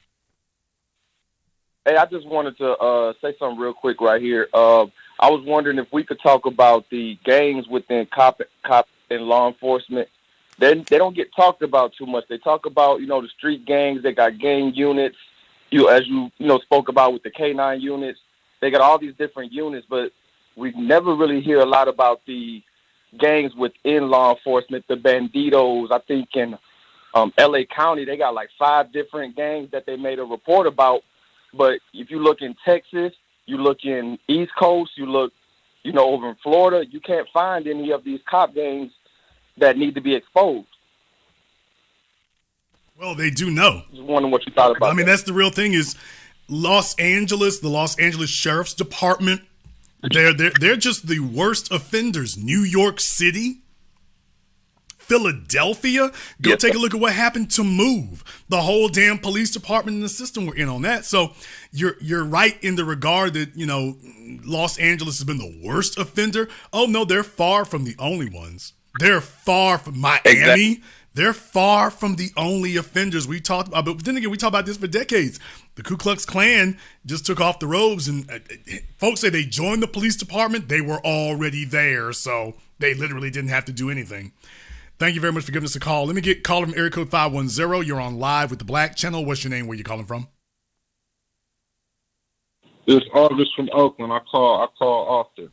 Hey, I just wanted to say something real quick right here. I was wondering if we could talk about the gangs within cop and law enforcement. They don't get talked about too much. They talk about, the street gangs. They got gang units. As you spoke about with the K9 units. They got all these different units, but we never really hear a lot about the gangs within law enforcement, the banditos. I think in L.A. County, they got like 5 different gangs that they made a report about. But if you look in Texas, you look in East Coast, you look, over in Florida, you can't find any of these cop gangs that need to be exposed. Well, they do know. Just wondering what you thought about that. That's the real thing is Los Angeles, the Los Angeles Sheriff's Department, they're just the worst offenders. New York City, Philadelphia, go take a look at what happened to Move. The whole damn police department and the system were in on that. So you're right in the regard that, Los Angeles has been the worst offender. Oh, no, they're far from the only ones. They're far from Miami. Exactly. They're far from the only offenders we talked about. But then again, we talked about this for decades. The Ku Klux Klan just took off the robes, and folks say they joined the police department. They were already there, so they literally didn't have to do anything. Thank you very much for giving us a call. Let me get caller from area code 510. You're on live with the Black Channel. What's your name? Where you calling from? It's August from Oakland. I call Arthur.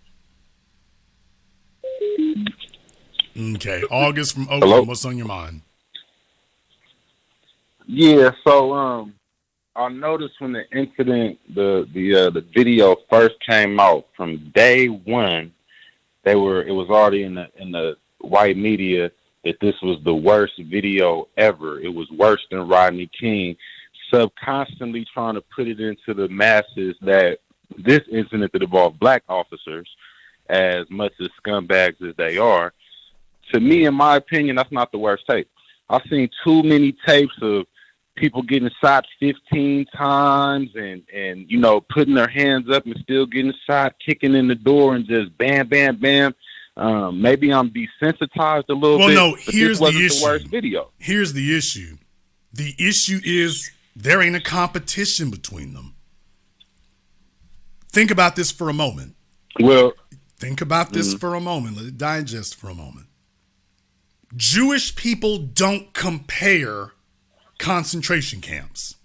Okay, August from Oakland. Hello? What's on your mind? Yeah, so I noticed when the incident, the video first came out, from day one, it was already in the white media that this was the worst video ever. It was worse than Rodney King, subconsciously trying to put it into the masses that this incident that involved black officers, as much as scumbags as they are, to me, in my opinion, that's not the worst tape. I've seen too many tapes of people getting shot 15 times and you know, putting their hands up and still getting shot, kicking in the door and just bam, bam, bam. Maybe I'm desensitized a little bit. Well, no, but here's this wasn't the issue. the worst video. Here's the issue. The issue is there ain't a competition between them. Think about this for a moment. Well, think about this for a moment. Let it digest for a moment. Jewish people don't compare concentration camps.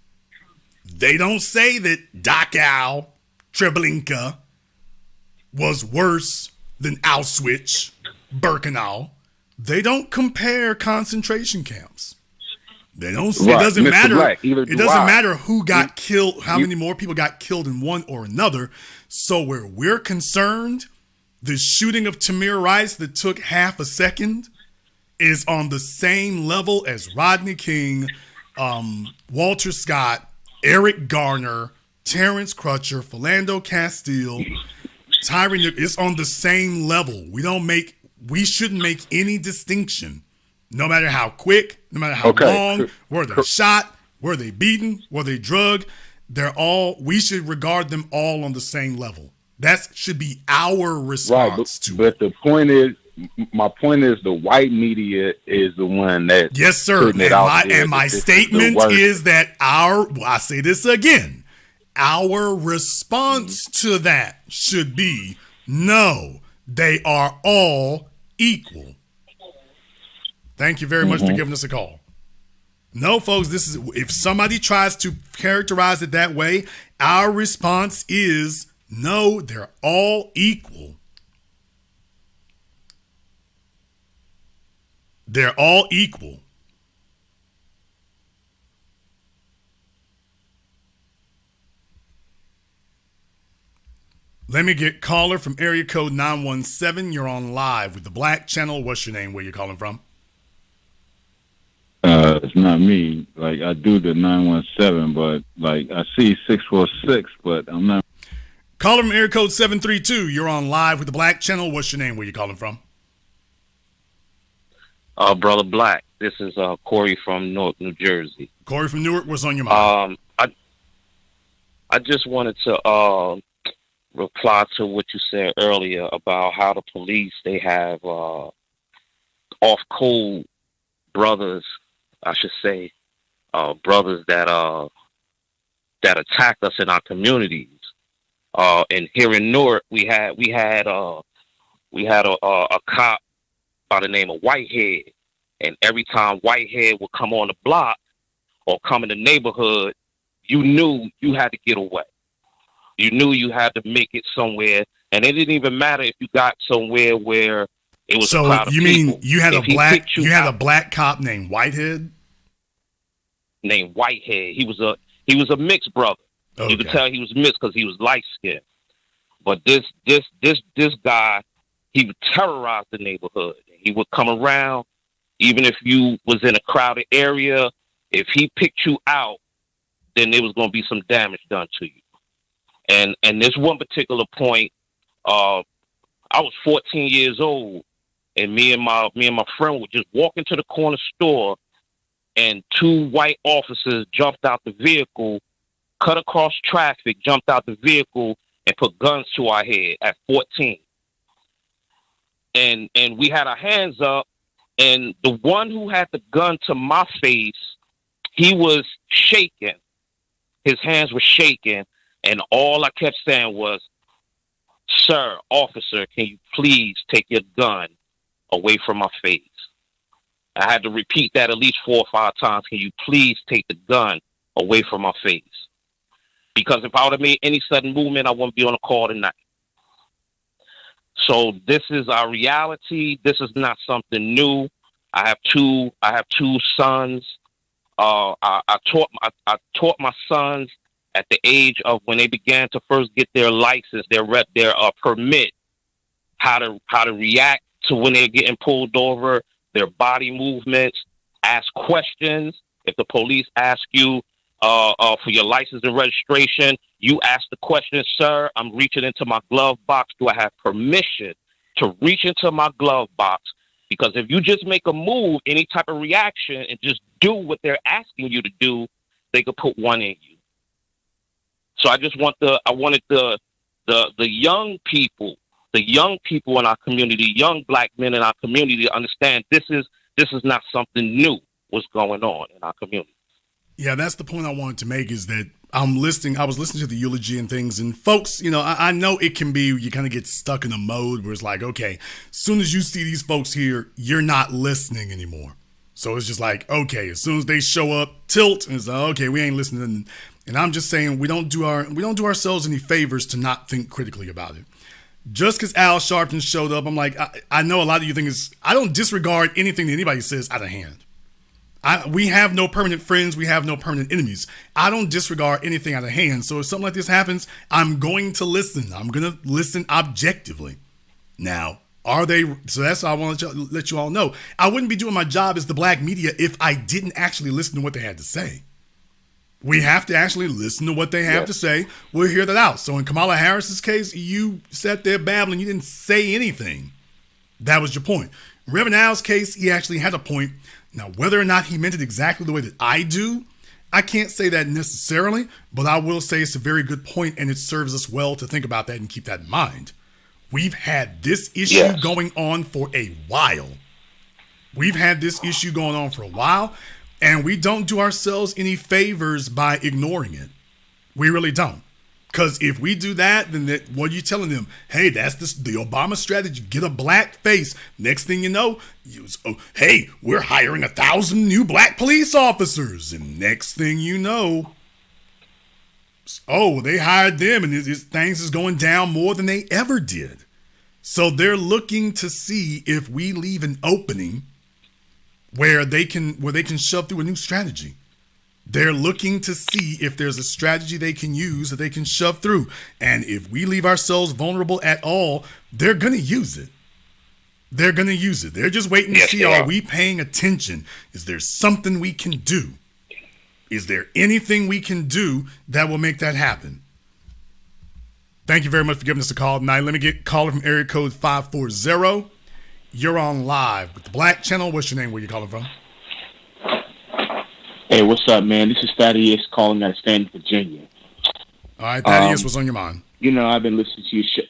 They don't say that Dachau, Treblinka was worse than Auschwitz, Birkenau. They don't compare concentration camps. They don't. Right. It doesn't Mr. matter. Black, It doesn't matter who got killed, how many more people got killed in one or another. So where we're concerned, the shooting of Tamir Rice that took half a second is on the same level as Rodney King, Walter Scott, Eric Garner, Terrence Crutcher, Philando Castile, Tyre Nichols. It's on the same level. We shouldn't make any distinction. No matter how quick, no matter how long, were they shot, were they beaten, were they drugged, we should regard them all on the same level. That should be our response to it. But the point is, my point is the white media is the one that yes, sir. And my statement is that I say this again, our response to that should be, no, they are all equal. Thank you very much for giving us a call. No, folks, if somebody tries to characterize it that way, our response is no, they're all equal. They're all equal. Let me get caller from area code 917. You're on live with the Black Channel. What's your name? Where you calling from? It's not me. Like, I do the 917, but like I see 646, but I'm not. Caller from area code 732. You're on live with the Black Channel. What's your name? Where you calling from? Brother Black. This is Corey from Newark, New Jersey. Corey from Newark, what's on your mind? I just wanted to reply to what you said earlier about how the police, they have off code brothers, I should say, brothers that attack us in our communities. And here in Newark, we had a cop by the name of Whitehead, and every time Whitehead would come on the block or come in the neighborhood, you knew you had to get away. You knew you had to make it somewhere, and it didn't even matter if you got somewhere where it was. So you mean you had a black cop named Whitehead? Named Whitehead. He was a mixed brother. Okay. You could tell he was mixed because he was light skinned. But this guy, he would terrorize the neighborhood. He would come around, even if you was in a crowded area. If he picked you out, then there was going to be some damage done to you. And this one particular point, I was 14 years old, and me and my friend were just walking to the corner store, and two white officers jumped out the vehicle, cut across traffic, jumped out the vehicle, and put guns to our head at 14. And we had our hands up, and the one who had the gun to my face, he was shaking. His hands were shaking, and all I kept saying was, "Sir, officer, can you please take your gun away from my face?" I had to repeat that at least 4 or 5 times. Can you please take the gun away from my face? Because if I would have made any sudden movement, I wouldn't be on a call tonight. So this is our reality. This is not something new. I have two sons. I taught my sons at the age of when they began to first get their license, their permit, how to react to when they're getting pulled over, their body movements, ask questions. If the police ask you for your license and registration, You asked the question, sir, I'm reaching into my glove box. Do I have permission to reach into my glove box? Because if you just make a move, any type of reaction, and just do what they're asking you to do, they could put one in you. So I wanted the young people in our community, young black men in our community, to understand this is not something new what's going on in our community. Yeah, that's the point I wanted to make, is that I was listening to the eulogy and things, and folks, I know it can be, you kind of get stuck in a mode where it's like, okay, as soon as you see these folks here, you're not listening anymore. So it's just like, okay, as soon as they show up, tilt, and it's like, okay, we ain't listening. And I'm just saying, we don't do ourselves any favors to not think critically about it. Just because Al Sharpton showed up, I'm like, I know a lot of you think I don't disregard anything that anybody says out of hand. We have no permanent friends. We have no permanent enemies. I don't disregard anything out of hand. So if something like this happens, I'm going to listen. I'm going to listen objectively. Now, so that's what I want to let you all know. I wouldn't be doing my job as the black media if I didn't actually listen to what they had to say. We have to actually listen to what they have to say. We'll hear that out. So in Kamala Harris's case, you sat there babbling. You didn't say anything. That was your point. Reverend Al's case, he actually had a point. Now, whether or not he meant it exactly the way that I do, I can't say that necessarily, but I will say it's a very good point, and it serves us well to think about that and keep that in mind. We've had this issue going on for a while. And we don't do ourselves any favors by ignoring it. We really don't. Because if we do that, then what are you telling them? Hey, that's the Obama strategy. Get a black face. Next thing you know, hey, we're hiring 1,000 new black police officers. And next thing you know, they hired them and things is going down more than they ever did. So they're looking to see if we leave an opening where they can shove through a new strategy. They're looking to see if there's a strategy they can use that they can shove through. And if we leave ourselves vulnerable at all, they're going to use it. They're just waiting to see, are we paying attention? Is there something we can do? Is there anything we can do that will make that happen? Thank you very much for giving us a call tonight. Let me get a caller from area code 540. You're on live with the Black Channel. What's your name? Where you calling from? Hey, what's up, man? This is Thaddeus calling out of Stanton, Virginia. All right, Thaddeus, what's on your mind? I've been listening to your show.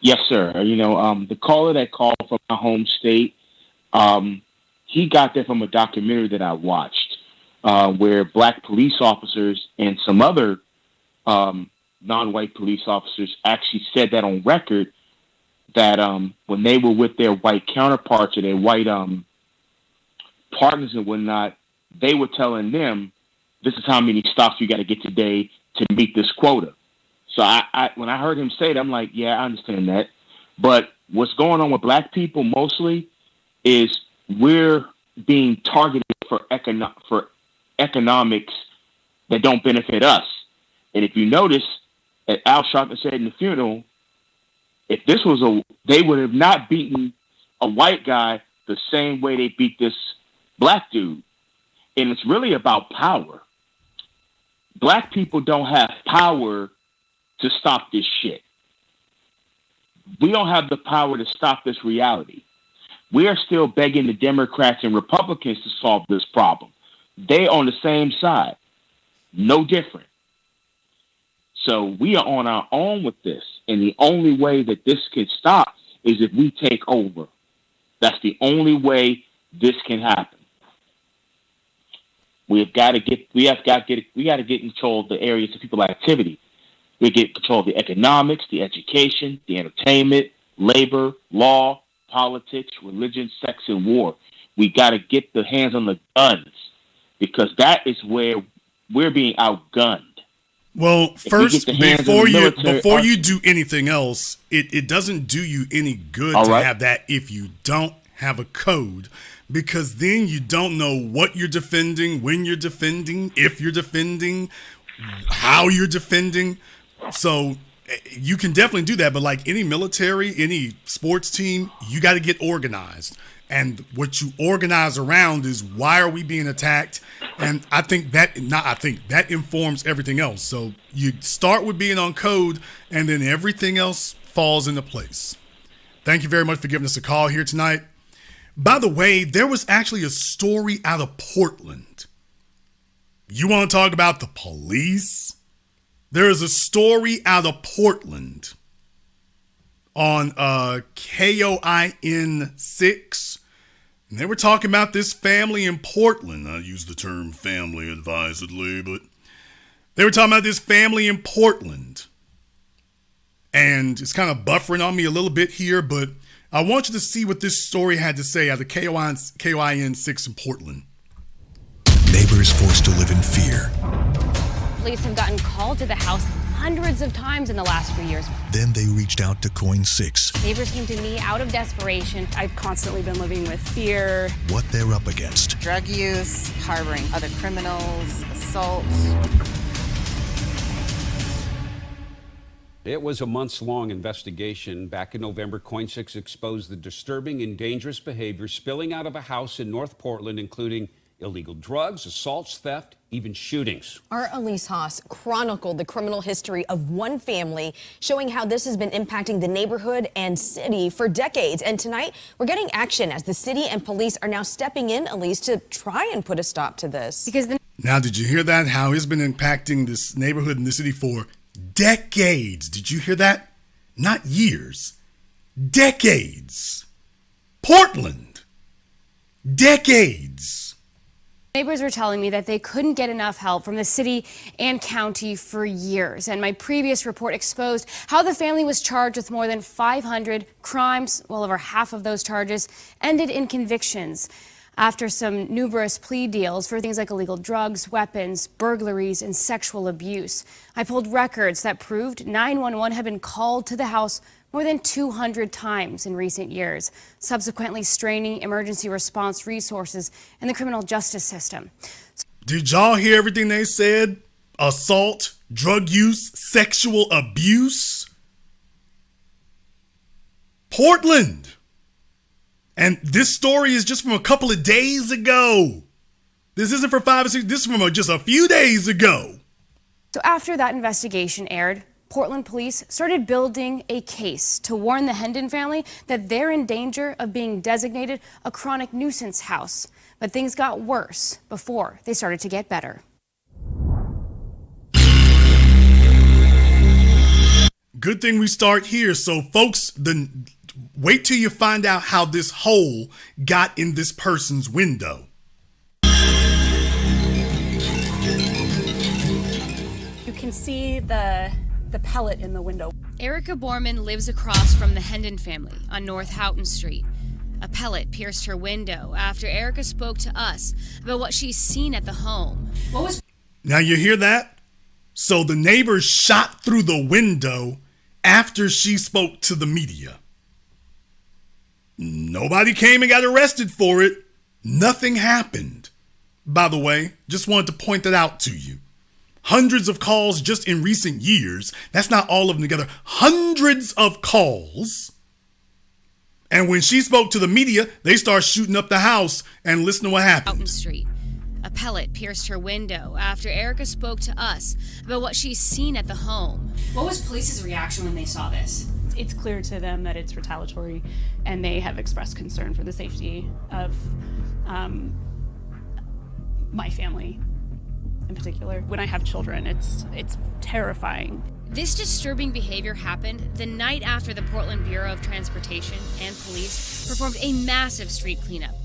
Yes, sir. The caller that called from my home state, he got that from a documentary that I watched, where black police officers and some other non-white police officers actually said that on record, that when they were with their white counterparts or their white partners and whatnot, they were telling them, this is how many stops you got to get today to meet this quota. So when I heard him say that, I'm like, yeah, I understand that. But what's going on with black people mostly is we're being targeted for economics that don't benefit us. And if you notice, as Al Sharpton said in the funeral, if this was they would have not beaten a white guy the same way they beat this black dude. And it's really about power. Black people don't have power to stop this shit. We don't have the power to stop this reality. We are still begging the Democrats and Republicans to solve this problem. They on the same side. No different. So we are on our own with this. And the only way that this can stop is if we take over. That's the only way this can happen. We got to get control of the areas of people's activity. We get control of the economics, the education, the entertainment, labor, law, politics, religion, sex, and war. We got to get the hands on the guns, because that is where we're being outgunned. Well, first, before you do anything else, it doesn't do you any good to have that if you don't have a code, because then you don't know what you're defending, when you're defending, if you're defending, how you're defending. So you can definitely do that, but like any military, any sports team, you got to get organized. And what you organize around is, why are we being attacked? And that informs everything else. So you start with being on code, and then everything else falls into place. Thank you very much for giving us a call here tonight. By the way, there was actually a story out of Portland. You want to talk about the police? There is a story out of Portland on KOIN 6. And they were talking about this family in Portland. I use the term family advisedly, but they were talking about this family in Portland. And it's kind of buffering on me a little bit here, but I want you to see what this story had to say out of KOIN 6 in Portland. Neighbors forced to live in fear. Police have gotten called to the house hundreds of times in the last few years. Then they reached out to Coin 6. Neighbors came to me out of desperation. I've constantly been living with fear. What they're up against. Drug use, harboring other criminals, assaults. It was a months-long investigation. Back in November, Coin 6 exposed the disturbing and dangerous behavior spilling out of a house in North Portland, including illegal drugs, assaults, theft, even shootings. Our Elise Haas chronicled the criminal history of one family, showing how this has been impacting the neighborhood and city for decades. And tonight, we're getting action as the city and police are now stepping in, Elise, to try and put a stop to this. Now, did you hear that? How it's been impacting this neighborhood and the city for decades. Did you hear that? Not years. Decades. Portland. Decades. Neighbors were telling me that they couldn't get enough help from the city and county for years. And my previous report exposed how the family was charged with more than 500 crimes. Well over half of those charges ended in convictions after some numerous plea deals for things like illegal drugs, weapons, burglaries, and sexual abuse. I pulled records that proved 911 had been called to the house more than 200 times in recent years, subsequently straining emergency response resources in the criminal justice system. Did y'all hear everything they said? Assault, drug use, sexual abuse? Portland. And this story is just from a couple of days ago. This isn't for 5 or 6, this is from just a few days ago. So after that investigation aired, Portland police started building a case to warn the Hendon family that they're in danger of being designated a chronic nuisance house. But things got worse before they started to get better. Good thing we start here. So folks, wait till you find out how this hole got in this person's window. You can see the pellet in the window. Erica Borman lives across from the Hendon family on North Houghton Street. A pellet pierced her window after Erica spoke to us about what she's seen at the home. Now you hear that? So the neighbors shot through the window after she spoke to the media. Nobody came and got arrested for it. Nothing happened. By the way, just wanted to point that out to you. Hundreds of calls just in recent years. That's not all of them together. Hundreds of calls. And when she spoke to the media, they start shooting up the house, and listen to what happened. Houghton Street. A pellet pierced her window after Erica spoke to us about what she's seen at the home. What was police's reaction when they saw this? It's clear to them that it's retaliatory, and they have expressed concern for the safety of my family in particular. When I have children, it's terrifying. This disturbing behavior happened the night after the Portland Bureau of Transportation and police performed a massive street cleanup,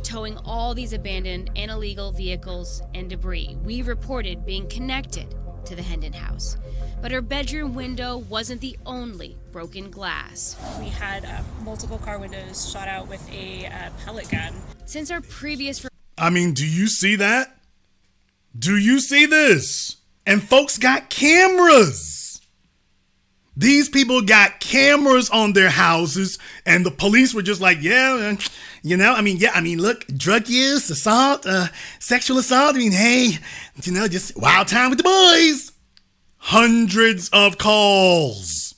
towing all these abandoned and illegal vehicles and debris we reported being connected to the Hendon house. But her bedroom window wasn't the only broken glass. We had multiple car windows shot out with a pellet gun. Since our previous... I mean, do you see that? Do you see this? And folks got cameras. These people got cameras on their houses, and the police were just like, look, drug use, assault, sexual assault. Hey, just wild time with the boys. Hundreds of calls.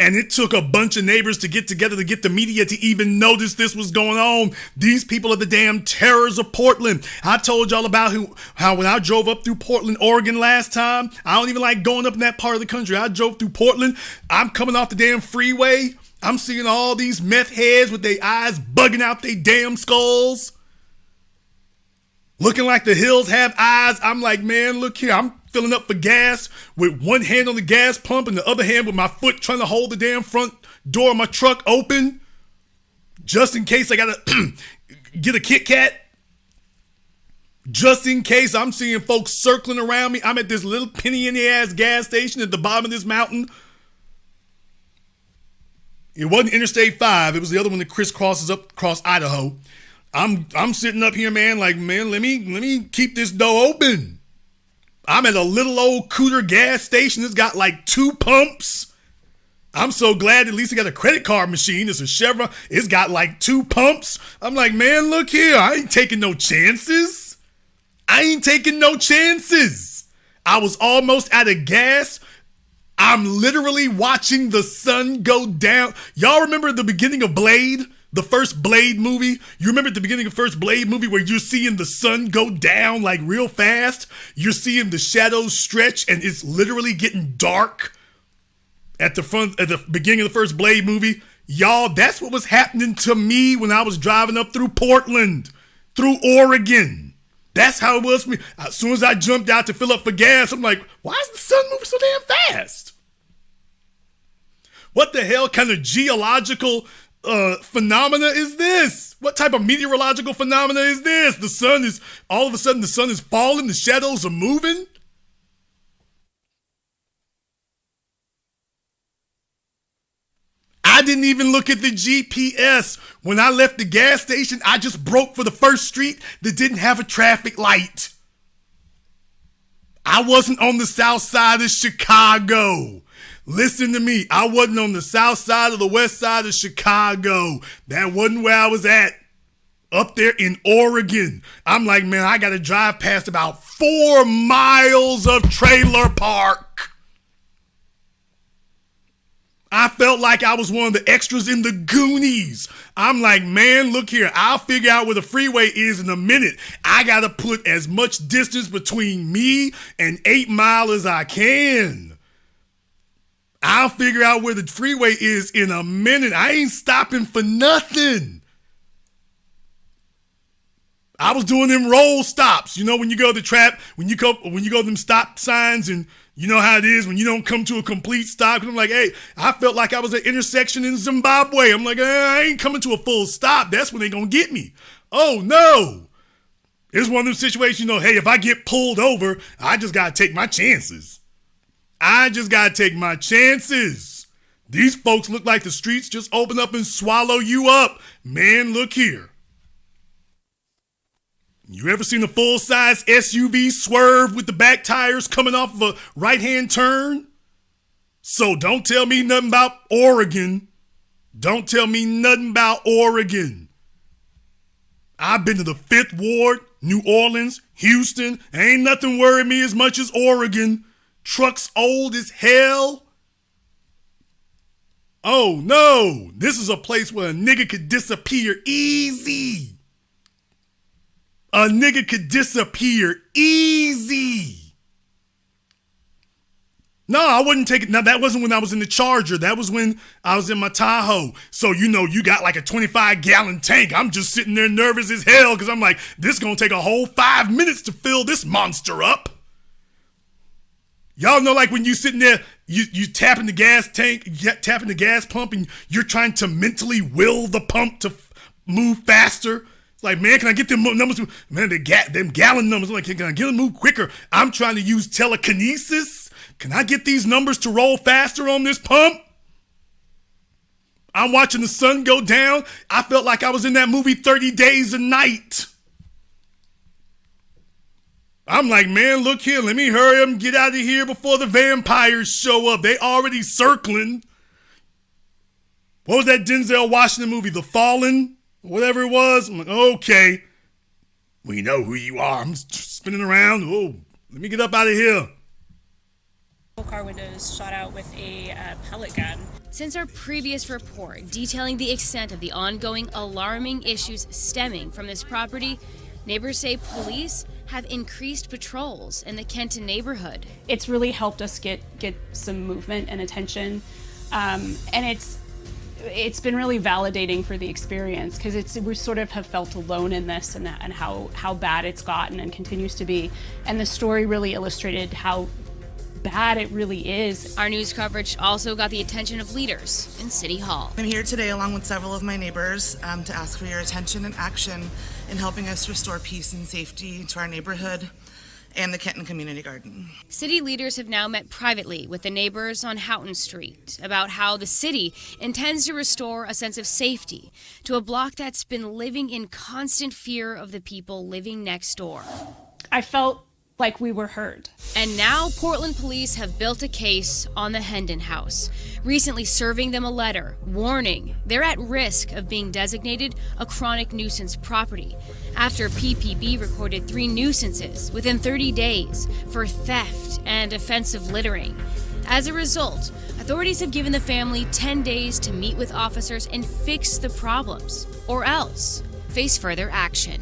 And it took a bunch of neighbors to get together to get the media to even notice this was going on. These people are the damn terrors of Portland. I told y'all about how when I drove up through Portland, Oregon last time, I don't even like going up in that part of the country. I drove through Portland. I'm coming off the damn freeway. I'm seeing all these meth heads with their eyes bugging out their damn skulls. Looking like the hills have eyes. I'm like, man, look here. I'm filling up for gas with one hand on the gas pump and the other hand with my foot trying to hold the damn front door of my truck open. Just in case I gotta get a Kit Kat. Just in case. I'm seeing folks circling around me. I'm at this little penny in the ass gas station at the bottom of this mountain. It wasn't Interstate 5. It was the other one that crisscrosses up across Idaho. I'm sitting up here, man, like, man, let me keep this door open. I'm at a little old Cooter gas station that's got like 2 pumps. I'm so glad at least it got a credit card machine. It's a Chevron. It's got like 2 pumps. I'm like, man, look here. I ain't taking no chances. I was almost out of gas. I'm literally watching the sun go down. Y'all remember the beginning of Blade? The first Blade movie? You remember at the beginning of the first Blade movie where you're seeing the sun go down like real fast? You're seeing the shadows stretch and it's literally getting dark at the beginning of the first Blade movie. Y'all, that's what was happening to me when I was driving up through Portland, through Oregon. That's how it was for me. As soon as I jumped out to fill up for gas, I'm like, why is the sun moving so damn fast? What the hell kind of geological phenomena is this? What type of meteorological phenomena is this? The sun is, all of a sudden the sun is falling, the shadows are moving. I didn't even look at the GPS. When I left the gas station, I just broke for the first street that didn't have a traffic light. I wasn't on the south side of Chicago. Listen to me. I wasn't on the south side or the west side of Chicago. That wasn't where I was at. Up there in Oregon. I'm like, man, I got to drive past about 4 miles of trailer park. I felt like I was one of the extras in the Goonies. I'm like, man, look here. I'll figure out where the freeway is in a minute. I got to put as much distance between me and 8 Mile as I can. I'll figure out where the freeway is in a minute. I ain't stopping for nothing. I was doing them roll stops. You know, when you go to the trap, when you go to them stop signs, and you know how it is when you don't come to a complete stop. I'm like, hey, I felt like I was at an intersection in Zimbabwe. I'm like, I ain't coming to a full stop. That's when they gonna get me. Oh no. It's one of them situations, you know, hey, if I get pulled over, I just gotta take my chances. These folks look like the streets just open up and swallow you up. Man, look here. You ever seen a full-size SUV swerve with the back tires coming off of a right-hand turn? So don't tell me nothing about Oregon. I've been to the 5th Ward, New Orleans, Houston. Ain't nothing worried me as much as Oregon. Trucks old as hell. Oh no, this is a place where a nigga could disappear easy. A nigga could disappear easy. No, I wouldn't take it. Now, that wasn't when I was in the Charger. That was when I was in my Tahoe. So, you know, you got like a 25-gallon tank. I'm just sitting there nervous as hell because I'm like, this is going to take a whole 5 minutes to fill this monster up. Y'all know, like when you sitting there, you tapping the gas tank, tapping the gas pump, and you're trying to mentally will the pump to move faster. Like, man, can I get them numbers? Man, them gallon numbers. I'm like, can I get them move quicker? I'm trying to use telekinesis. Can I get these numbers to roll faster on this pump? I'm watching the sun go down. I felt like I was in that movie 30 Days a Night. I'm like, man, look here. Let me hurry up and get out of here before the vampires show up. They already circling. What was that Denzel Washington movie? The Fallen? Whatever it was. I'm like, okay. We know who you are. I'm spinning around. Oh, let me get up out of here. Car windows shot out with a pellet gun. Since our previous report detailing the extent of the ongoing alarming issues stemming from this property, neighbors say police have increased patrols in the Kenton neighborhood. It's really helped us get some movement and attention, and it's been really validating for the experience, because we sort of have felt alone in this and how bad it's gotten and continues to be. And the story really illustrated how bad it really is. Our news coverage also got the attention of leaders in City Hall. I'm here today along with several of my neighbors to ask for your attention and action in helping us restore peace and safety to our neighborhood and the Kenton Community Garden. City leaders have now met privately with the neighbors on Houghton Street about how the city intends to restore a sense of safety to a block that's been living in constant fear of the people living next door. I felt like we were heard. And now Portland police have built a case on the Hendon house, recently serving them a letter warning they're at risk of being designated a chronic nuisance property after PPB recorded 3 nuisances within 30 days for theft and offensive littering. As a result, authorities have given the family 10 days to meet with officers and fix the problems, or else face further action.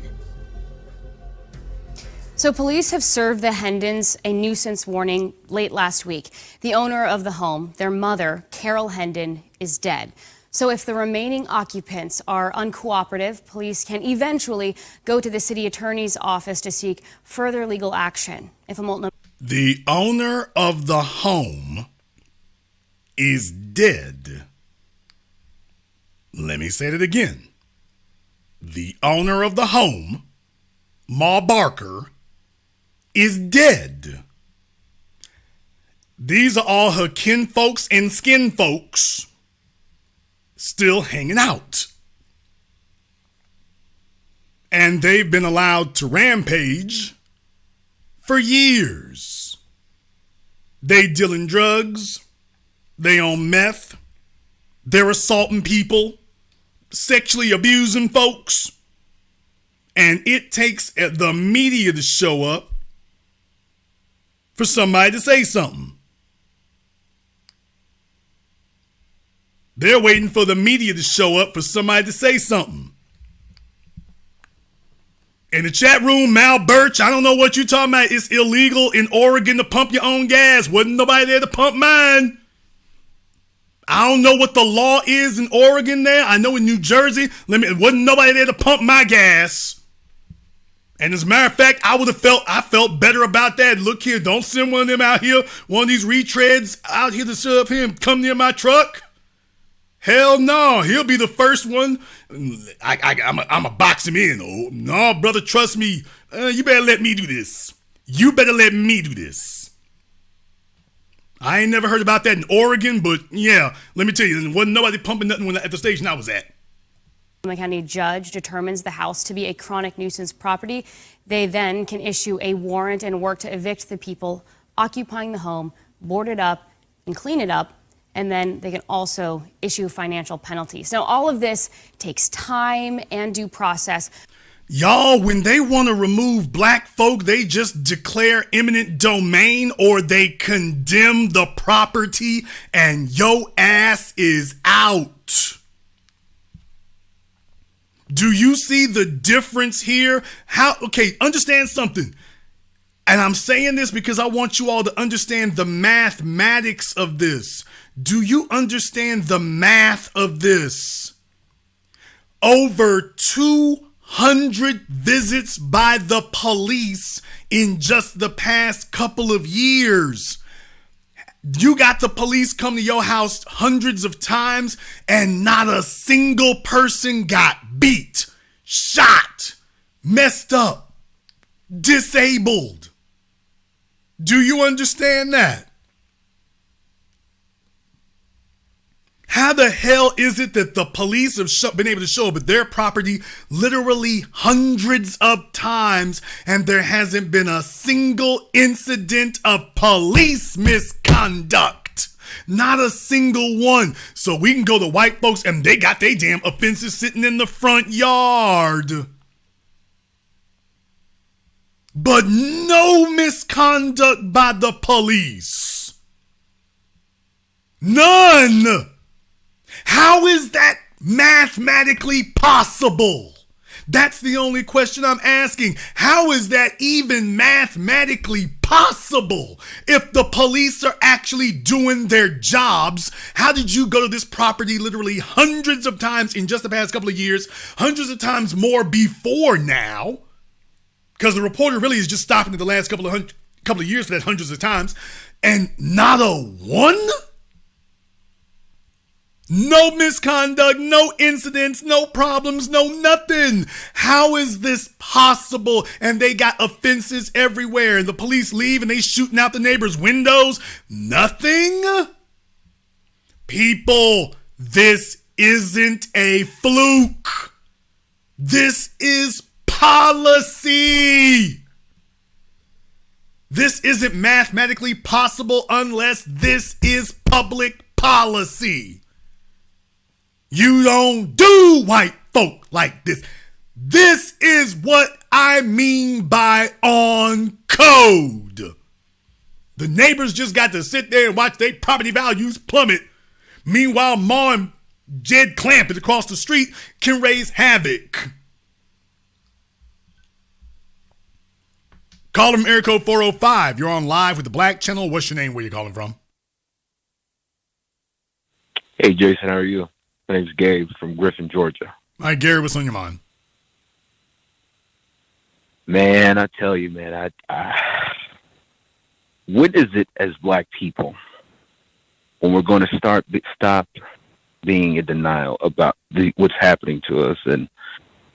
So police have served the Hendons a nuisance warning late last week. The owner of the home, their mother, Carol Hendon, is dead. So if the remaining occupants are uncooperative, police can eventually go to the city attorney's office to seek further legal action. The owner of the home is dead. Let me say it again. The owner of the home, Ma Barker, is dead. These are all her kinfolks and skin folks still hanging out. And they've been allowed to rampage for years. They dealing drugs, they on meth, they're assaulting people, sexually abusing folks, and it takes the media to show up for somebody to say something. They're waiting for the media to show up for somebody to say something. In the chat room, Mal Birch, I don't know what you're talking about. It's illegal in Oregon to pump your own gas. Wasn't nobody there to pump mine. I don't know what the law is in Oregon there. I know in New Jersey, wasn't nobody there to pump my gas. And as a matter of fact, I felt better about that. Look here, don't send one of them out here, one of these retreads out here to sit up here and come near my truck. Hell no, he'll be the first one. I'm a box him in. Oh, no, brother, trust me. You better let me do this. You better let me do this. I ain't never heard about that in Oregon, but yeah, let me tell you, there wasn't nobody pumping nothing at the station I was at. The county judge determines the house to be a chronic nuisance property. They then can issue a warrant and work to evict the people occupying the home, board it up, and clean it up. And then they can also issue financial penalties. Now, all of this takes time and due process. Y'all, when they want to remove black folk, they just declare eminent domain or they condemn the property and yo ass is out. Do you see the difference here? Okay, understand something. And I'm saying this because I want you all to understand the mathematics of this. Do you understand the math of this? Over 200 visits by the police in just the past couple of years. You got the police come to your house hundreds of times and not a single person got beat, shot, messed up, disabled. Do you understand that? How the hell is it that the police have been able to show up at their property literally hundreds of times and there hasn't been a single incident of police misconduct? Not a single one. So we can go to white folks and they got their damn offenses sitting in the front yard. But no misconduct by the police. None. How is that mathematically possible? That's the only question I'm asking. How is that even mathematically possible? If the police are actually doing their jobs, how did you go to this property literally hundreds of times in just the past couple of years, hundreds of times more before now? Because the reporter really is just stopping at the last couple of years for that hundreds of times, and not a one? No misconduct, no incidents, no problems, no nothing. How is this possible? And they got offenses everywhere, and the police leave and they shooting out the neighbors' windows. Nothing? People, this isn't a fluke. This is policy. This isn't mathematically possible unless this is public policy. You don't do white folk like this. This is what I mean by on code. The neighbors just got to sit there and watch their property values plummet. Meanwhile, Ma and Jed Clampett across the street can raise havoc. Call from area code 405. You're on live with the Black Channel. What's your name? Where you calling from? Hey, Jason, how are you? My name's Gabe from Griffin, Georgia. All right, Gary, what's on your mind? Man, I tell you, man, what is it as black people when we're going to stop being in denial about what's happening to us, and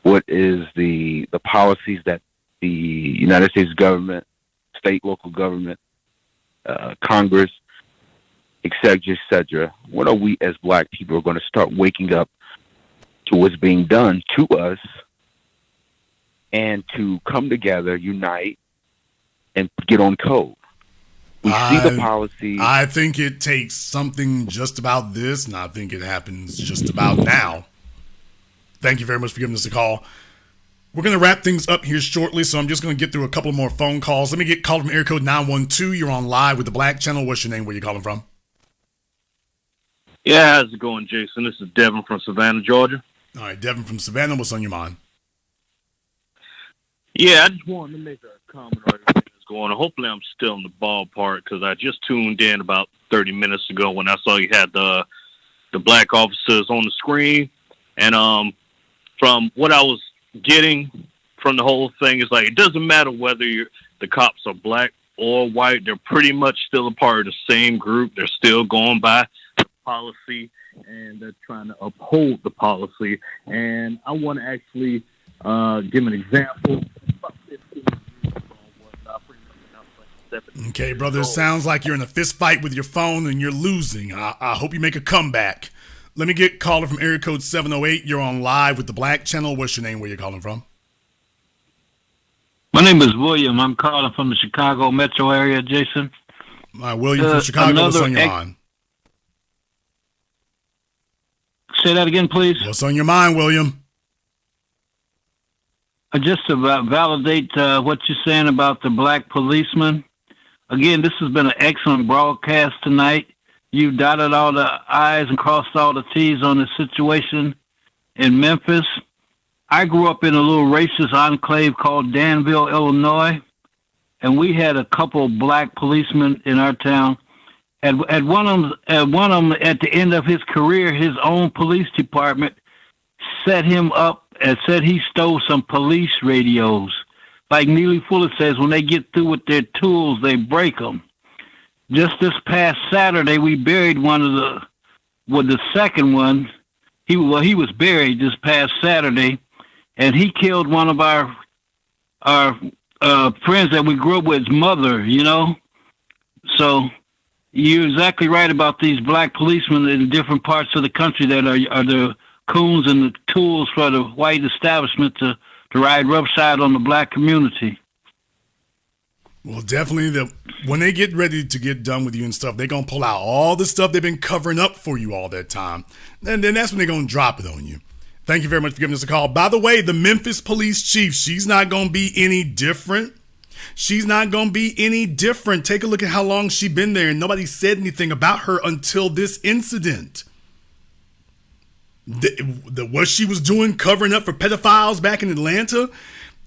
what is the policies that the United States government, state, local government, Congress, et cetera, when are we as black people going to start waking up to what's being done to us and to come together, unite, and get on code? We see the policy. I think it takes something just about this, and I think it happens just about now. Thank you very much for giving us a call. We're going to wrap things up here shortly, so I'm just going to get through a couple more phone calls. Let me get called from area code 912. You're on live with the Black Channel. What's your name? Where you calling from? Yeah, how's it going, Jason? This is Devin from Savannah, Georgia. All right, Devin from Savannah. What's on your mind? Yeah, I just wanted to make a comment on everything that's going on. Hopefully I'm still in the ballpark, because I just tuned in about 30 minutes ago when I saw you had the black officers on the screen. And from what I was getting from the whole thing is like, it doesn't matter whether the cops are black or white. They're pretty much still a part of the same group. They're still going by the policy, and they're trying to uphold the policy. And I want to actually give an example. Okay, brother, it sounds like you're in a fist fight with your phone and you're losing. I hope you make a comeback. Let me get caller from area code 708. You're on live with the Black Channel. What's your name? Where you calling from? My name is William. I'm calling from the Chicago metro area, Jason. William from Chicago. What's on your mind? Say that again, please. What's on your mind, William? Just to validate what you're saying about the black policeman. Again, this has been an excellent broadcast tonight. You dotted all the I's and crossed all the T's on the situation in Memphis. I grew up in a little racist enclave called Danville, Illinois, and we had a couple of black policemen in our town. At one of them, at the end of his career, his own police department set him up and said he stole some police radios. Like Neely Fuller says, when they get through with their tools, they break them. Just this past Saturday, we buried the second one. He was buried this past Saturday, and he killed one of our friends that we grew up with, his mother, you know? So you're exactly right about these black policemen in different parts of the country that are the coons and the tools for the white establishment to ride roughshod on the black community. Well, definitely when they get ready to get done with you and stuff, they're going to pull out all the stuff they've been covering up for you all that time. And then that's when they're going to drop it on you. Thank you very much for giving us a call. By the way, the Memphis police chief, she's not going to be any different. She's not going to be any different. Take a look at how long she's been there, and nobody said anything about her until this incident. What she was doing covering up for pedophiles back in Atlanta,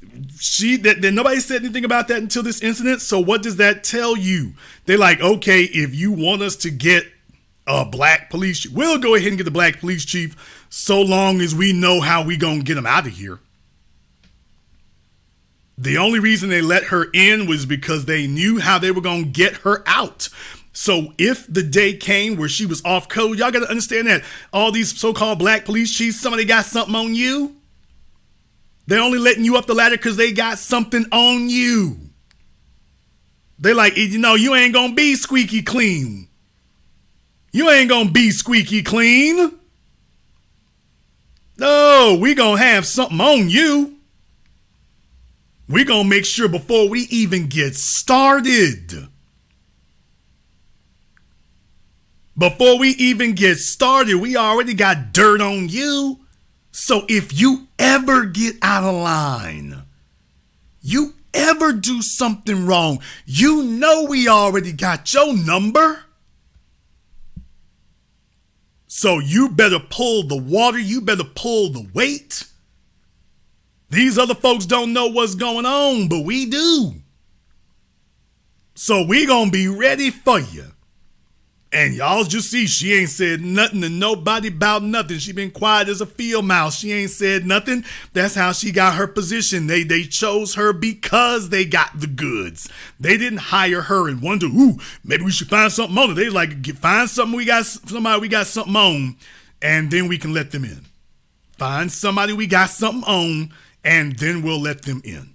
that nobody said anything about that until this incident. So what does that tell you? They're like, okay, if you want us to get a black police chief, we'll go ahead and get the black police chief so long as we know how we gonna get him out of here. The only reason they let her in was because they knew how they were gonna get her out. So if the day came where she was off code, y'all gotta understand that all these so-called black police chiefs, somebody got something on you. They're only letting you up the ladder because they got something on you. They're like, you ain't gonna be squeaky clean. You ain't gonna be squeaky clean. No, we gonna have something on you. We gonna make sure before we even get started. Before we even get started, we already got dirt on you. So if you ever get out of line, you ever do something wrong, you know we already got your number. So you better pull the water, you better pull the weight. These other folks don't know what's going on, but we do. So we gonna be ready for you. And y'all just see she ain't said nothing to nobody about nothing. She been quiet as a field mouse. She ain't said nothing. That's how she got her position. They chose her because they got the goods. They didn't hire her and wonder, maybe we should find something on her. They like, find something, somebody we got something on, and then we can let them in. Find somebody we got something on, and then we'll let them in.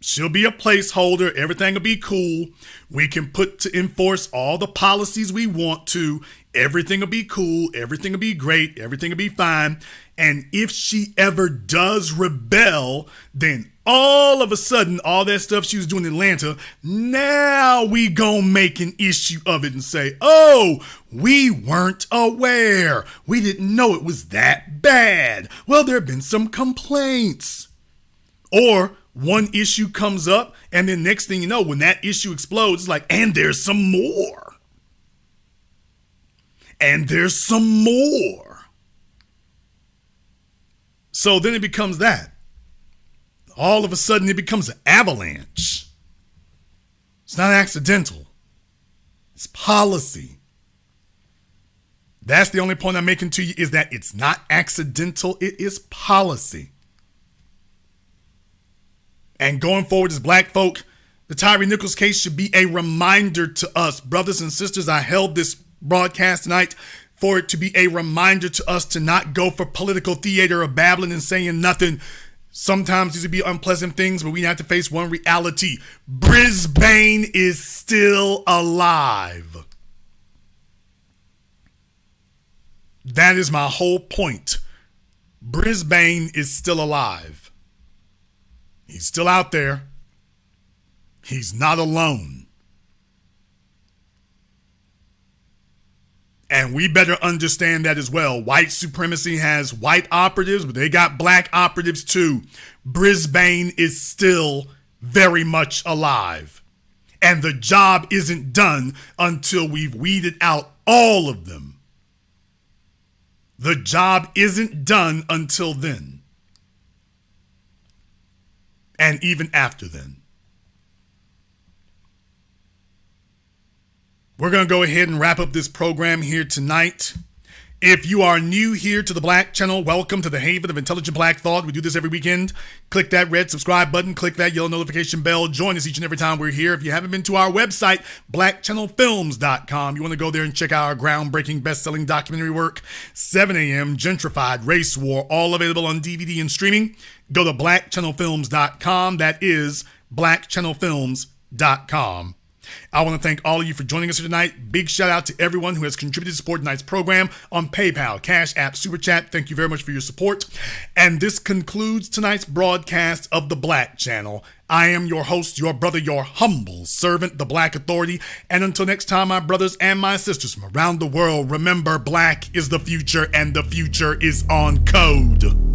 She'll be a placeholder. Everything will be cool. We can put to enforce all the policies we want to. Everything will be cool. Everything will be great. Everything will be fine. And if she ever does rebel, then all of a sudden, all that stuff she was doing in Atlanta, now we gonna make an issue of it and say, oh, we weren't aware. We didn't know it was that bad. Well, there have been some complaints. Or one issue comes up, and then next thing you know, when that issue explodes, it's like, and there's some more. And there's some more. So then it becomes that. All of a sudden, it becomes an avalanche. It's not accidental. It's policy. That's the only point I'm making to you, is that it's not accidental. It is policy. And going forward as black folk, the Tyre Nichols case should be a reminder to us. Brothers and sisters, I held this broadcast tonight for it to be a reminder to us to not go for political theater or babbling and saying nothing. Sometimes these would be unpleasant things, but we have to face one reality. Brisbane is still alive. That is my whole point. Brisbane is still alive. He's still out there. He's not alone. And we better understand that as well. White supremacy has white operatives, but they got black operatives too. Brisbane is still very much alive. And the job isn't done until we've weeded out all of them. The job isn't done until then. And even after then. We're going to go ahead and wrap up this program here tonight. If you are new here to the Black Channel, welcome to the haven of intelligent black thought. We do this every weekend. Click that red subscribe button. Click that yellow notification bell. Join us each and every time we're here. If you haven't been to our website, blackchannelfilms.com, you want to go there and check out our groundbreaking best-selling documentary work, 7 a.m., Gentrified, Race War, all available on DVD and streaming. Go to blackchannelfilms.com. That is blackchannelfilms.com. I want to thank all of you for joining us here tonight. Big shout out to everyone who has contributed to support tonight's program on PayPal, CashApp, Super Chat. Thank you very much for your support. And this concludes tonight's broadcast of The Black Channel. I am your host, your brother, your humble servant, the Black Authority. And until next time, my brothers and my sisters from around the world, remember, black is the future and the future is on code.